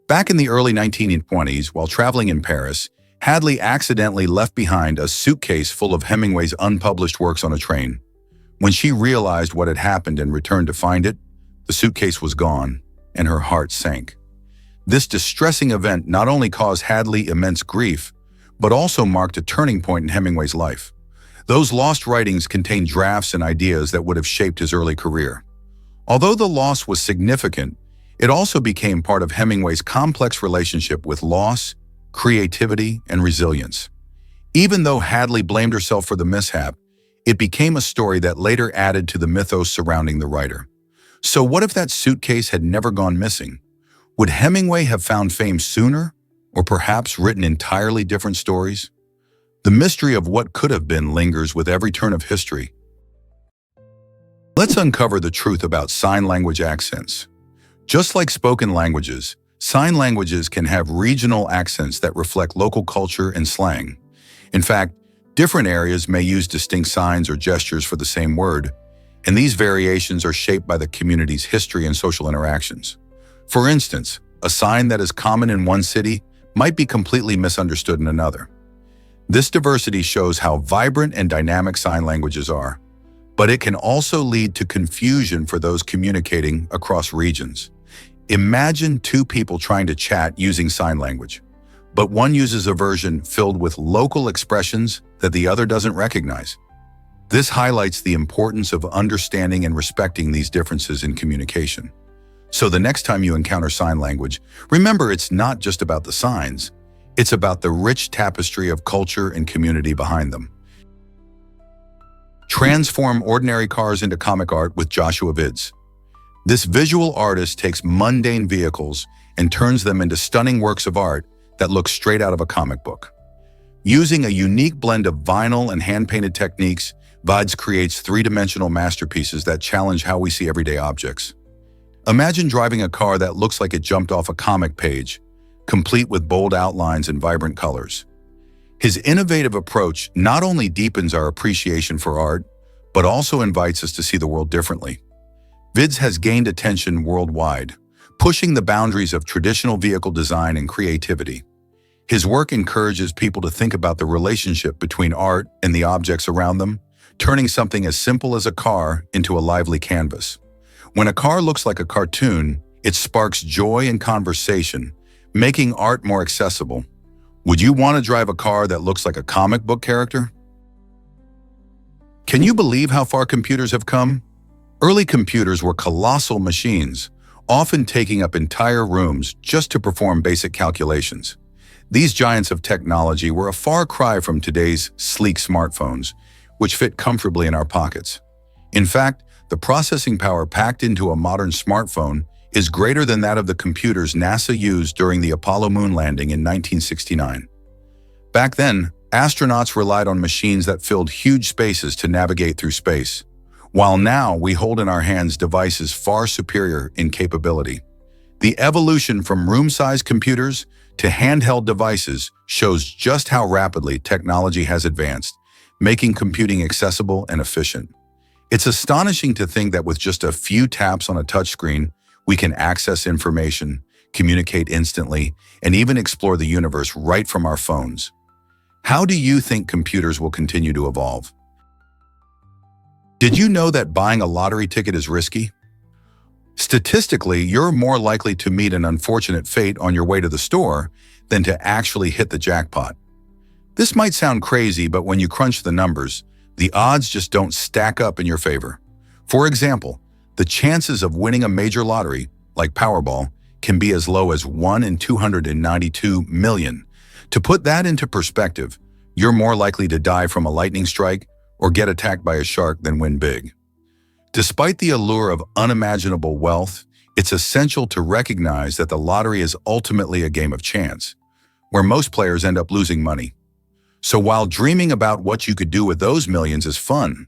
Speaker 1: Back in the early 1920s, while traveling in Paris, Hadley accidentally left behind a suitcase full of Hemingway's unpublished works on a train. When she realized what had happened and returned to find it, the suitcase was gone, and her heart sank. This distressing event not only caused Hadley immense grief, but also marked a turning point in Hemingway's life. Those lost writings contained drafts and ideas that would have shaped his early career. Although the loss was significant, it also became part of Hemingway's complex relationship with loss, creativity, and resilience. Even though Hadley blamed herself for the mishap, it became a story that later added to the mythos surrounding the writer. So what if that suitcase had never gone missing? Would Hemingway have found fame sooner, or perhaps written entirely different stories? The mystery of what could have been lingers with every turn of history. Let's uncover the truth about sign language accents. Just like spoken languages, sign languages can have regional accents that reflect local culture and slang. In fact, different areas may use distinct signs or gestures for the same word, and these variations are shaped by the community's history and social interactions. For instance, a sign that is common in one city might be completely misunderstood in another. This diversity shows how vibrant and dynamic sign languages are, but it can also lead to confusion for those communicating across regions. Imagine two people trying to chat using sign language, but one uses a version filled with local expressions that the other doesn't recognize. This highlights the importance of understanding and respecting these differences in communication. So the next time you encounter sign language, remember it's not just about the signs, it's about the rich tapestry of culture and community behind them. Transform ordinary cars into comic art with Joshua Vids. This visual artist takes mundane vehicles and turns them into stunning works of art that look straight out of a comic book. Using a unique blend of vinyl and hand-painted techniques, Vids creates three-dimensional masterpieces that challenge how we see everyday objects. Imagine driving a car that looks like it jumped off a comic page, complete with bold outlines and vibrant colors. His innovative approach not only deepens our appreciation for art, but also invites us to see the world differently. Vids has gained attention worldwide, pushing the boundaries of traditional vehicle design and creativity. His work encourages people to think about the relationship between art and the objects around them, turning something as simple as a car into a lively canvas. When a car looks like a cartoon, it sparks joy and conversation, making art more accessible. Would you want to drive a car that looks like a comic book character? Can you believe how far computers have come? Early computers were colossal machines, often taking up entire rooms just to perform basic calculations. These giants of technology were a far cry from today's sleek smartphones, which fit comfortably in our pockets. In fact, the processing power packed into a modern smartphone is greater than that of the computers NASA used during the Apollo moon landing in 1969. Back then, astronauts relied on machines that filled huge spaces to navigate through space, while now we hold in our hands devices far superior in capability. The evolution from room-sized computers to handheld devices shows just how rapidly technology has advanced, making computing accessible and efficient. It's astonishing to think that with just a few taps on a touchscreen, we can access information, communicate instantly, and even explore the universe right from our phones. How do you think computers will continue to evolve? Did you know that buying a lottery ticket is risky? Statistically, you're more likely to meet an unfortunate fate on your way to the store than to actually hit the jackpot. This might sound crazy, but when you crunch the numbers, the odds just don't stack up in your favor. For example, the chances of winning a major lottery, like Powerball, can be as low as 1 in 292 million. To put that into perspective, you're more likely to die from a lightning strike or get attacked by a shark than win big. Despite the allure of unimaginable wealth, it's essential to recognize that the lottery is ultimately a game of chance, where most players end up losing money. So while dreaming about what you could do with those millions is fun,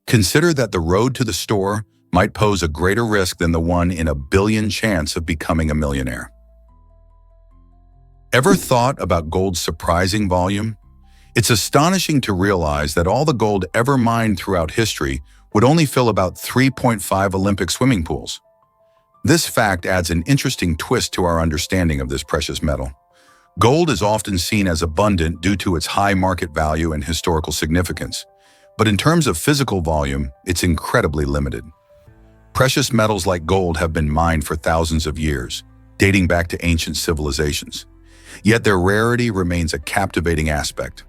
Speaker 1: consider that the road to the store might pose a greater risk than the 1 in a billion chance of becoming a millionaire. Ever thought about gold's surprising volume? It's astonishing to realize that all the gold ever mined throughout history would only fill about 3.5 Olympic swimming pools. This fact adds an interesting twist to our understanding of this precious metal. Gold is often seen as abundant due to its high market value and historical significance, but in terms of physical volume, it's incredibly limited. Precious metals like gold have been mined for thousands of years, dating back to ancient civilizations. Yet their rarity remains a captivating aspect.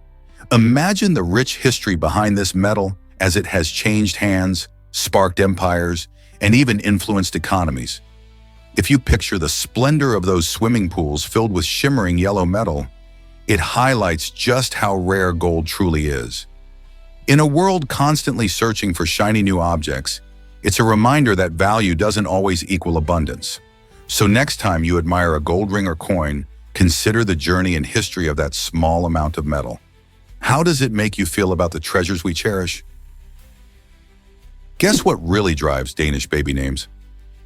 Speaker 1: Imagine the rich history behind this metal as it has changed hands, sparked empires, and even influenced economies. If you picture the splendor of those swimming pools filled with shimmering yellow metal, it highlights just how rare gold truly is. In a world constantly searching for shiny new objects, it's a reminder that value doesn't always equal abundance. So next time you admire a gold ring or coin, consider the journey and history of that small amount of metal. How does it make you feel about the treasures we cherish? Guess what really drives Danish baby names?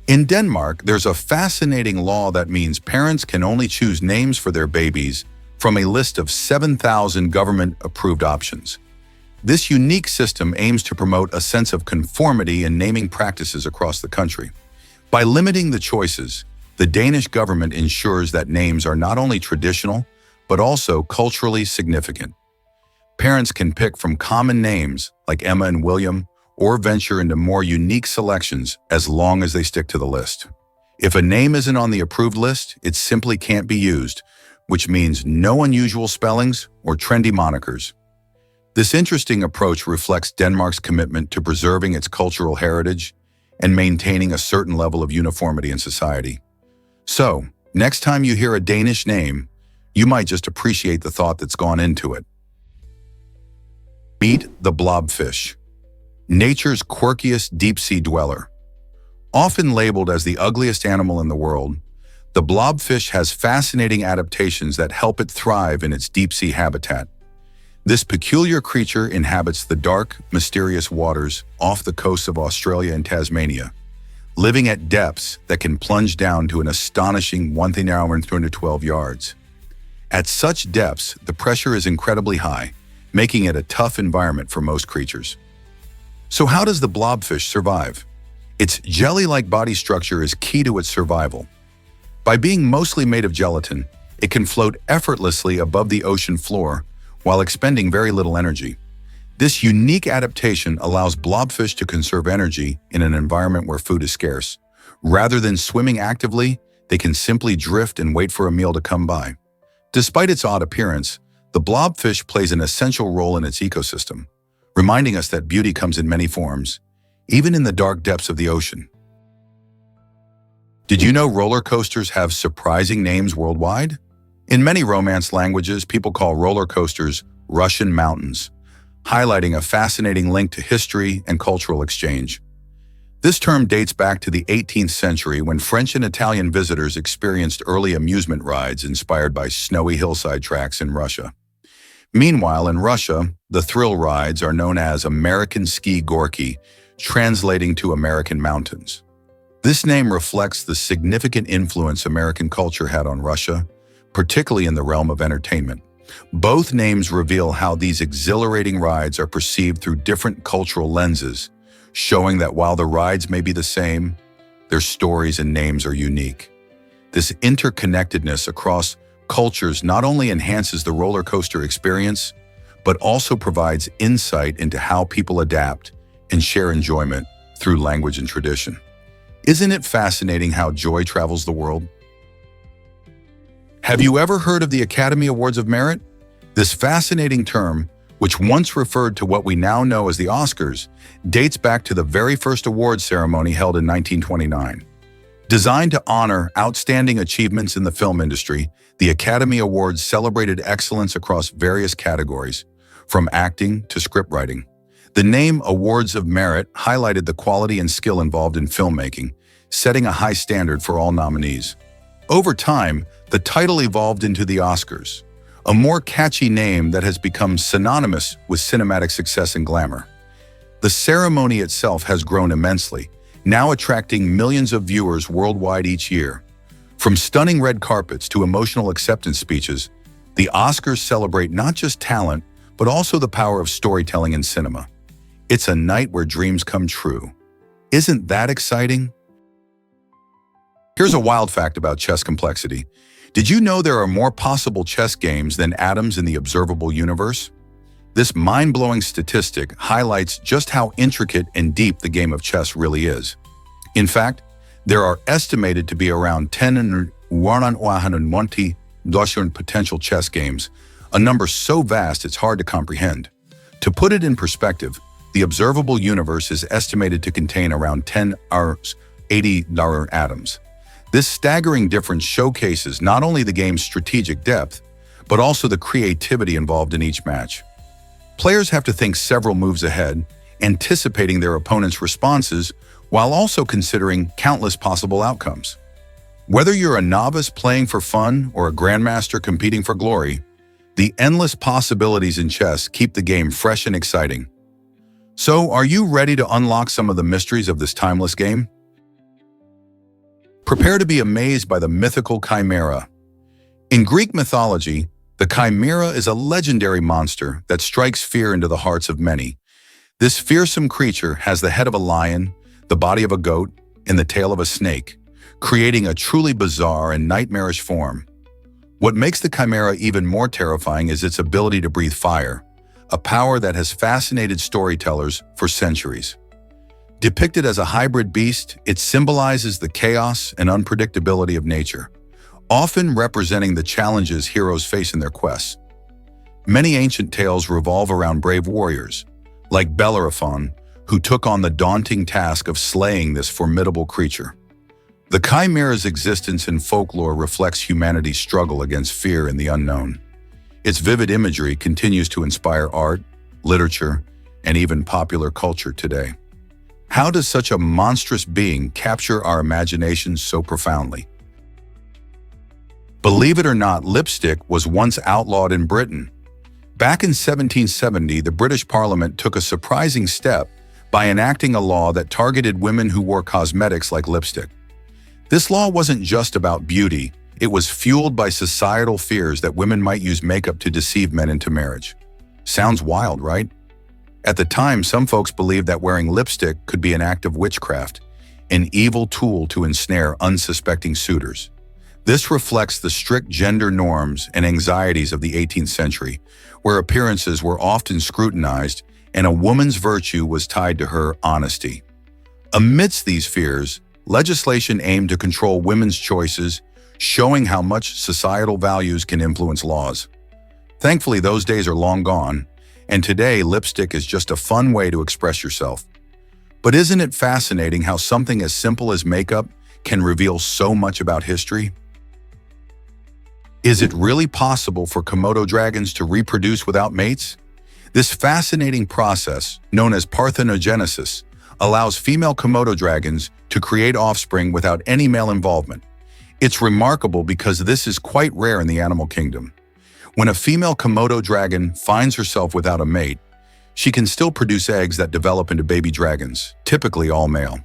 Speaker 1: In Denmark, there's a fascinating law that means parents can only choose names for their babies from a list of 7,000 government-approved options. This unique system aims to promote a sense of conformity in naming practices across the country. By limiting the choices, the Danish government ensures that names are not only traditional, but also culturally significant. Parents can pick from common names like Emma and William, or venture into more unique selections as long as they stick to the list. If a name isn't on the approved list, it simply can't be used, which means no unusual spellings or trendy monikers. This interesting approach reflects Denmark's commitment to preserving its cultural heritage and maintaining a certain level of uniformity in society. So, next time you hear a Danish name, you might just appreciate the thought that's gone into it. Meet the blobfish, nature's quirkiest deep-sea dweller. Often labeled as the ugliest animal in the world, the blobfish has fascinating adaptations that help it thrive in its deep-sea habitat. This peculiar creature inhabits the dark, mysterious waters off the coasts of Australia and Tasmania, living at depths that can plunge down to an astonishing 1,212 yards. At such depths, the pressure is incredibly high, making it a tough environment for most creatures. So how does the blobfish survive? Its jelly-like body structure is key to its survival. By being mostly made of gelatin, it can float effortlessly above the ocean floor while expending very little energy. This unique adaptation allows blobfish to conserve energy in an environment where food is scarce. Rather than swimming actively, they can simply drift and wait for a meal to come by. Despite its odd appearance, the blobfish plays an essential role in its ecosystem, reminding us that beauty comes in many forms, even in the dark depths of the ocean. Did you know roller coasters have surprising names worldwide? In many Romance languages, people call roller coasters Russian mountains, highlighting a fascinating link to history and cultural exchange. This term dates back to the 18th century when French and Italian visitors experienced early amusement rides inspired by snowy hillside tracks in Russia. Meanwhile, in Russia, the thrill rides are known as American ski gorky, translating to American mountains. This name reflects the significant influence American culture had on Russia, particularly in the realm of entertainment. Both names reveal how these exhilarating rides are perceived through different cultural lenses, showing that while the rides may be the same, their stories and names are unique. This interconnectedness across cultures not only enhances the roller coaster experience, but also provides insight into how people adapt and share enjoyment through language and tradition. Isn't it fascinating how joy travels the world? Have you ever heard of the Academy Awards of Merit? This fascinating term, which once referred to what we now know as the Oscars, dates back to the very first awards ceremony held in 1929. Designed to honor outstanding achievements in the film industry, the Academy Awards celebrated excellence across various categories, from acting to scriptwriting. The name Awards of Merit highlighted the quality and skill involved in filmmaking, setting a high standard for all nominees. Over time, the title evolved into the Oscars, a more catchy name that has become synonymous with cinematic success and glamour. The ceremony itself has grown immensely, now attracting millions of viewers worldwide each year. From stunning red carpets to emotional acceptance speeches, the Oscars celebrate not just talent, but also the power of storytelling in cinema. It's a night where dreams come true. Isn't that exciting? Here's a wild fact about chess complexity. Did you know there are more possible chess games than atoms in the observable universe? This mind-blowing statistic highlights just how intricate and deep the game of chess really is. In fact, there are estimated to be around 10 and 120 potential chess games, a number so vast it's hard to comprehend. To put it in perspective, the observable universe is estimated to contain around 10 80 atoms. This staggering difference showcases not only the game's strategic depth, but also the creativity involved in each match. Players have to think several moves ahead, anticipating their opponent's responses, while also considering countless possible outcomes. Whether you're a novice playing for fun or a grandmaster competing for glory, the endless possibilities in chess keep the game fresh and exciting. So, are you ready to unlock some of the mysteries of this timeless game? Prepare to be amazed by the mythical chimera. In Greek mythology, the chimera is a legendary monster that strikes fear into the hearts of many. This fearsome creature has the head of a lion, the body of a goat, and the tail of a snake, creating a truly bizarre and nightmarish form. What makes the chimera even more terrifying is its ability to breathe fire, a power that has fascinated storytellers for centuries. Depicted as a hybrid beast, it symbolizes the chaos and unpredictability of nature, often representing the challenges heroes face in their quests. Many ancient tales revolve around brave warriors, like Bellerophon, who took on the daunting task of slaying this formidable creature. The chimera's existence in folklore reflects humanity's struggle against fear and the unknown. Its vivid imagery continues to inspire art, literature, and even popular culture today. How does such a monstrous being capture our imaginations so profoundly? Believe it or not, lipstick was once outlawed in Britain. Back in 1770, the British Parliament took a surprising step by enacting a law that targeted women who wore cosmetics like lipstick. This law wasn't just about beauty, it was fueled by societal fears that women might use makeup to deceive men into marriage. Sounds wild, right? At the time, some folks believed that wearing lipstick could be an act of witchcraft, an evil tool to ensnare unsuspecting suitors. This reflects the strict gender norms and anxieties of the 18th century, where appearances were often scrutinized and a woman's virtue was tied to her honesty. Amidst these fears, legislation aimed to control women's choices, showing how much societal values can influence laws. Thankfully, those days are long gone, and today lipstick is just a fun way to express yourself. But isn't it fascinating how something as simple as makeup can reveal so much about history? Is it really possible for Komodo dragons to reproduce without mates? This fascinating process, known as parthenogenesis, allows female Komodo dragons to create offspring without any male involvement. It's remarkable because this is quite rare in the animal kingdom. When a female Komodo dragon finds herself without a mate, she can still produce eggs that develop into baby dragons, typically all male.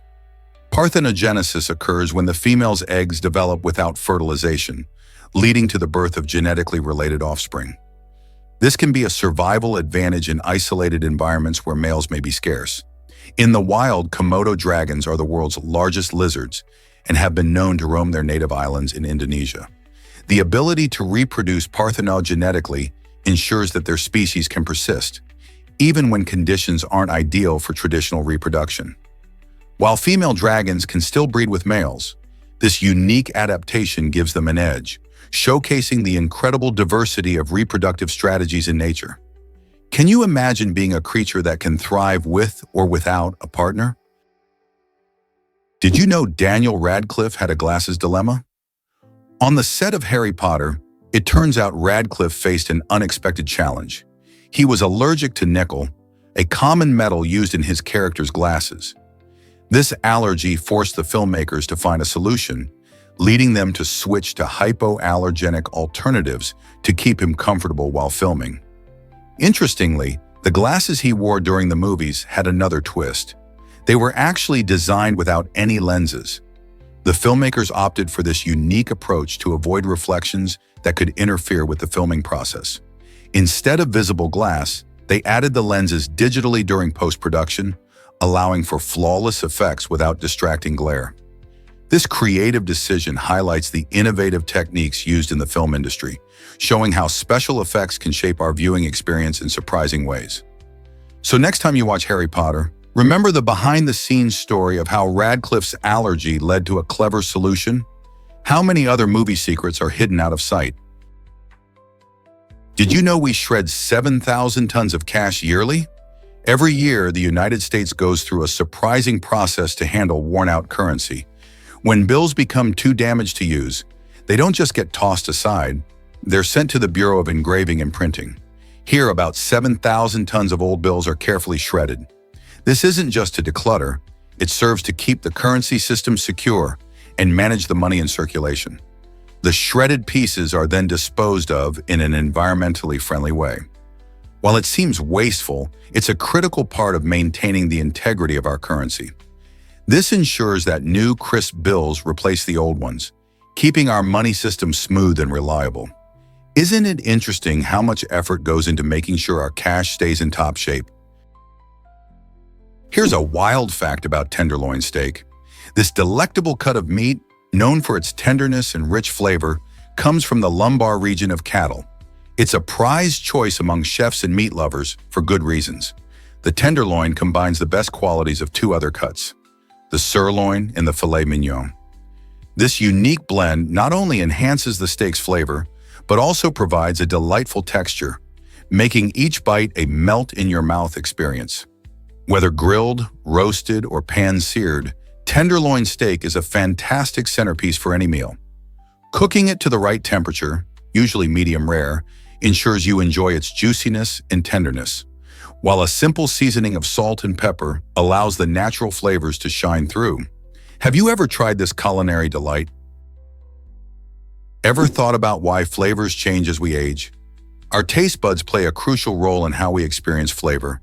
Speaker 1: Parthenogenesis occurs when the female's eggs develop without fertilization, leading to the birth of genetically related offspring. This can be a survival advantage in isolated environments where males may be scarce. In the wild, Komodo dragons are the world's largest lizards and have been known to roam their native islands in Indonesia. The ability to reproduce parthenogenetically ensures that their species can persist, even when conditions aren't ideal for traditional reproduction. While female dragons can still breed with males, this unique adaptation gives them an edge, showcasing the incredible diversity of reproductive strategies in nature. Can you imagine being a creature that can thrive with or without a partner? Did you know Daniel Radcliffe had a glasses dilemma? On the set of Harry Potter, it turns out Radcliffe faced an unexpected challenge. He was allergic to nickel, a common metal used in his character's glasses. This allergy forced the filmmakers to find a solution, leading them to switch to hypoallergenic alternatives to keep him comfortable while filming. Interestingly, the glasses he wore during the movies had another twist. They were actually designed without any lenses. The filmmakers opted for this unique approach to avoid reflections that could interfere with the filming process. Instead of visible glass, they added the lenses digitally during post-production, allowing for flawless effects without distracting glare. This creative decision highlights the innovative techniques used in the film industry, showing how special effects can shape our viewing experience in surprising ways. So next time you watch Harry Potter, remember the behind-the-scenes story of how Radcliffe's allergy led to a clever solution? How many other movie secrets are hidden out of sight? Did you know we shred 7,000 tons of cash yearly? Every year, the United States goes through a surprising process to handle worn-out currency. When bills become too damaged to use, they don't just get tossed aside, they're sent to the Bureau of Engraving and Printing. Here, about 7,000 tons of old bills are carefully shredded. This isn't just to declutter, it serves to keep the currency system secure and manage the money in circulation. The shredded pieces are then disposed of in an environmentally friendly way. While it seems wasteful, it's a critical part of maintaining the integrity of our currency. This ensures that new, crisp bills replace the old ones, keeping our money system smooth and reliable. Isn't it interesting how much effort goes into making sure our cash stays in top shape? Here's a wild fact about tenderloin steak. This delectable cut of meat, known for its tenderness and rich flavor, comes from the lumbar region of cattle. It's a prized choice among chefs and meat lovers for good reasons. The tenderloin combines the best qualities of two other cuts, the sirloin and the filet mignon. This unique blend not only enhances the steak's flavor, but also provides a delightful texture, making each bite a melt-in-your-mouth experience. Whether grilled, roasted, or pan-seared, tenderloin steak is a fantastic centerpiece for any meal. Cooking it to the right temperature, usually medium rare, ensures you enjoy its juiciness and tenderness, while a simple seasoning of salt and pepper allows the natural flavors to shine through. Have you ever tried this culinary delight? Ever thought about why flavors change as we age? Our taste buds play a crucial role in how we experience flavor.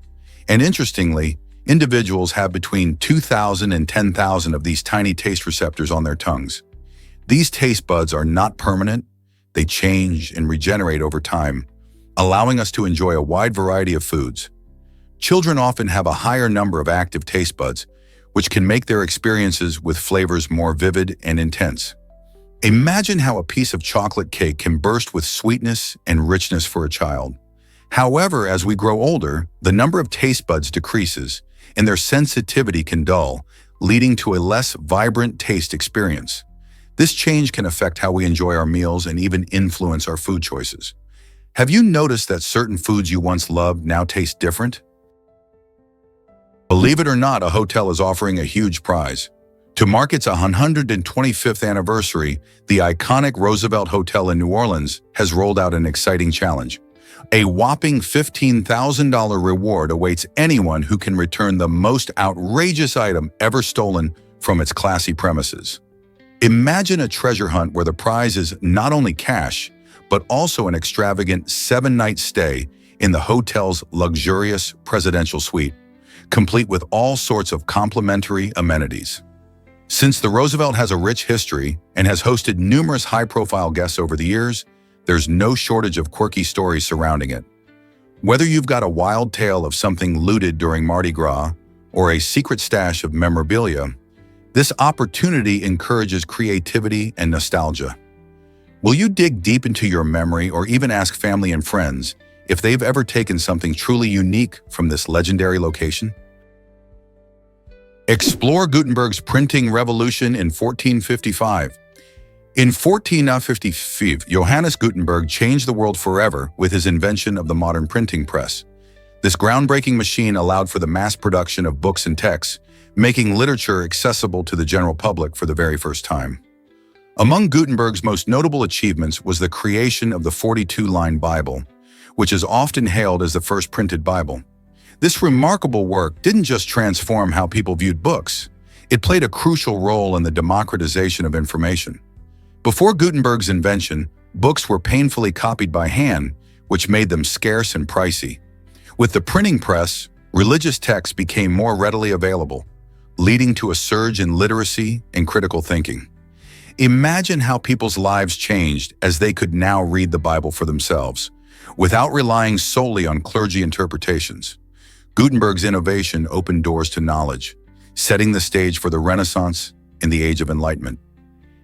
Speaker 1: And interestingly, individuals have between 2,000 and 10,000 of these tiny taste receptors on their tongues. These taste buds are not permanent. They change and regenerate over time, allowing us to enjoy a wide variety of foods. Children often have a higher number of active taste buds, which can make their experiences with flavors more vivid and intense. Imagine how a piece of chocolate cake can burst with sweetness and richness for a child. However, as we grow older, the number of taste buds decreases, and their sensitivity can dull, leading to a less vibrant taste experience. This change can affect how we enjoy our meals and even influence our food choices. Have you noticed that certain foods you once loved now taste different? Believe it or not, a hotel is offering a huge prize. To mark its 125th anniversary, the iconic Roosevelt Hotel in New Orleans has rolled out an exciting challenge. A whopping $15,000 reward awaits anyone who can return the most outrageous item ever stolen from its classy premises. Imagine a treasure hunt where the prize is not only cash, but also an extravagant 7-night stay in the hotel's luxurious presidential suite, complete with all sorts of complimentary amenities. Since the Roosevelt has a rich history and has hosted numerous high-profile guests over the years, there's no shortage of quirky stories surrounding it. Whether you've got a wild tale of something looted during Mardi Gras or a secret stash of memorabilia, this opportunity encourages creativity and nostalgia. Will you dig deep into your memory or even ask family and friends if they've ever taken something truly unique from this legendary location? Explore Gutenberg's printing revolution in 1455. In 1455, Johannes Gutenberg changed the world forever with his invention of the modern printing press. This groundbreaking machine allowed for the mass production of books and texts, making literature accessible to the general public for the very first time. Among Gutenberg's most notable achievements was the creation of the 42-line Bible, which is often hailed as the first printed Bible. This remarkable work didn't just transform how people viewed books, it played a crucial role in the democratization of information. Before Gutenberg's invention, books were painfully copied by hand, which made them scarce and pricey. With the printing press, religious texts became more readily available, leading to a surge in literacy and critical thinking. Imagine how people's lives changed as they could now read the Bible for themselves, without relying solely on clergy interpretations. Gutenberg's innovation opened doors to knowledge, setting the stage for the Renaissance and the Age of Enlightenment.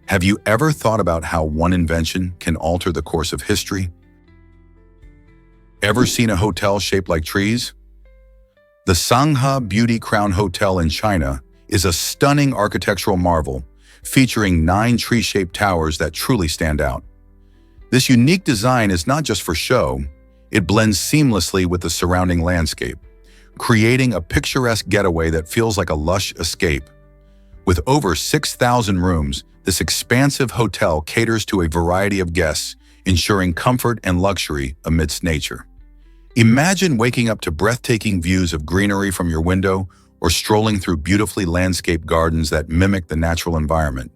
Speaker 1: Have you ever thought about how one invention can alter the course of history? Ever seen a hotel shaped like trees? The Sangha Beauty Crown Hotel in China is a stunning architectural marvel, featuring 9 tree-shaped towers that truly stand out. This unique design is not just for show, it blends seamlessly with the surrounding landscape, creating a picturesque getaway that feels like a lush escape. With over 6,000 rooms, this expansive hotel caters to a variety of guests, ensuring comfort and luxury amidst nature. Imagine waking up to breathtaking views of greenery from your window or strolling through beautifully landscaped gardens that mimic the natural environment.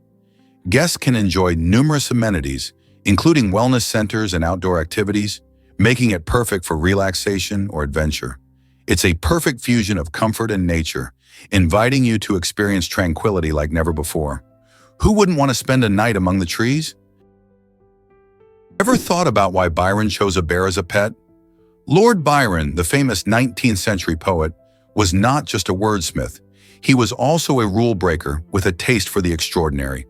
Speaker 1: Guests can enjoy numerous amenities, including wellness centers and outdoor activities, making it perfect for relaxation or adventure. It's a perfect fusion of comfort and nature, inviting you to experience tranquility like never before. Who wouldn't want to spend a night among the trees? Ever thought about why Byron chose a bear as a pet? Lord Byron, the famous 19th century poet, was not just a wordsmith. He was also a rule breaker with a taste for the extraordinary.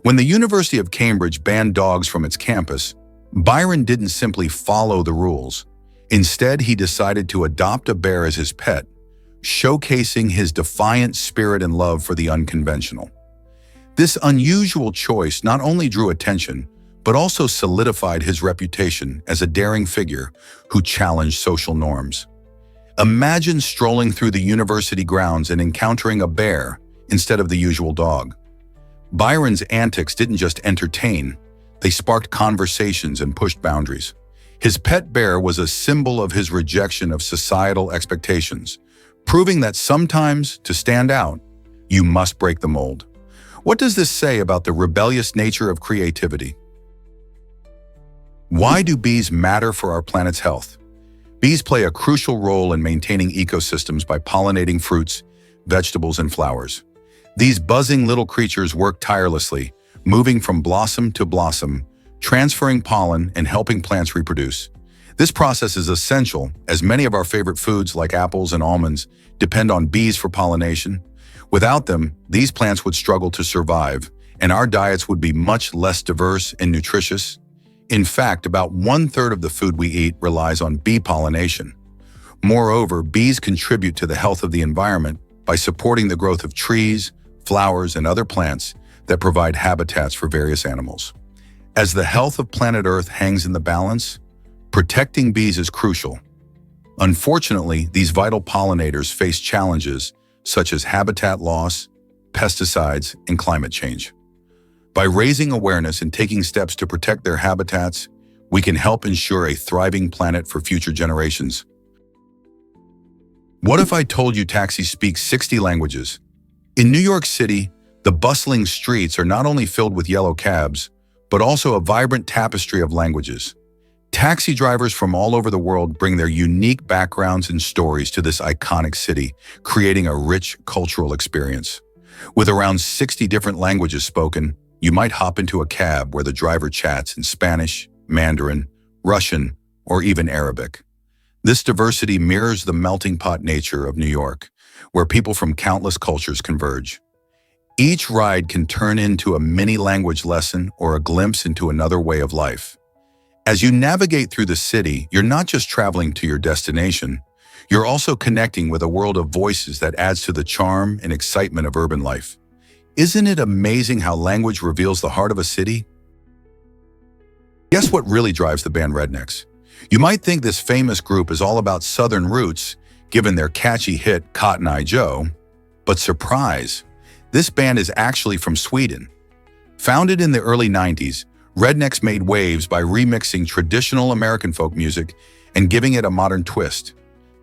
Speaker 1: When the University of Cambridge banned dogs from its campus, Byron didn't simply follow the rules. Instead, he decided to adopt a bear as his pet, showcasing his defiant spirit and love for the unconventional. This unusual choice not only drew attention, but also solidified his reputation as a daring figure who challenged social norms. Imagine strolling through the university grounds and encountering a bear instead of the usual dog. Byron's antics didn't just entertain, they sparked conversations and pushed boundaries. His pet bear was a symbol of his rejection of societal expectations, proving that sometimes, to stand out, you must break the mold. What does this say about the rebellious nature of creativity? Why do bees matter for our planet's health? Bees play a crucial role in maintaining ecosystems by pollinating fruits, vegetables, and flowers. These buzzing little creatures work tirelessly, moving from blossom to blossom, transferring pollen and helping plants reproduce. This process is essential as many of our favorite foods like apples and almonds depend on bees for pollination. Without them, these plants would struggle to survive, and our diets would be much less diverse and nutritious. In fact, about 1/3 of the food we eat relies on bee pollination. Moreover, bees contribute to the health of the environment by supporting the growth of trees, flowers, and other plants that provide habitats for various animals. As the health of planet Earth hangs in the balance, protecting bees is crucial. Unfortunately, these vital pollinators face challenges such as habitat loss, pesticides, and climate change. By raising awareness and taking steps to protect their habitats, we can help ensure a thriving planet for future generations. What if I told you taxis speak 60 languages? In New York City, the bustling streets are not only filled with yellow cabs, but also a vibrant tapestry of languages. Taxi drivers from all over the world bring their unique backgrounds and stories to this iconic city, creating a rich cultural experience. With around 60 different languages spoken, you might hop into a cab where the driver chats in Spanish, Mandarin, Russian, or even Arabic. This diversity mirrors the melting pot nature of New York, where people from countless cultures converge. Each ride can turn into a mini language lesson or a glimpse into another way of life. As you navigate through the city, you're not just traveling to your destination, you're also connecting with a world of voices that adds to the charm and excitement of urban life. Isn't it amazing how language reveals the heart of a city? Guess what really drives the band Rednecks? You might think this famous group is all about Southern roots, given their catchy hit Cotton Eye Joe, but surprise, this band is actually from Sweden. Founded in the early 90s, Rednecks made waves by remixing traditional American folk music and giving it a modern twist.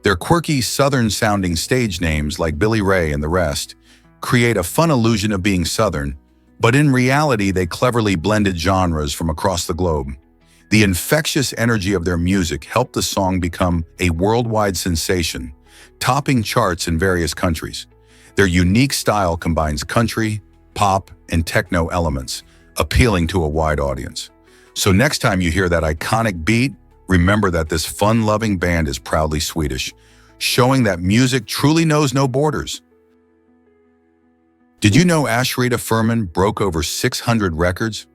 Speaker 1: Their quirky Southern-sounding stage names like Billy Ray and the rest create a fun illusion of being Southern, but in reality they cleverly blended genres from across the globe. The infectious energy of their music helped the song become a worldwide sensation, topping charts in various countries. Their unique style combines country, pop, and techno elements, appealing to a wide audience. So next time you hear that iconic beat, remember that this fun-loving band is proudly Swedish, showing that music truly knows no borders. Did you know Ashrita Furman broke over 600 records?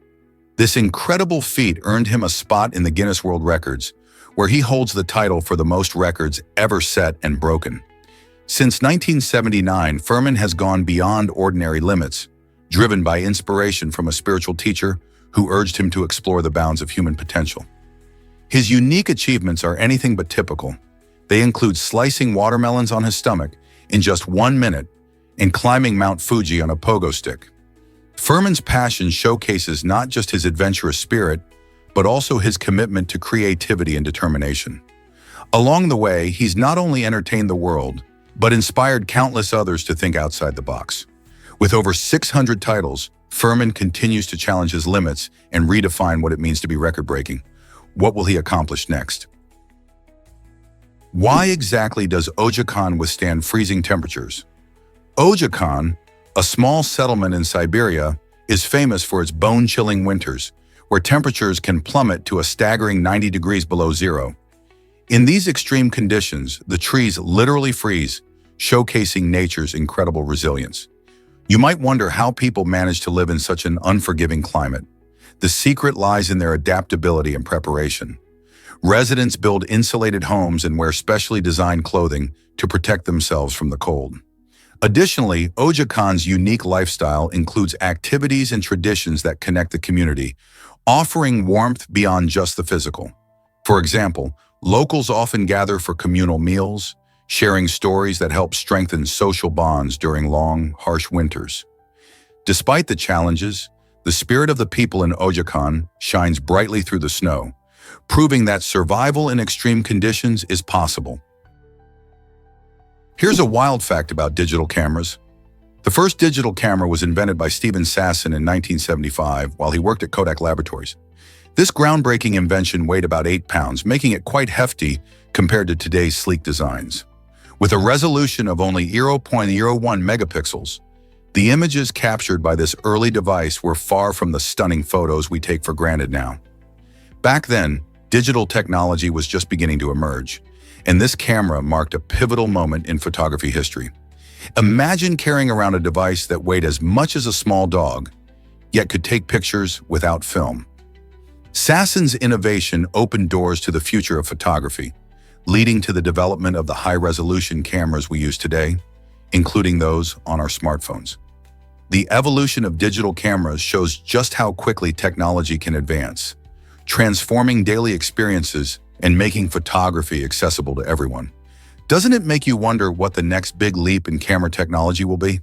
Speaker 1: This incredible feat earned him a spot in the Guinness World Records, where he holds the title for the most records ever set and broken. Since 1979, Furman has gone beyond ordinary limits, driven by inspiration from a spiritual teacher who urged him to explore the bounds of human potential. His unique achievements are anything but typical. They include slicing watermelons on his stomach in just 1 minute and climbing Mount Fuji on a pogo stick. Furman's passion showcases not just his adventurous spirit, but also his commitment to creativity and determination. Along the way, he's not only entertained the world, but inspired countless others to think outside the box. With over 600 titles, Furman continues to challenge his limits and redefine what it means to be record-breaking. What will he accomplish next? Why exactly does Ojakon withstand freezing temperatures? Ojakon, a small settlement in Siberia, is famous for its bone-chilling winters, where temperatures can plummet to a staggering 90 degrees below zero. In these extreme conditions, the trees literally freeze, showcasing nature's incredible resilience. You might wonder how people manage to live in such an unforgiving climate. The secret lies in their adaptability and preparation. Residents build insulated homes and wear specially designed clothing to protect themselves from the cold. Additionally, Ojakon's unique lifestyle includes activities and traditions that connect the community, offering warmth beyond just the physical. For example, locals often gather for communal meals, sharing stories that help strengthen social bonds during long, harsh winters. Despite the challenges, the spirit of the people in Ojakon shines brightly through the snow, proving that survival in extreme conditions is possible. Here's a wild fact about digital cameras. The first digital camera was invented by Stephen Sasson in 1975 while he worked at Kodak Laboratories. This groundbreaking invention weighed about 8 pounds, making it quite hefty compared to today's sleek designs. With a resolution of only 0.01 megapixels, the images captured by this early device were far from the stunning photos we take for granted now. Back then, digital technology was just beginning to emerge, and this camera marked a pivotal moment in photography history. Imagine carrying around a device that weighed as much as a small dog, yet could take pictures without film. Sasson's innovation opened doors to the future of photography, leading to the development of the high-resolution cameras we use today, including those on our smartphones. The evolution of digital cameras shows just how quickly technology can advance, transforming daily experiences and making photography accessible to everyone. Doesn't it make you wonder what the next big leap in camera technology will be?